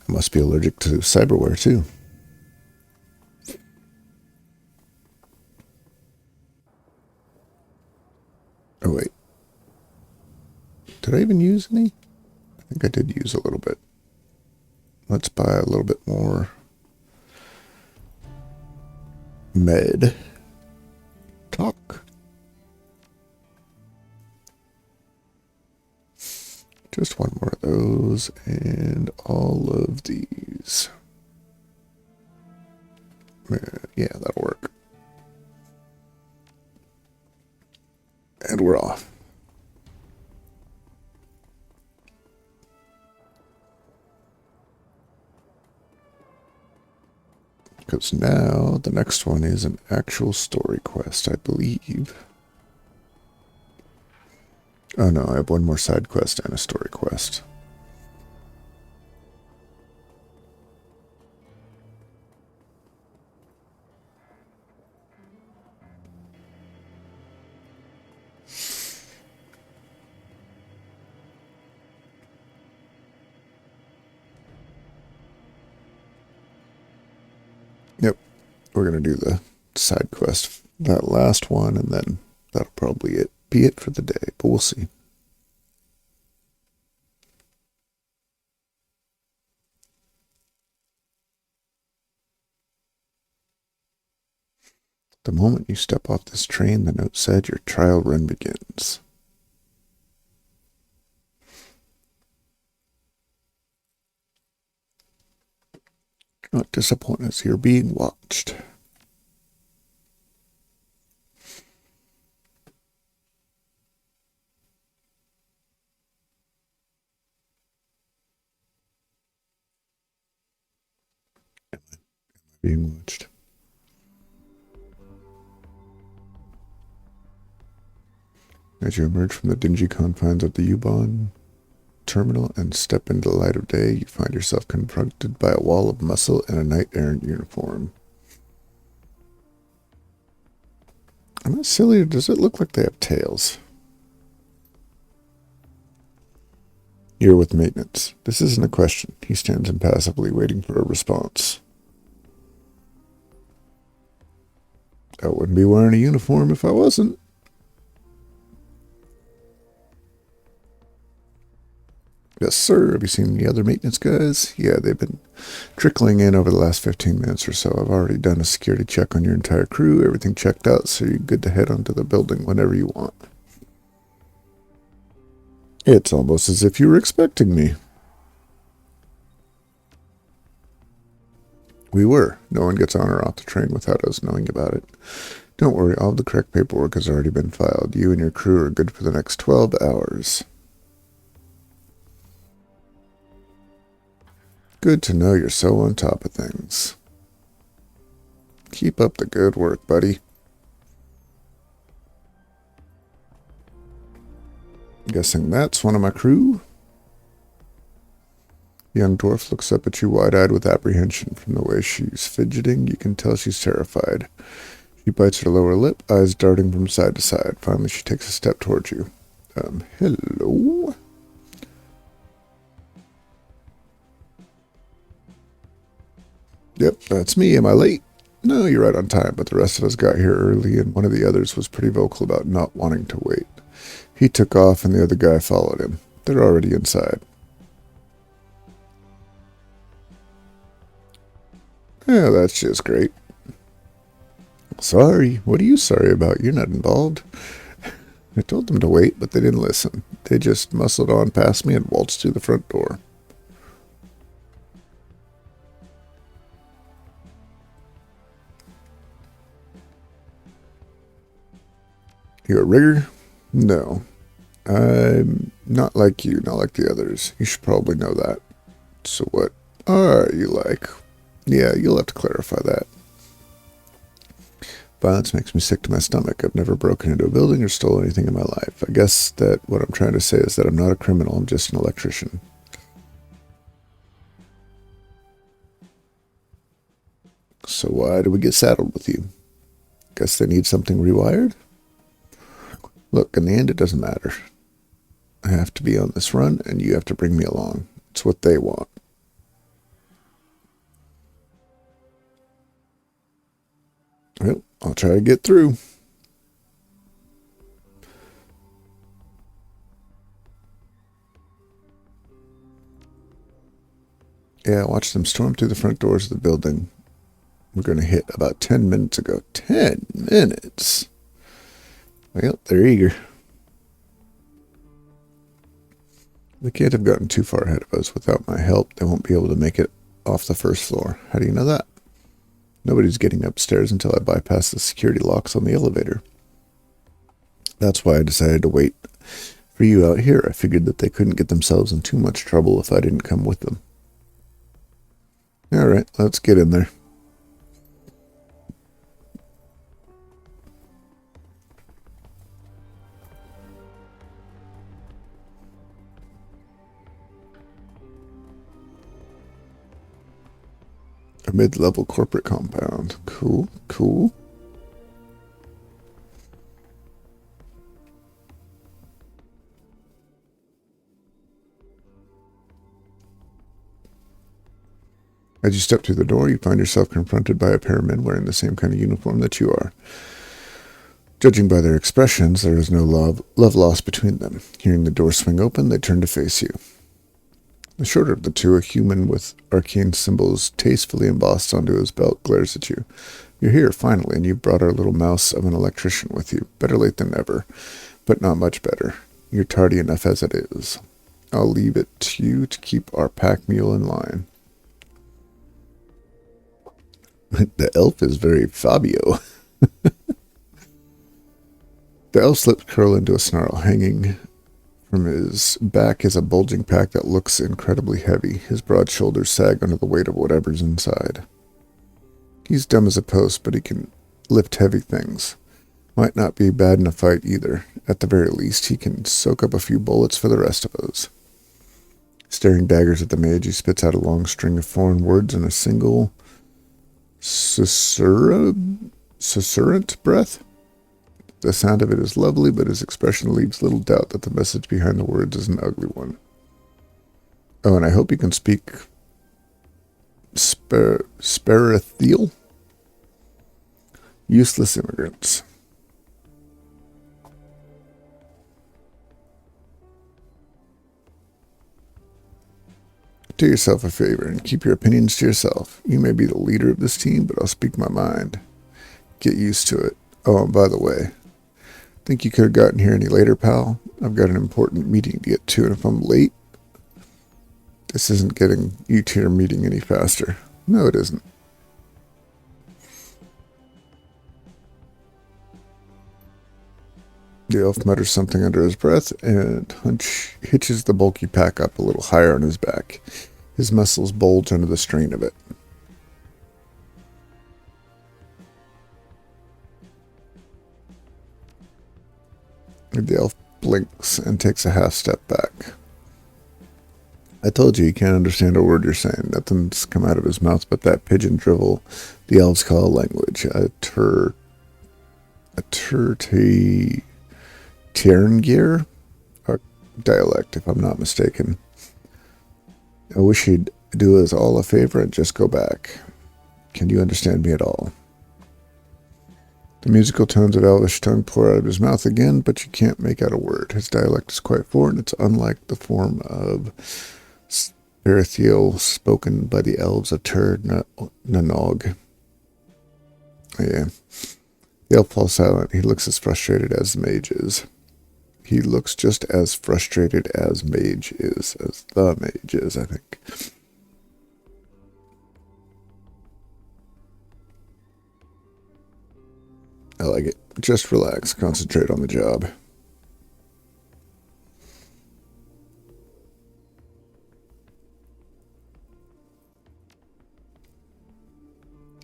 I must be allergic to cyberware too. Oh wait. Did I even use any? I think I did use a little bit. Let's buy a little bit more med. Talk. Just one more of those and all of these. Yeah, that'll work. And we're off. Because now the next one is an actual story quest, I believe. Oh no, I have one more side quest and a story quest. Yep, we're going to do the side quest, that last one, and then that'll probably be it for the day, but we'll see. The moment you step off this train, the note said, your trial run begins. Do not disappoint us, you're being watched. Am I being watched? As you emerge from the dingy confines of the U-Bahn terminal and step into the light of day, you find yourself confronted by a wall of muscle and a knight-errant uniform. Am I silly, or does it look like they have tails? You're with maintenance. This isn't a question. He stands impassively, waiting for a response. I wouldn't be wearing a uniform if I wasn't. Yes, sir. Have you seen the other maintenance guys? Yeah, they've been trickling in over the last 15 minutes or so. I've already done a security check on your entire crew. Everything checked out, so you're good to head onto the building whenever you want. It's almost as if you were expecting me. We were. No one gets on or off the train without us knowing about it. Don't worry, all the correct paperwork has already been filed. You and your crew are good for the next 12 hours. Good to know you're so on top of things. Keep up the good work, buddy. Guessing that's one of my crew. The young dwarf looks up at you wide-eyed with apprehension. From the way she's fidgeting, you can tell she's terrified. She bites her lower lip, eyes darting from side to side. Finally, she takes a step towards you. Hello? Yep, that's me. Am I late? No, you're right on time, but the rest of us got here early, and one of the others was pretty vocal about not wanting to wait. He took off, and the other guy followed him. They're already inside. Yeah, that's just great. Sorry. What are you sorry about? You're not involved. I told them to wait, but they didn't listen. They just muscled on past me and waltzed through the front door. You a rigger? No. I'm not like you, not like the others. You should probably know that. So what are you like? Yeah, you'll have to clarify that. Violence makes me sick to my stomach. I've never broken into a building or stole anything in my life. I guess that what I'm trying to say is that I'm not a criminal, I'm just an electrician. So why do we get saddled with you? Guess they need something rewired? Look, in the end, it doesn't matter. I have to be on this run, and you have to bring me along. It's what they want. Well, I'll try to get through. Yeah, I watched them storm through the front doors of the building. We're going to hit about 10 minutes ago. 10 minutes? Well, they're eager. They can't have gotten too far ahead of us. Without my help, they won't be able to make it off the first floor. How do you know that? Nobody's getting upstairs until I bypass the security locks on the elevator. That's why I decided to wait for you out here. I figured that they couldn't get themselves in too much trouble if I didn't come with them. All right, let's get in there. A mid-level corporate compound. Cool, cool. As you step through the door, you find yourself confronted by a pair of men wearing the same kind of uniform that you are. Judging by their expressions, there is no love lost between them. Hearing the door swing open, they turn to face you. The shorter of the two, a human with arcane symbols tastefully embossed onto his belt, glares at you. You're here, finally, and you've brought our little mouse of an electrician with you. Better late than never, but not much better. You're tardy enough as it is. I'll leave it to you to keep our pack mule in line. The elf is very Fabio. The elf's lips curl into a snarl. Hanging from his back is a bulging pack that looks incredibly heavy. His broad shoulders sag under the weight of whatever's inside. He's dumb as a post, but he can lift heavy things. Might not be bad in a fight either. At the very least, he can soak up a few bullets for the rest of us. Staring daggers at the mage, he spits out a long string of foreign words in a single susurrant breath. The sound of it is lovely, but his expression leaves little doubt that the message behind the words is an ugly one. Oh, and I hope you can speak Sparathiel? Useless immigrants. Do yourself a favor and keep your opinions to yourself. You may be the leader of this team, but I'll speak my mind. Get used to it. Oh, and by the way, think you could have gotten here any later, pal? I've got an important meeting to get to, and if I'm late, this isn't getting you to your meeting any faster. No, it isn't. The elf mutters something under his breath and hitches the bulky pack up a little higher on his back. His muscles bulge under the strain of it. The elf blinks and takes a half step back. I told you can't understand a word you're saying. Nothing's come out of his mouth but that pigeon drivel the elves call a language. A Tierngear? A dialect, if I'm not mistaken. I wish he'd do us all a favor and just go back. Can you understand me at all? The musical tones of Elvish tongue pour out of his mouth again, but you can't make out a word. His dialect is quite foreign. It's unlike the form of Sparathiel spoken by the elves of Nanog. Yeah. The elf falls silent. He looks as frustrated as the mage is. He looks just as frustrated as the mage is, I think. I like it. Just relax. Concentrate on the job.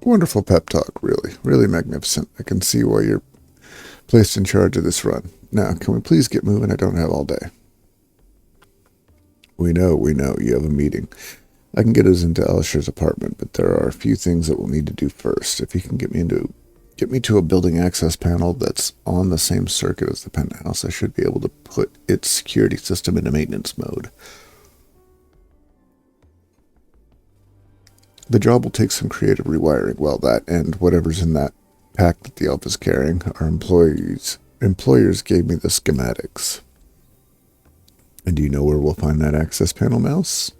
Wonderful pep talk, really. Really magnificent. I can see why you're placed in charge of this run. Now, can we please get moving? I don't have all day. We know. You have a meeting. I can get us into Alisher's apartment, but there are a few things that we'll need to do first. If you can get me to a building access panel that's on the same circuit as the penthouse, I should be able to put its security system into maintenance mode. The job will take some creative rewiring. Well, that and whatever's in that pack that the elf is carrying. Our employers gave me the schematics. And do you know where we'll find that access panel, Mouse?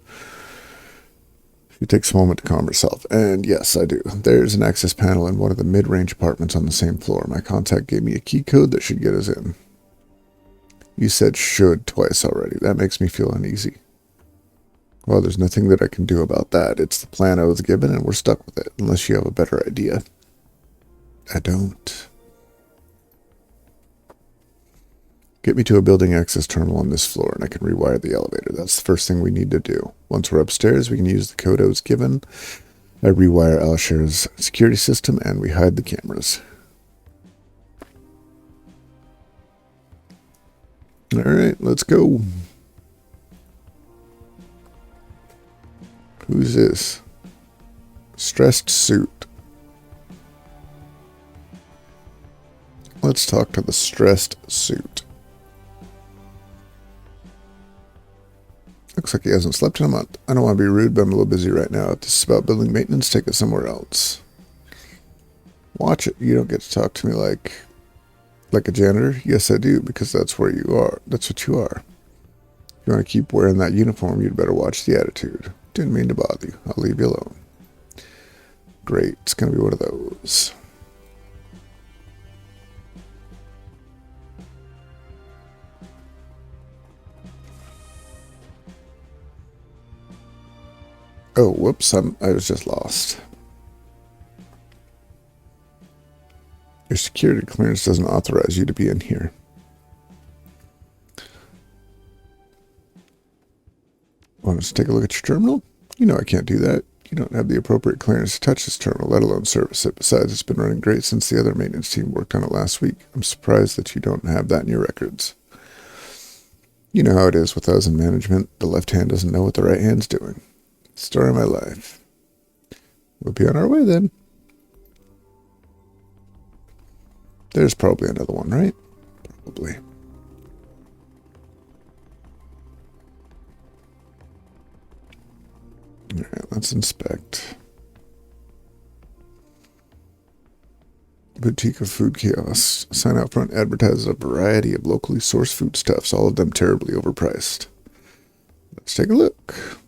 She takes a moment to calm herself. And yes, I do. There's an access panel in one of the mid-range apartments on the same floor. My contact gave me a key code that should get us in. You said should twice already. That makes me feel uneasy. Well, there's nothing that I can do about that. It's the plan I was given, and we're stuck with it, unless you have a better idea. I don't. Get me to a building access terminal on this floor, and I can rewire the elevator. That's the first thing we need to do. Once we're upstairs, we can use the code I was given. I rewire Alisher's security system, and we hide the cameras. All right, let's go. Who's this? Stressed suit. Let's talk to the stressed suit. Looks like he hasn't slept in a month. I don't want to be rude, but I'm a little busy right now. If this is about building maintenance, take it somewhere else. Watch it. You don't get to talk to me like a janitor. Yes, I do, because that's where you are. That's what you are. If you want to keep wearing that uniform, you'd better watch the attitude. Didn't mean to bother you. I'll leave you alone. Great. It's going to be one of those. Oh, whoops. I was just lost. Your security clearance doesn't authorize you to be in here. Want us to take a look at your terminal? You know I can't do that. You don't have the appropriate clearance to touch this terminal, let alone service it. Besides, it's been running great since the other maintenance team worked on it last week. I'm surprised that you don't have that in your records. You know how it is with us in management. The left hand doesn't know what the right hand's doing. Story of my life. We'll be on our way then. There's probably another one, right? Probably. Alright, let's inspect. Boutique of food kiosks. Sign out front advertises a variety of locally sourced foodstuffs, all of them terribly overpriced. Let's take a look.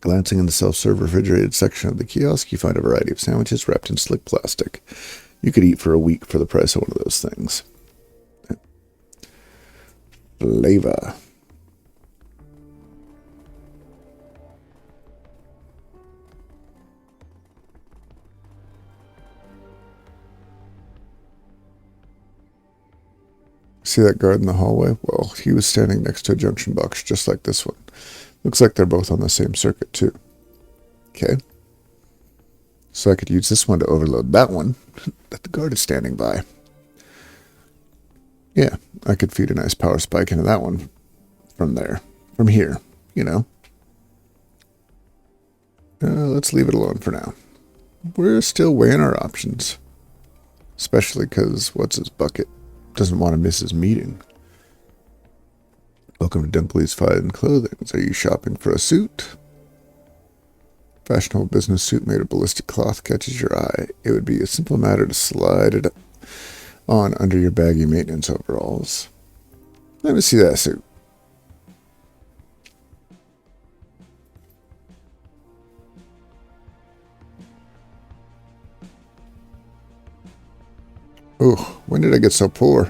Glancing in the self-serve refrigerated section of the kiosk, you find a variety of sandwiches wrapped in slick plastic. You could eat for a week for the price of one of those things. Flavor. See that guard in the hallway? Well, he was standing next to a junction box just like this one. Looks like they're both on the same circuit, too. Okay. So I could use this one to overload that one that the guard is standing by. Yeah, I could feed a nice power spike into that one from there. From here, you know. Let's leave it alone for now. We're still weighing our options. Especially because what's-his-bucket doesn't want to miss his meeting. Welcome to Dunkley's Fine Clothing. Are you shopping for a suit? Fashionable business suit made of ballistic cloth catches your eye. It would be a simple matter to slide it on under your baggy maintenance overalls. Let me see that suit. Oh, when did I get so poor?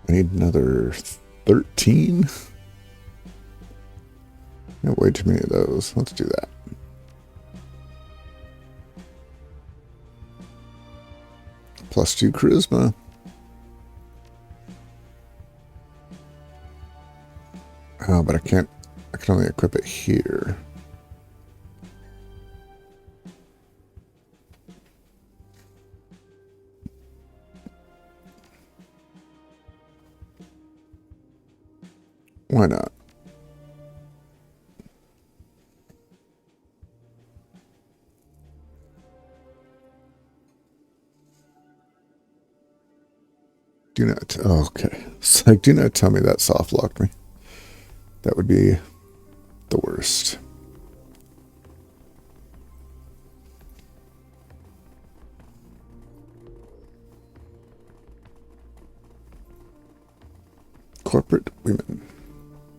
I need another 13. Got way too many of those. Let's do that. +2 charisma. Oh, but I can only equip it here. Why not? Do not. Oh, okay. It's like, do not tell me that soft locked me. That would be the worst. Corporate women.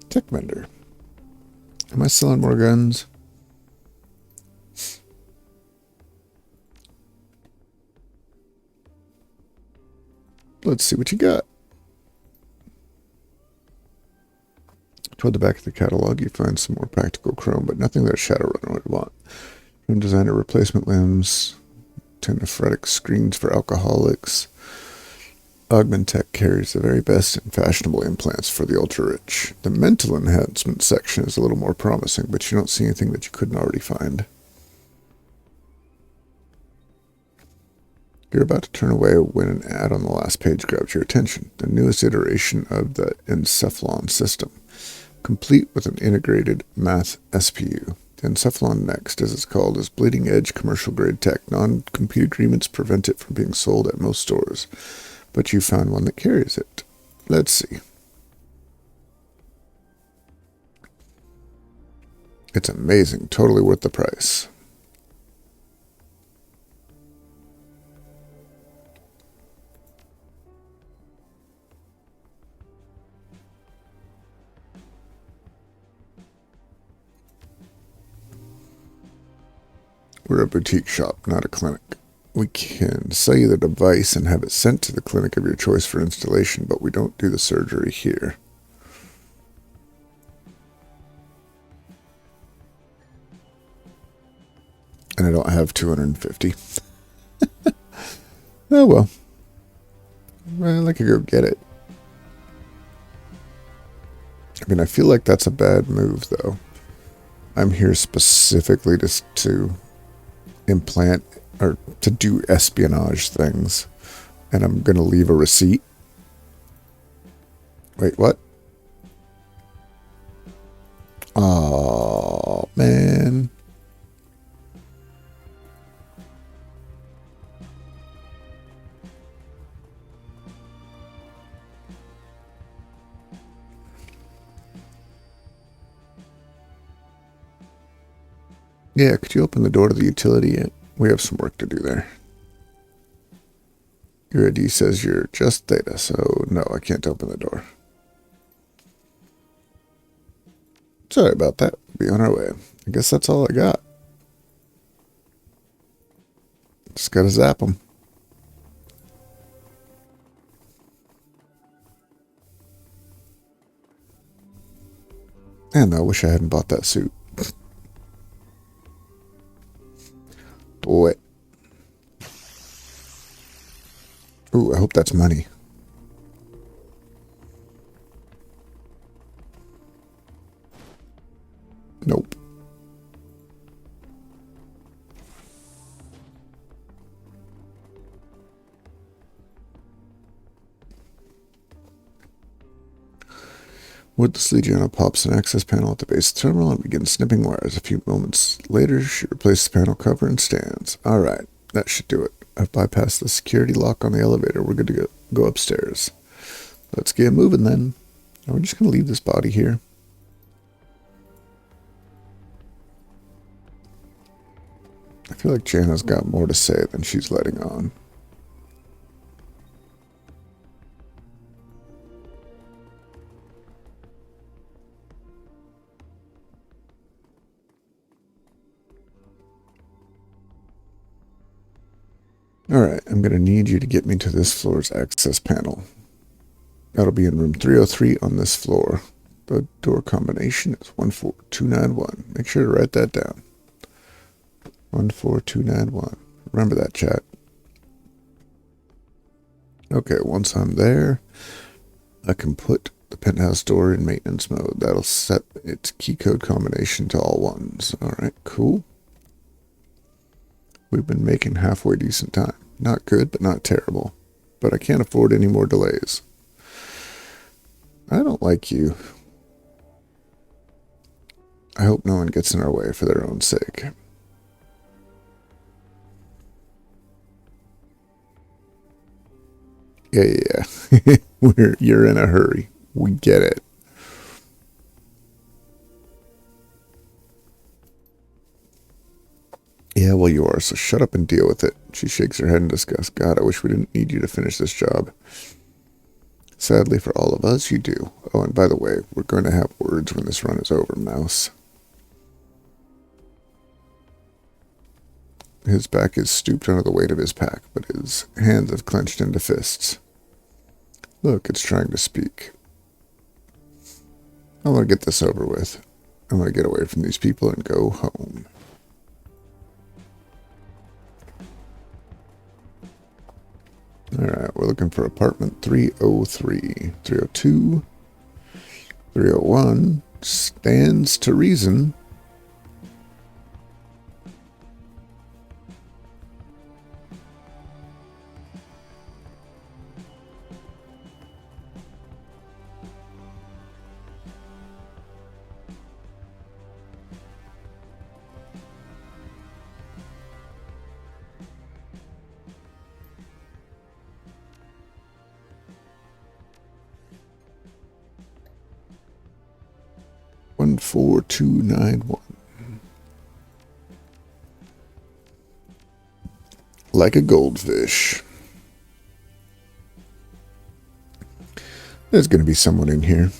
Tech vendor. Am I selling more guns? Let's see what you got. Toward the back of the catalog, you find some more practical chrome, but nothing that Shadowrun would want. From designer replacement limbs to nephrotic screens for alcoholics, Augmentech carries the very best in fashionable implants for the ultra-rich. The mental enhancement section is a little more promising, but you don't see anything that you couldn't already find. You're about to turn away when an ad on the last page grabs your attention. The newest iteration of the Encephalon system, complete with an integrated math SPU. The Encephalon Next, as it's called, is bleeding-edge commercial-grade tech. Non-compete agreements prevent it from being sold at most stores, but you found one that carries it. Let's see. It's amazing. Totally worth the price. We're a boutique shop, not a clinic. We can sell you the device and have it sent to the clinic of your choice for installation, but we don't do the surgery here. And I don't have 250. Oh well. Well, I could go get it. I mean, I feel like that's a bad move, though. I'm here specifically to implant or to do espionage things, and I'm going to leave a receipt. Wait, what? Oh, man. Yeah, could you open the door to the utility? We have some work to do there. Your ID says you're just data, so no, I can't open the door. Sorry about that. We'll be on our way. I guess that's all I got. Just gotta zap them. And I wish I hadn't bought that suit. Boy. Ooh, I hope that's money. Nope. Woodless Legionella pops an access panel at the base of the terminal and begins snipping wires. A few moments later, she replaces the panel cover and stands. Alright, that should do it. I've bypassed the security lock on the elevator. We're good to go upstairs. Let's get moving then. Are we just going to leave this body here? I feel like Jana's got more to say than she's letting on. Alright, I'm going to need you to get me to this floor's access panel. That'll be in room 303 on this floor. The door combination is 14291. Make sure to write that down. 14291. Remember that, chat. Okay, once I'm there, I can put the penthouse door in maintenance mode. That'll set its key code combination to all ones. Alright, cool. We've been making halfway decent time. Not good, but not terrible. But I can't afford any more delays. I don't like you. I hope no one gets in our way for their own sake. Yeah. You're in a hurry. We get it. Yeah, well, you are, so shut up and deal with it. She shakes her head in disgust. God, I wish we didn't need you to finish this job. Sadly for all of us, you do. Oh, and by the way, we're going to have words when this run is over, Mouse. His back is stooped under the weight of his pack, but his hands have clenched into fists. Look, it's trying to speak. I want to get this over with. I want to get away from these people and go home. Alright, we're looking for apartment 303. 302. 301. Stands to reason. One 4291. Like a goldfish. There's going to be someone in here.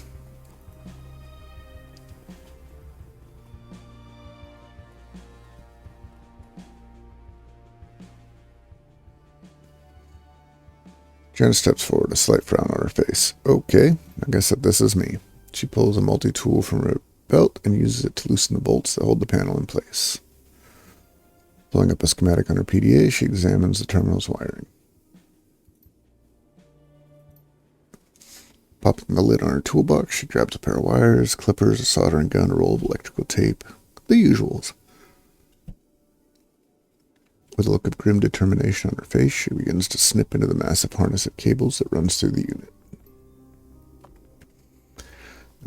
Jenna steps forward, a slight frown on her face. Okay, I guess that this is me. She pulls a multi-tool from her belt and uses it to loosen the bolts that hold the panel in place. Pulling up a schematic on her PDA, she examines the terminal's wiring. Popping the lid on her toolbox, she grabs a pair of wires, clippers, a soldering gun, a roll of electrical tape. The usuals. With a look of grim determination on her face, she begins to snip into the massive harness of cables that runs through the unit.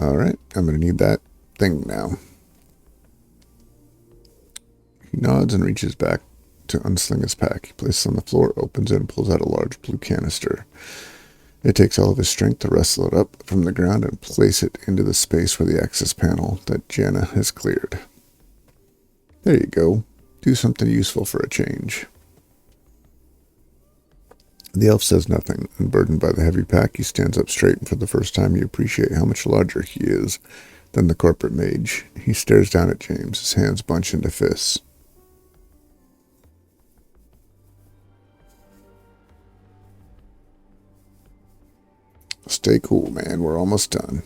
Alright, I'm going to need that thing now. He nods and reaches back to unsling his pack. He places it on the floor, opens it, and pulls out a large blue canister. It takes all of his strength to wrestle it up from the ground and place it into the space where the access panel that Jana has cleared. There you go. Do something useful for a change. The elf says nothing. Unburdened by the heavy pack, he stands up straight, and for the first time you appreciate how much larger he is than the corporate mage. He stares down at James, his hands bunched into fists. Stay cool, man. We're almost done.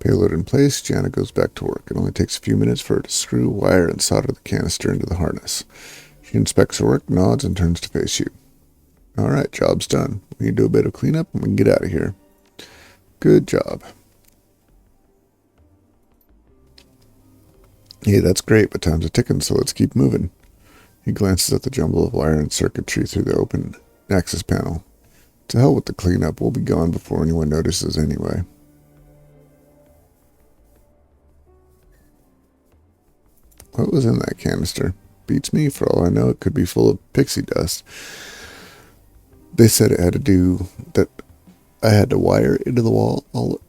Payload in place, Jana goes back to work. It only takes a few minutes for her to screw, wire, and solder the canister into the harness. She inspects her work, nods, and turns to face you. Alright, job's done. We need to do a bit of cleanup and we can get out of here. Good job. Hey, that's great, but time's a ticking, so let's keep moving. He glances at the jumble of wire and circuitry through the open access panel. To hell with the cleanup, we'll be gone before anyone notices anyway. What was in that canister? Beats me. For all I know, it could be full of pixie dust. They said it had to do that I had to wire into the wall all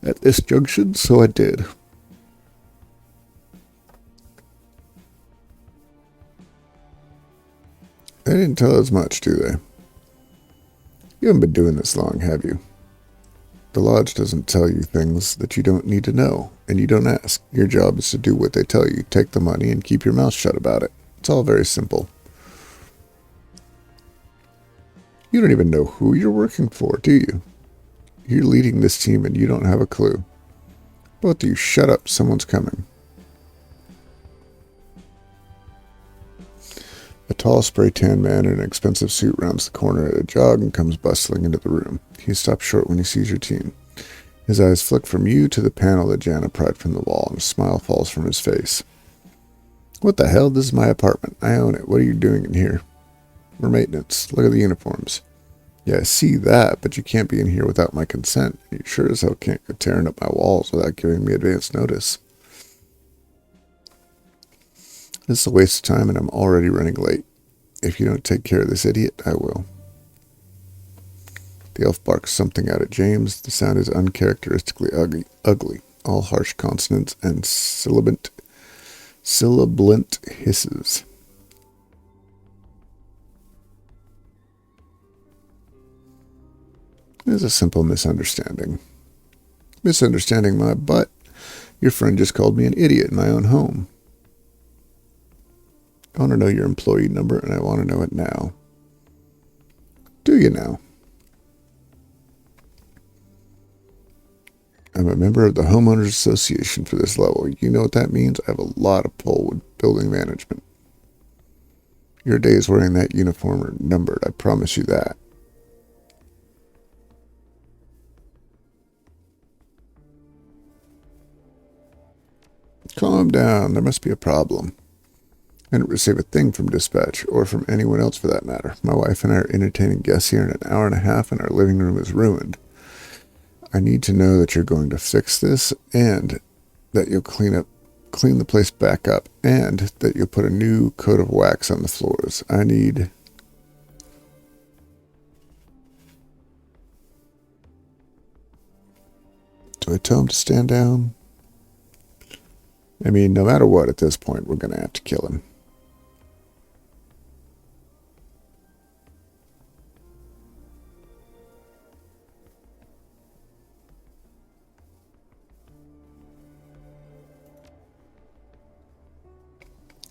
at this junction, so I did. They didn't tell us much, do they? You haven't been doing this long, have you? The Lodge doesn't tell you things that you don't need to know, and you don't ask. Your job is to do what they tell you, take the money, and keep your mouth shut about it. It's all very simple. You don't even know who you're working for, do you? You're leading this team and you don't have a clue. Both of you, shut up. Someone's coming. A tall, spray-tan man in an expensive suit rounds the corner at a jog and comes bustling into the room. He stops short when he sees your team. His eyes flick from you to the panel that Jana pried from the wall, and a smile falls from his face. What the hell? This is my apartment. I own it. What are you doing in here? We're maintenance. Look at the uniforms. Yeah, I see that, but you can't be in here without my consent. You sure as hell can't go tearing up my walls without giving me advance notice. This is a waste of time, and I'm already running late. If you don't take care of this idiot, I will. The elf barks something out at James. The sound is uncharacteristically ugly. All harsh consonants and sibilant hisses. It is a simple misunderstanding. Misunderstanding my butt. Your friend just called me an idiot in my own home. I want to know your employee number, and I want to know it now. Do you now? I'm a member of the Homeowners Association for this level. You know what that means? I have a lot of pull with building management. Your days wearing that uniform are numbered, I promise you that. Calm down, there must be a problem. I didn't receive a thing from dispatch, or from anyone else for that matter. My wife and I are entertaining guests here in an hour and a half, and our living room is ruined. I need to know that you're going to fix this, and that you'll clean the place back up, and that you'll put a new coat of wax on the floors. I need... Do I tell him to stand down? I mean, no matter what, at this point, we're going to have to kill him.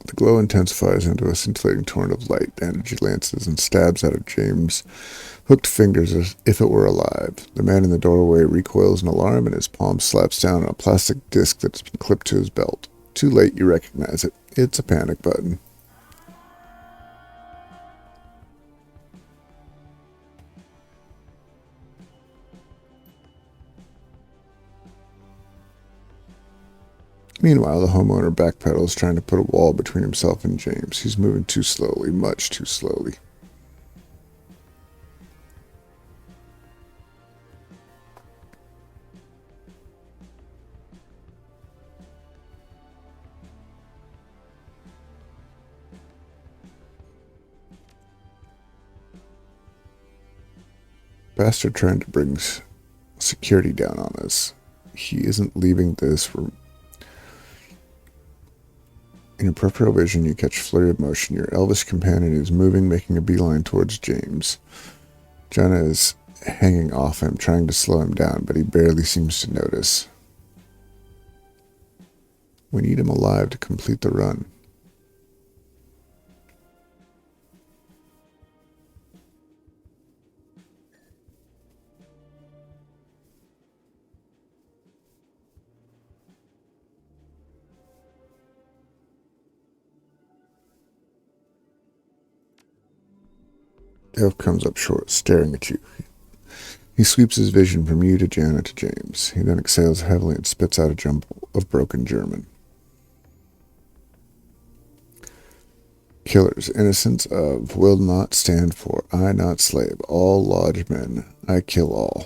The glow intensifies into a scintillating torrent of light. Energy lances and stabs out of James' hooked fingers as if it were alive. The man in the doorway recoils in alarm, and his palm slaps down on a plastic disc that's been clipped to his belt. Too late, you recognize it. It's a panic button. Meanwhile, the homeowner backpedals, trying to put a wall between himself and James. He's moving too slowly, much too slowly. Bastard trying to bring security down on us. He isn't leaving this room. In your peripheral vision, you catch a flurry of motion. Your elvish companion is moving, making a beeline towards James. Jenna is hanging off him, trying to slow him down, but he barely seems to notice. We need him alive to complete the run. The elf comes up short, staring at you. He sweeps his vision from you to Jana to James. He then exhales heavily and spits out a jumble of broken German. Killers, innocents of, will not stand for, I not slave, all lodge men, I kill all.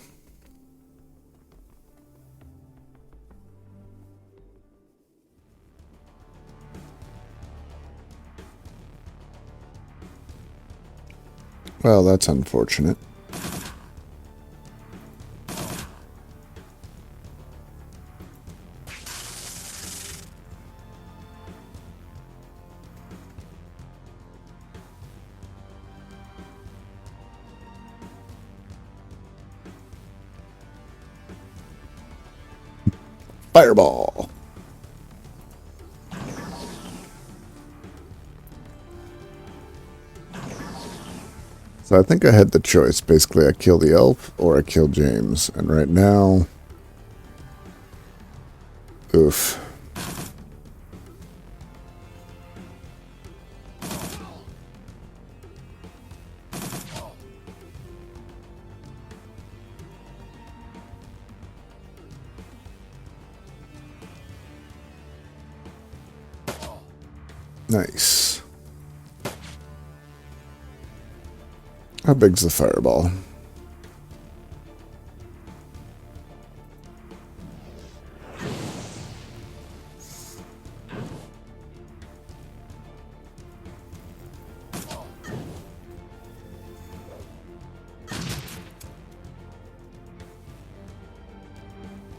Well, that's unfortunate. Fireball! So I think I had the choice. Basically, I kill the elf or I kill James. And right now... Oof. Nice. How big's the fireball?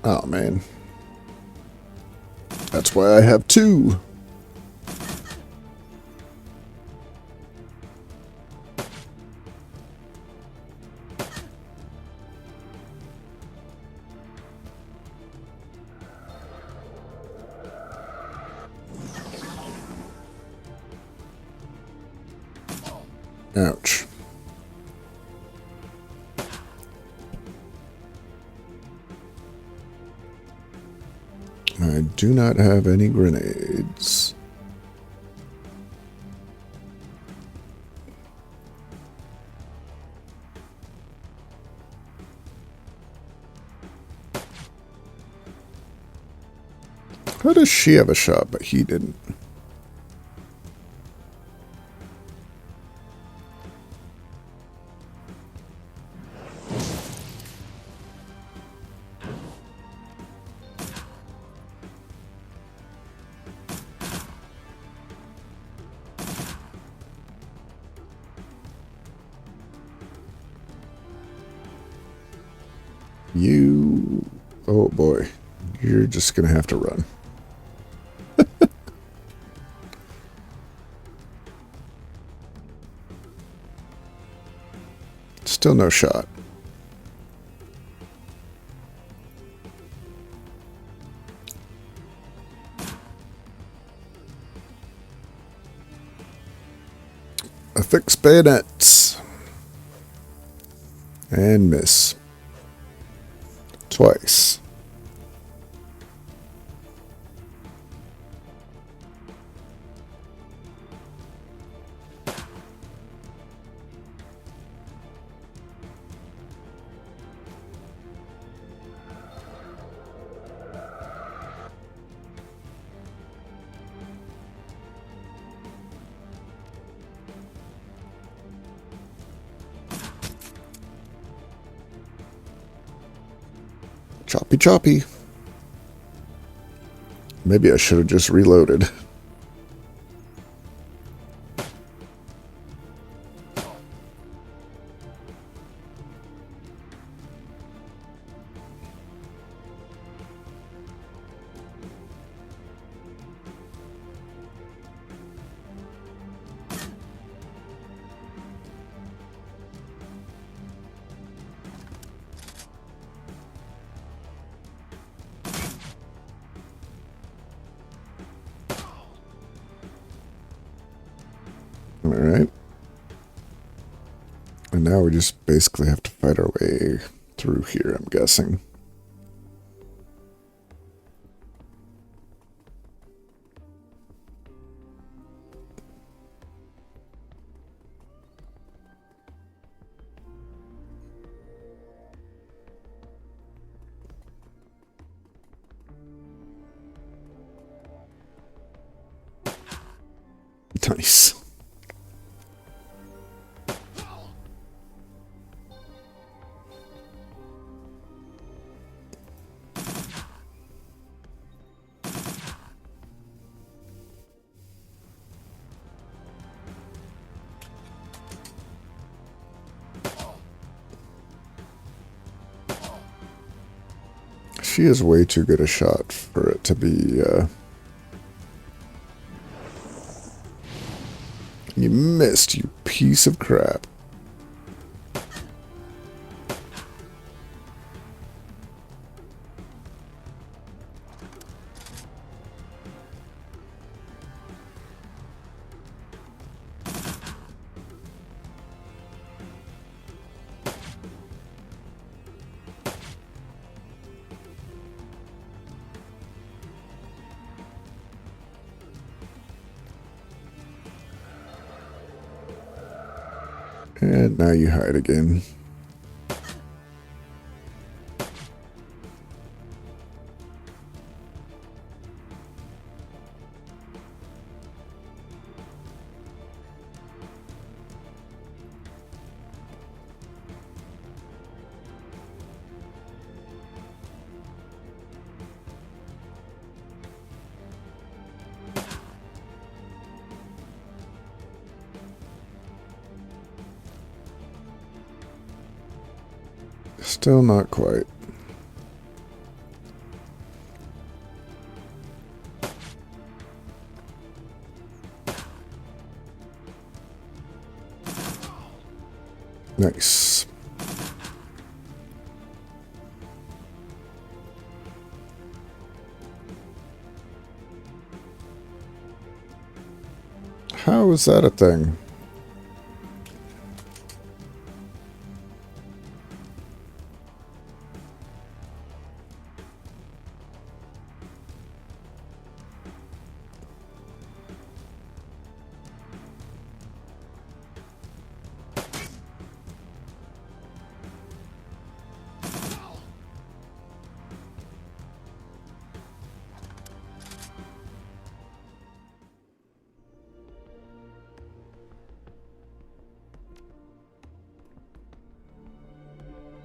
Oh, man. That's why I have two. Ouch. I do not have any grenades. How does she have a shot, but he didn't? You... Oh boy. You're just gonna have to run. Still no shot. Affix bayonets. And miss. Twice. Choppy choppy. Maybe I should have just reloaded. Alright. And now we just basically have to fight our way through here, I'm guessing. Nice. She is way too good a shot for it to be, You missed, you piece of crap. And now you hide again. Still not quite. Nice. How is that a thing?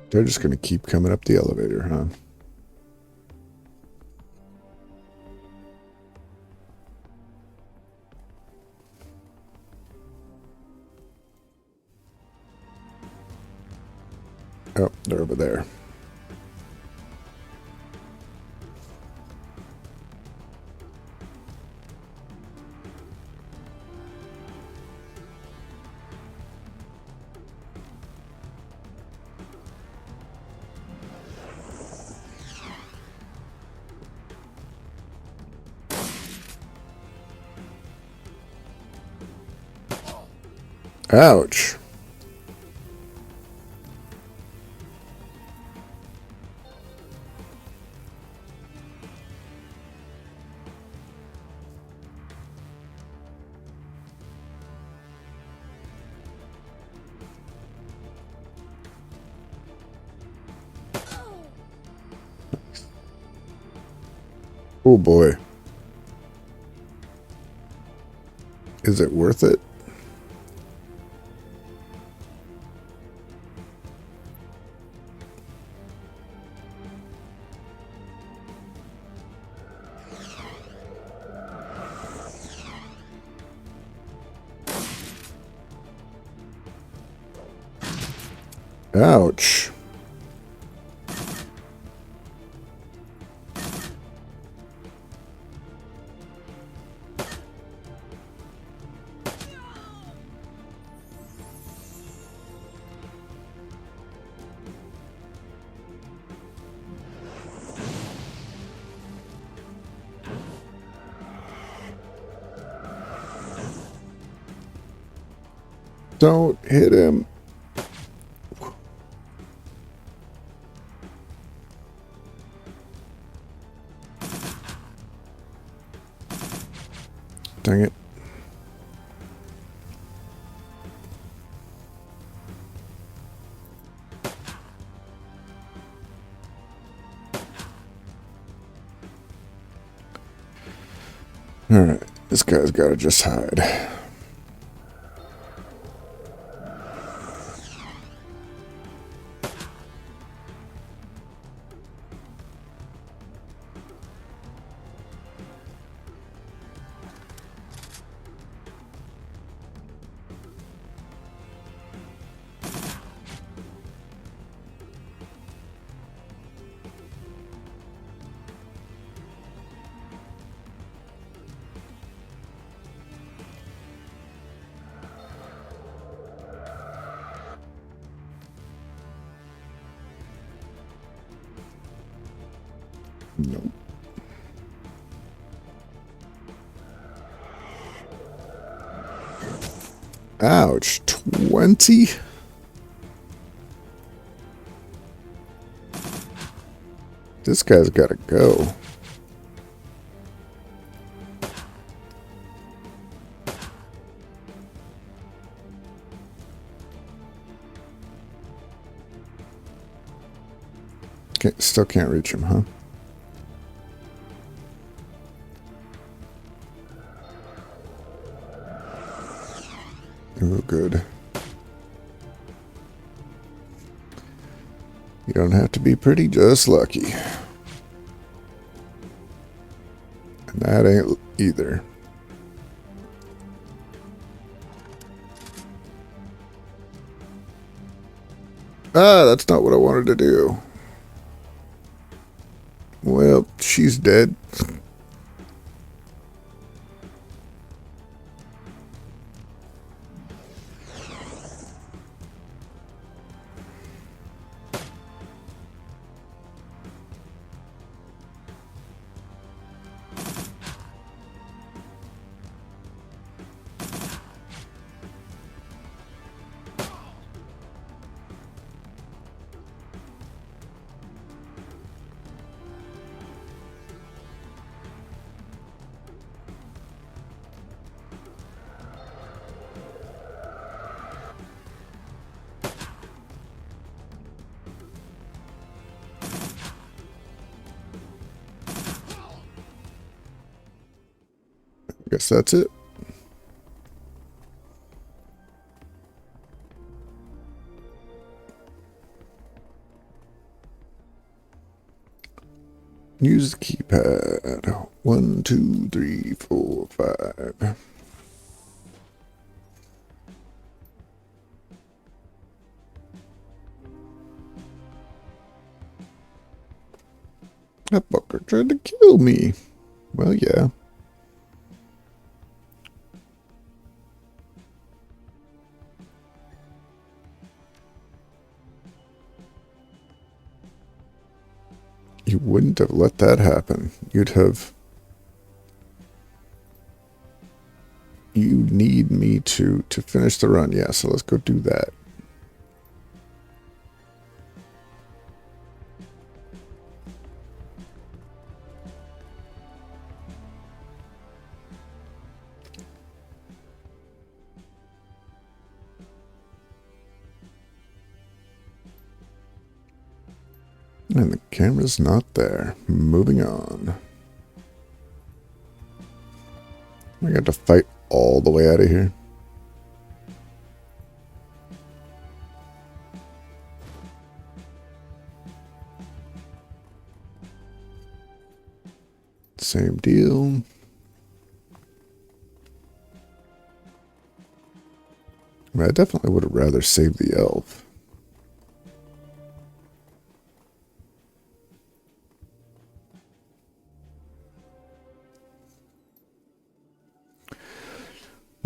They're just going to keep coming up the elevator, huh? Oh, they're over there. Ouch. Oh boy. Is it worth it? Ouch. Don't hit him. Dang it. Alright, this guy's gotta just hide. Nope. Ouch. 20? This guy's gotta go. Okay, still can't reach him, huh? Oh, good. You don't have to be pretty, just lucky. And that ain't either. Ah, that's not what I wanted to do. Well, she's dead. Guess that's it. Use the keypad. 1, 2, 3, 4, 5. That fucker tried to kill me. Well, yeah. You wouldn't have let that happen. You'd have... You need me to finish the run. Yeah, so let's go do that. And the camera's not there. Moving on. I got to fight all the way out of here. Same deal. I mean, I definitely would have rather saved the elf.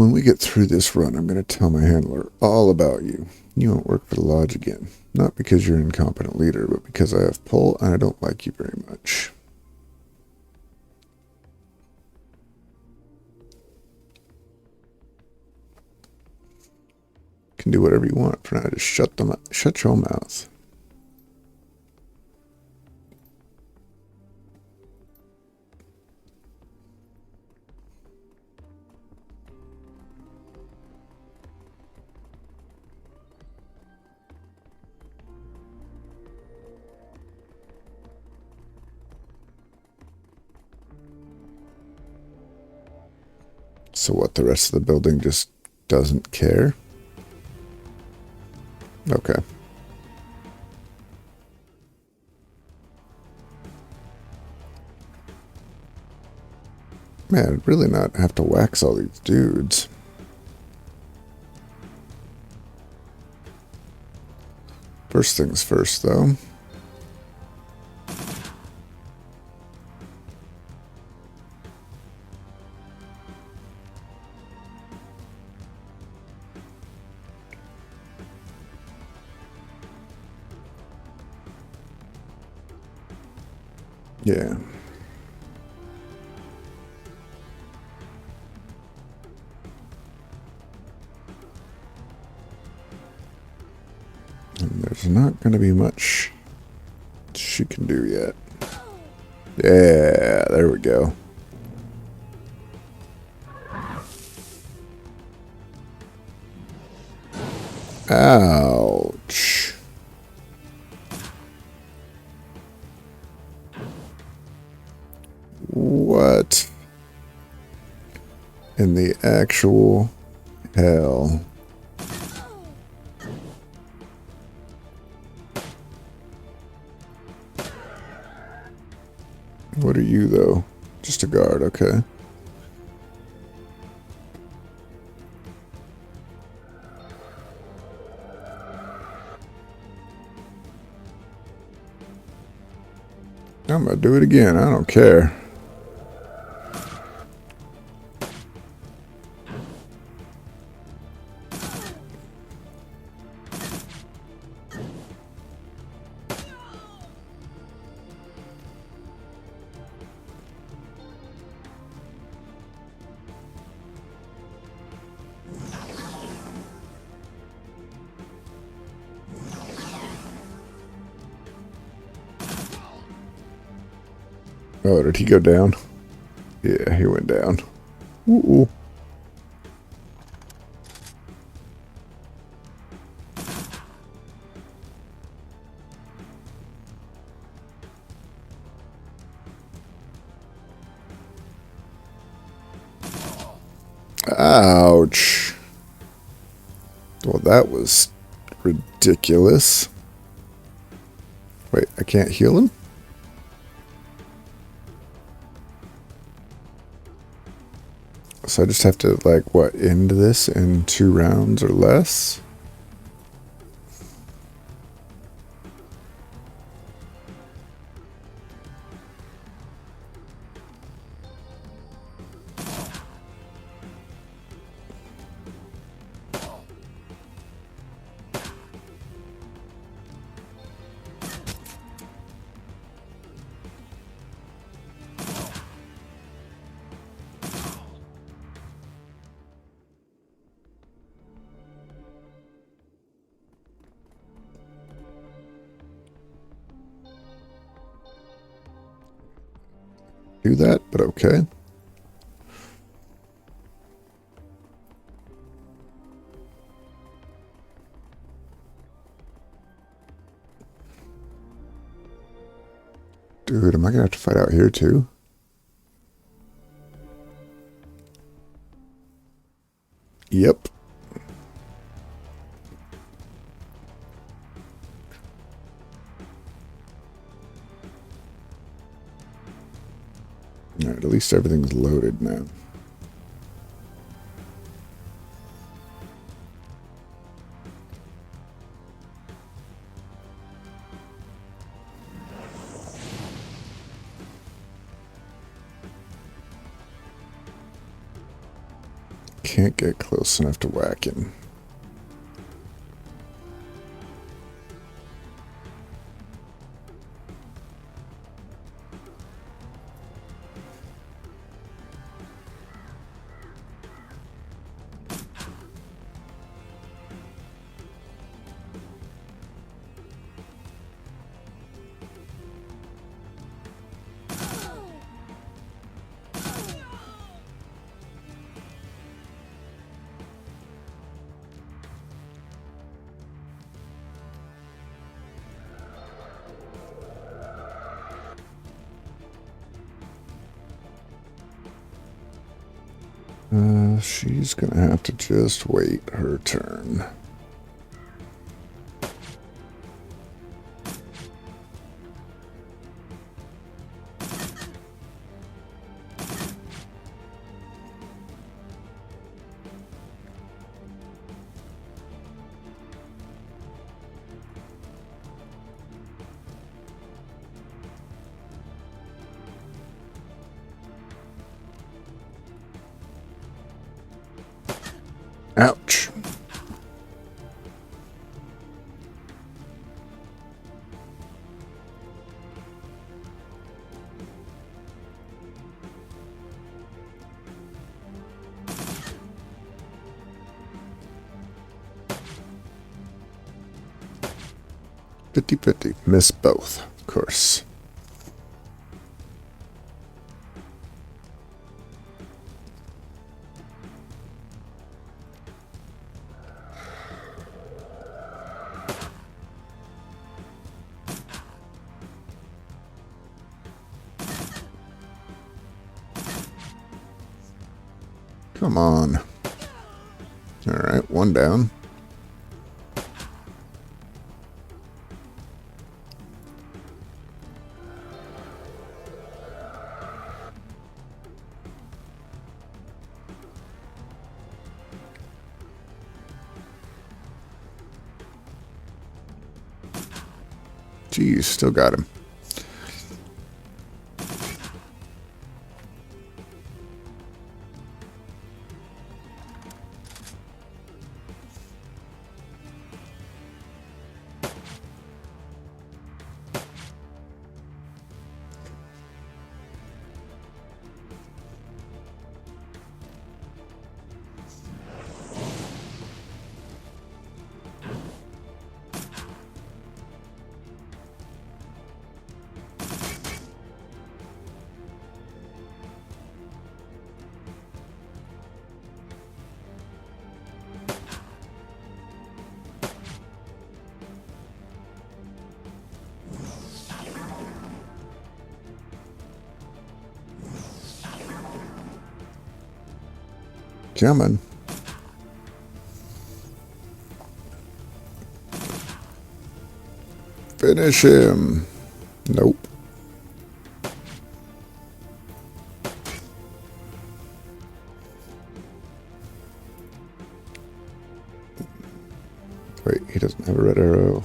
When we get through this run, I'm going to tell my handler all about you. You won't work for the lodge again. Not because you're an incompetent leader, but because I have pull and I don't like you very much. You can do whatever you want for now. Just shut your mouth. So what, the rest of the building just doesn't care? Okay. Man, I'd really not have to wax all these dudes. First things first, though. Yeah. And there's not going to be much she can do yet. Yeah, there we go. Ouch. What in the actual hell? What are you, though? Just a guard, okay. I'm gonna do it again. I don't care. Oh, did he go down? Yeah, he went down. Ooh. Ouch. Well, that was ridiculous. Wait, I can't heal him? So I just have to, like, what, end this in 2 rounds or less? Do that, but okay. Dude, am I gonna have to fight out here too? Yep. Alright, at least everything's loaded now. can't get close enough to whack him. She's gonna have to just wait her turn. Ouch. $50-50. Miss both, of course. Come on. Alright, one down. Geez, still got him. Coming. Finish him. Nope. Wait, he doesn't have a red arrow.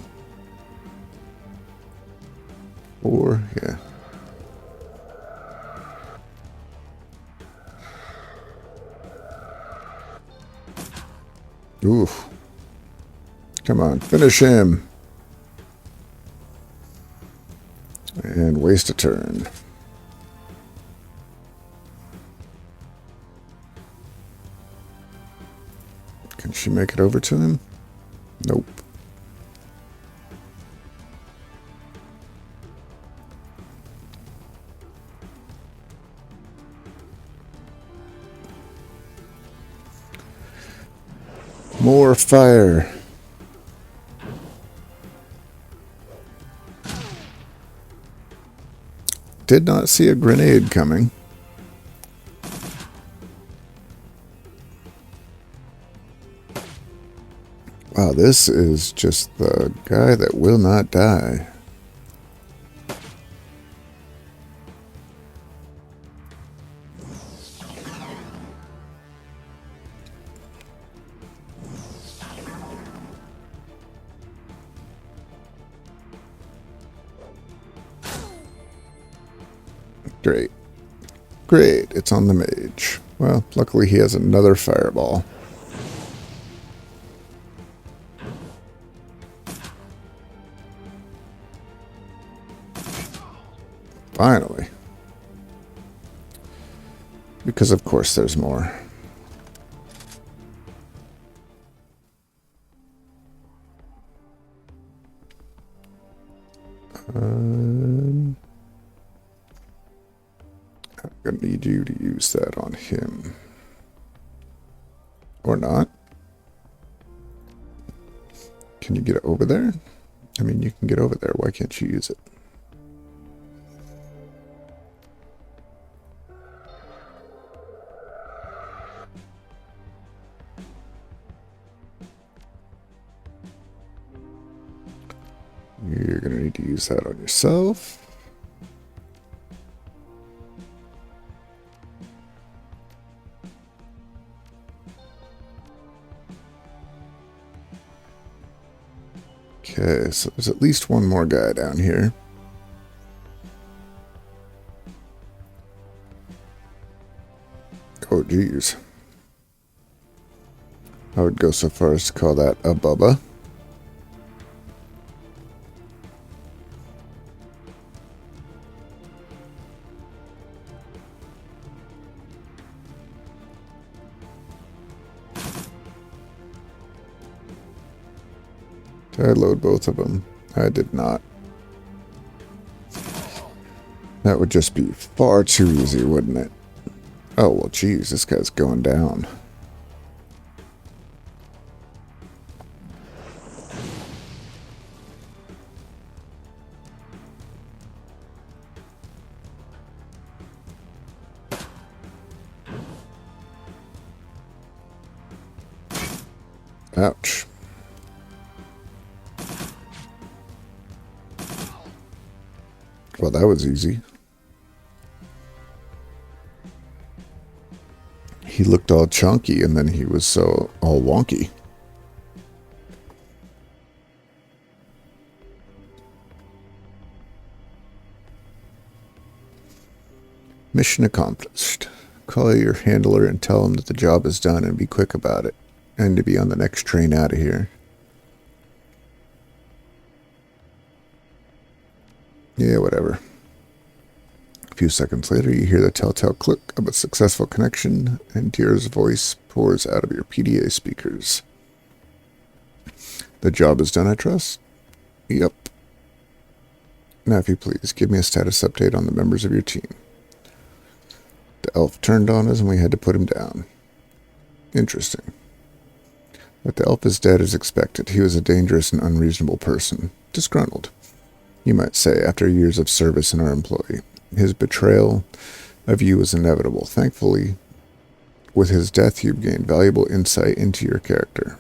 Or, yeah. Oof. Come on, finish him. And waste a turn. Can she make it over to him? Nope. More fire. Did not see a grenade coming. Wow, this is just the guy that will not die. Great. Great, it's on the mage. Well, luckily he has another fireball. Finally. Because of course there's more. I'm gonna need you to use that on him. Or not. Can you get over there? I mean, you can get over there. Why can't you use it? You're going to need to use that on yourself. Okay, so there's at least one more guy down here. Oh, geez. I would go so far as to call that a Bubba. Did I load both of them? I did not. That would just be far too easy, wouldn't it? Oh, well, geez, this guy's going down. Ouch. Well, that was easy. He looked all chunky and then he was so all wonky. Mission accomplished. Call your handler and tell him that the job is done and be quick about it. And to be on the next train out of here. Yeah, whatever. A few seconds later, you hear the telltale click of a successful connection, and Deer's voice pours out of your PDA speakers. The job is done, I trust? Yep. Now, if you please, give me a status update on the members of your team. The elf turned on us and we had to put him down. Interesting. But the elf is dead as expected. He was a dangerous and unreasonable person. Disgruntled, you might say, after years of service in our employ. His betrayal of you was inevitable. Thankfully, with his death, you've gained valuable insight into your character.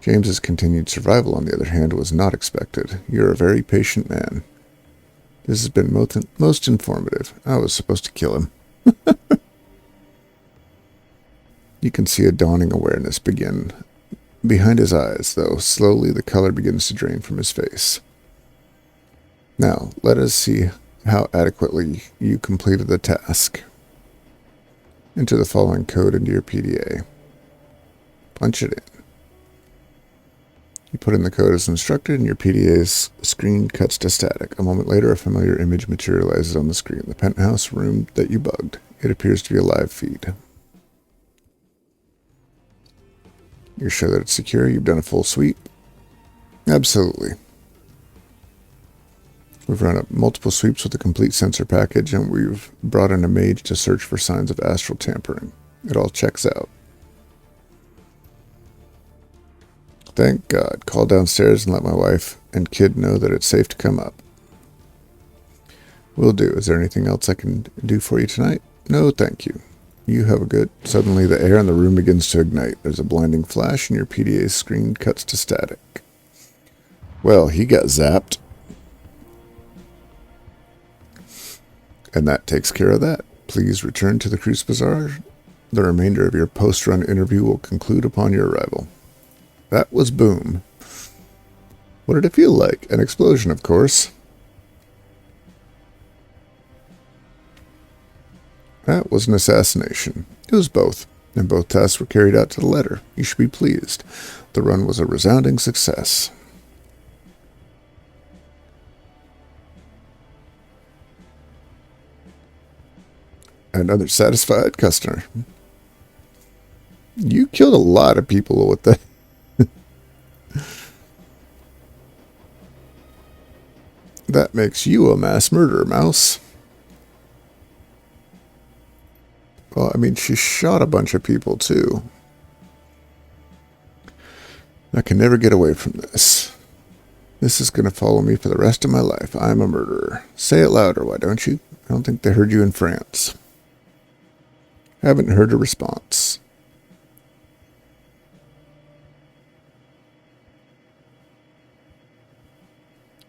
James's continued survival, on the other hand, was not expected. You're a very patient man. This has been most informative. I was supposed to kill him. You can see a dawning awareness begin behind his eyes, though slowly the color begins to drain from his face. Now, let us see how adequately you completed the task. Enter the following code into your PDA. Punch it in. You put in the code as instructed, and your PDA's screen cuts to static. A moment later, a familiar image materializes on the screen. The penthouse room that you bugged. It appears to be a live feed. You're sure that it's secure? You've done a full sweep? Absolutely. We've run up multiple sweeps with the complete sensor package, and we've brought in a mage to search for signs of astral tampering. It all checks out. Thank God. Call downstairs and let my wife and kid know that it's safe to come up. Will do. Is there anything else I can do for you tonight? No, thank you. You have a good... Suddenly the air in the room begins to ignite. There's a blinding flash and your PDA screen cuts to static. Well, he got zapped. And that takes care of that. Please return to the Cruise Bazaar. The remainder of your post-run interview will conclude upon your arrival. That was boom. What did it feel like? An explosion, of course. That was an assassination. It was both, and both tasks were carried out to the letter. You should be pleased. The run was a resounding success. Another satisfied customer. You killed a lot of people with that. That makes you a mass murderer, Mouse. Well, I mean, she shot a bunch of people, too. I can never get away from this. This is going to follow me for the rest of my life. I'm a murderer. Say it louder, why don't you? I don't think they heard you in France. Haven't heard a response.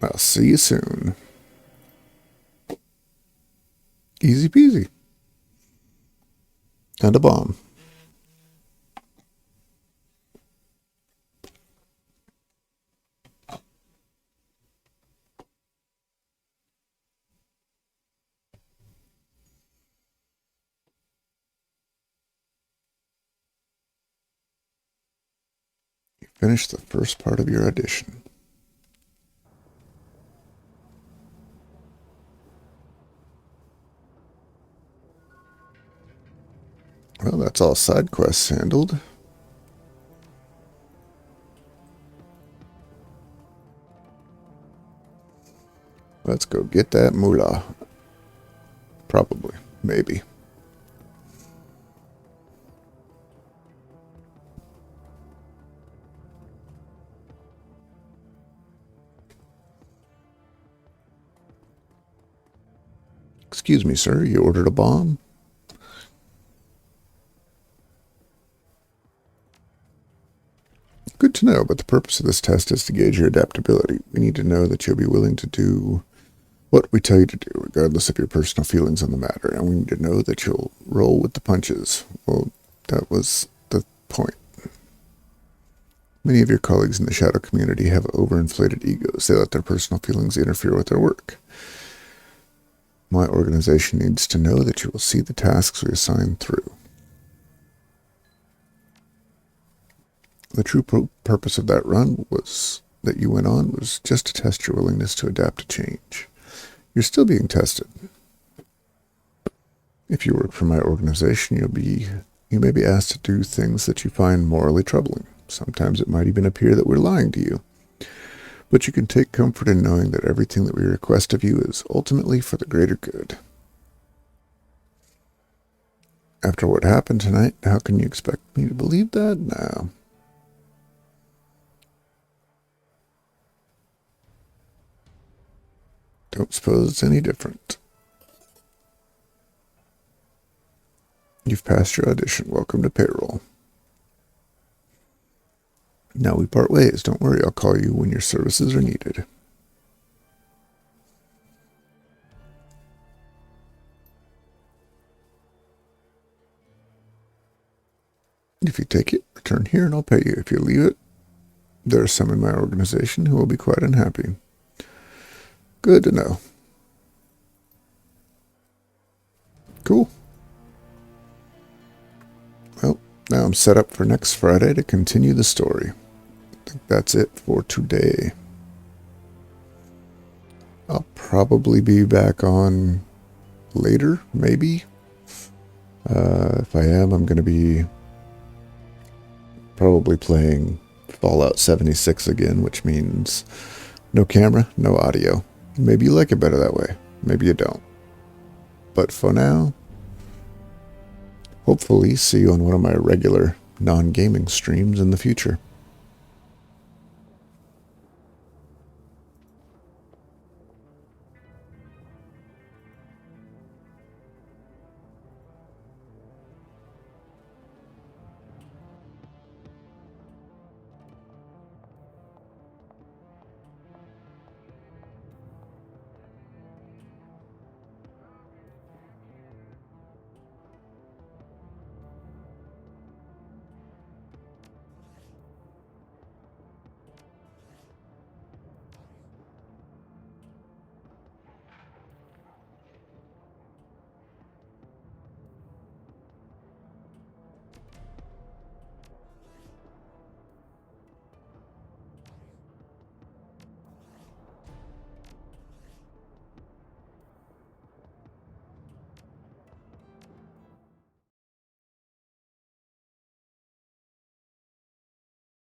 I'll see you soon. Easy peasy. And a bomb. You finished the first part of your audition. Well, that's all side quests handled. Let's go get that moolah. Probably. Maybe. Excuse me, sir. You ordered a bomb? Good to know, but the purpose of this test is to gauge your adaptability. We need to know that you'll be willing to do what we tell you to do, regardless of your personal feelings on the matter, and we need to know that you'll roll with the punches. Well, that was the point. Many of your colleagues in the Shadow community have overinflated egos. They let their personal feelings interfere with their work. My organization needs to know that you will see the tasks we assign through. The true purpose of that run was that you went on was just to test your willingness to adapt to change. You're still being tested. If you work for my organization, you may be asked to do things that you find morally troubling. Sometimes it might even appear that we're lying to you. But you can take comfort in knowing that everything that we request of you is ultimately for the greater good. After what happened tonight, how can you expect me to believe that? No. Don't suppose it's any different. You've passed your audition. Welcome to payroll. Now we part ways. Don't worry, I'll call you when your services are needed. If you take it, return here and I'll pay you. If you leave it, there are some in my organization who will be quite unhappy. Good to know. Cool. Well, now I'm set up for next Friday to continue the story. I think that's it for today. I'll probably be back on later, maybe. If I am, I'm going to be probably playing Fallout 76 again, which means no camera, no audio. Maybe you like it better that way. Maybe you don't. But for now, hopefully see you on one of my regular non-gaming streams in the future.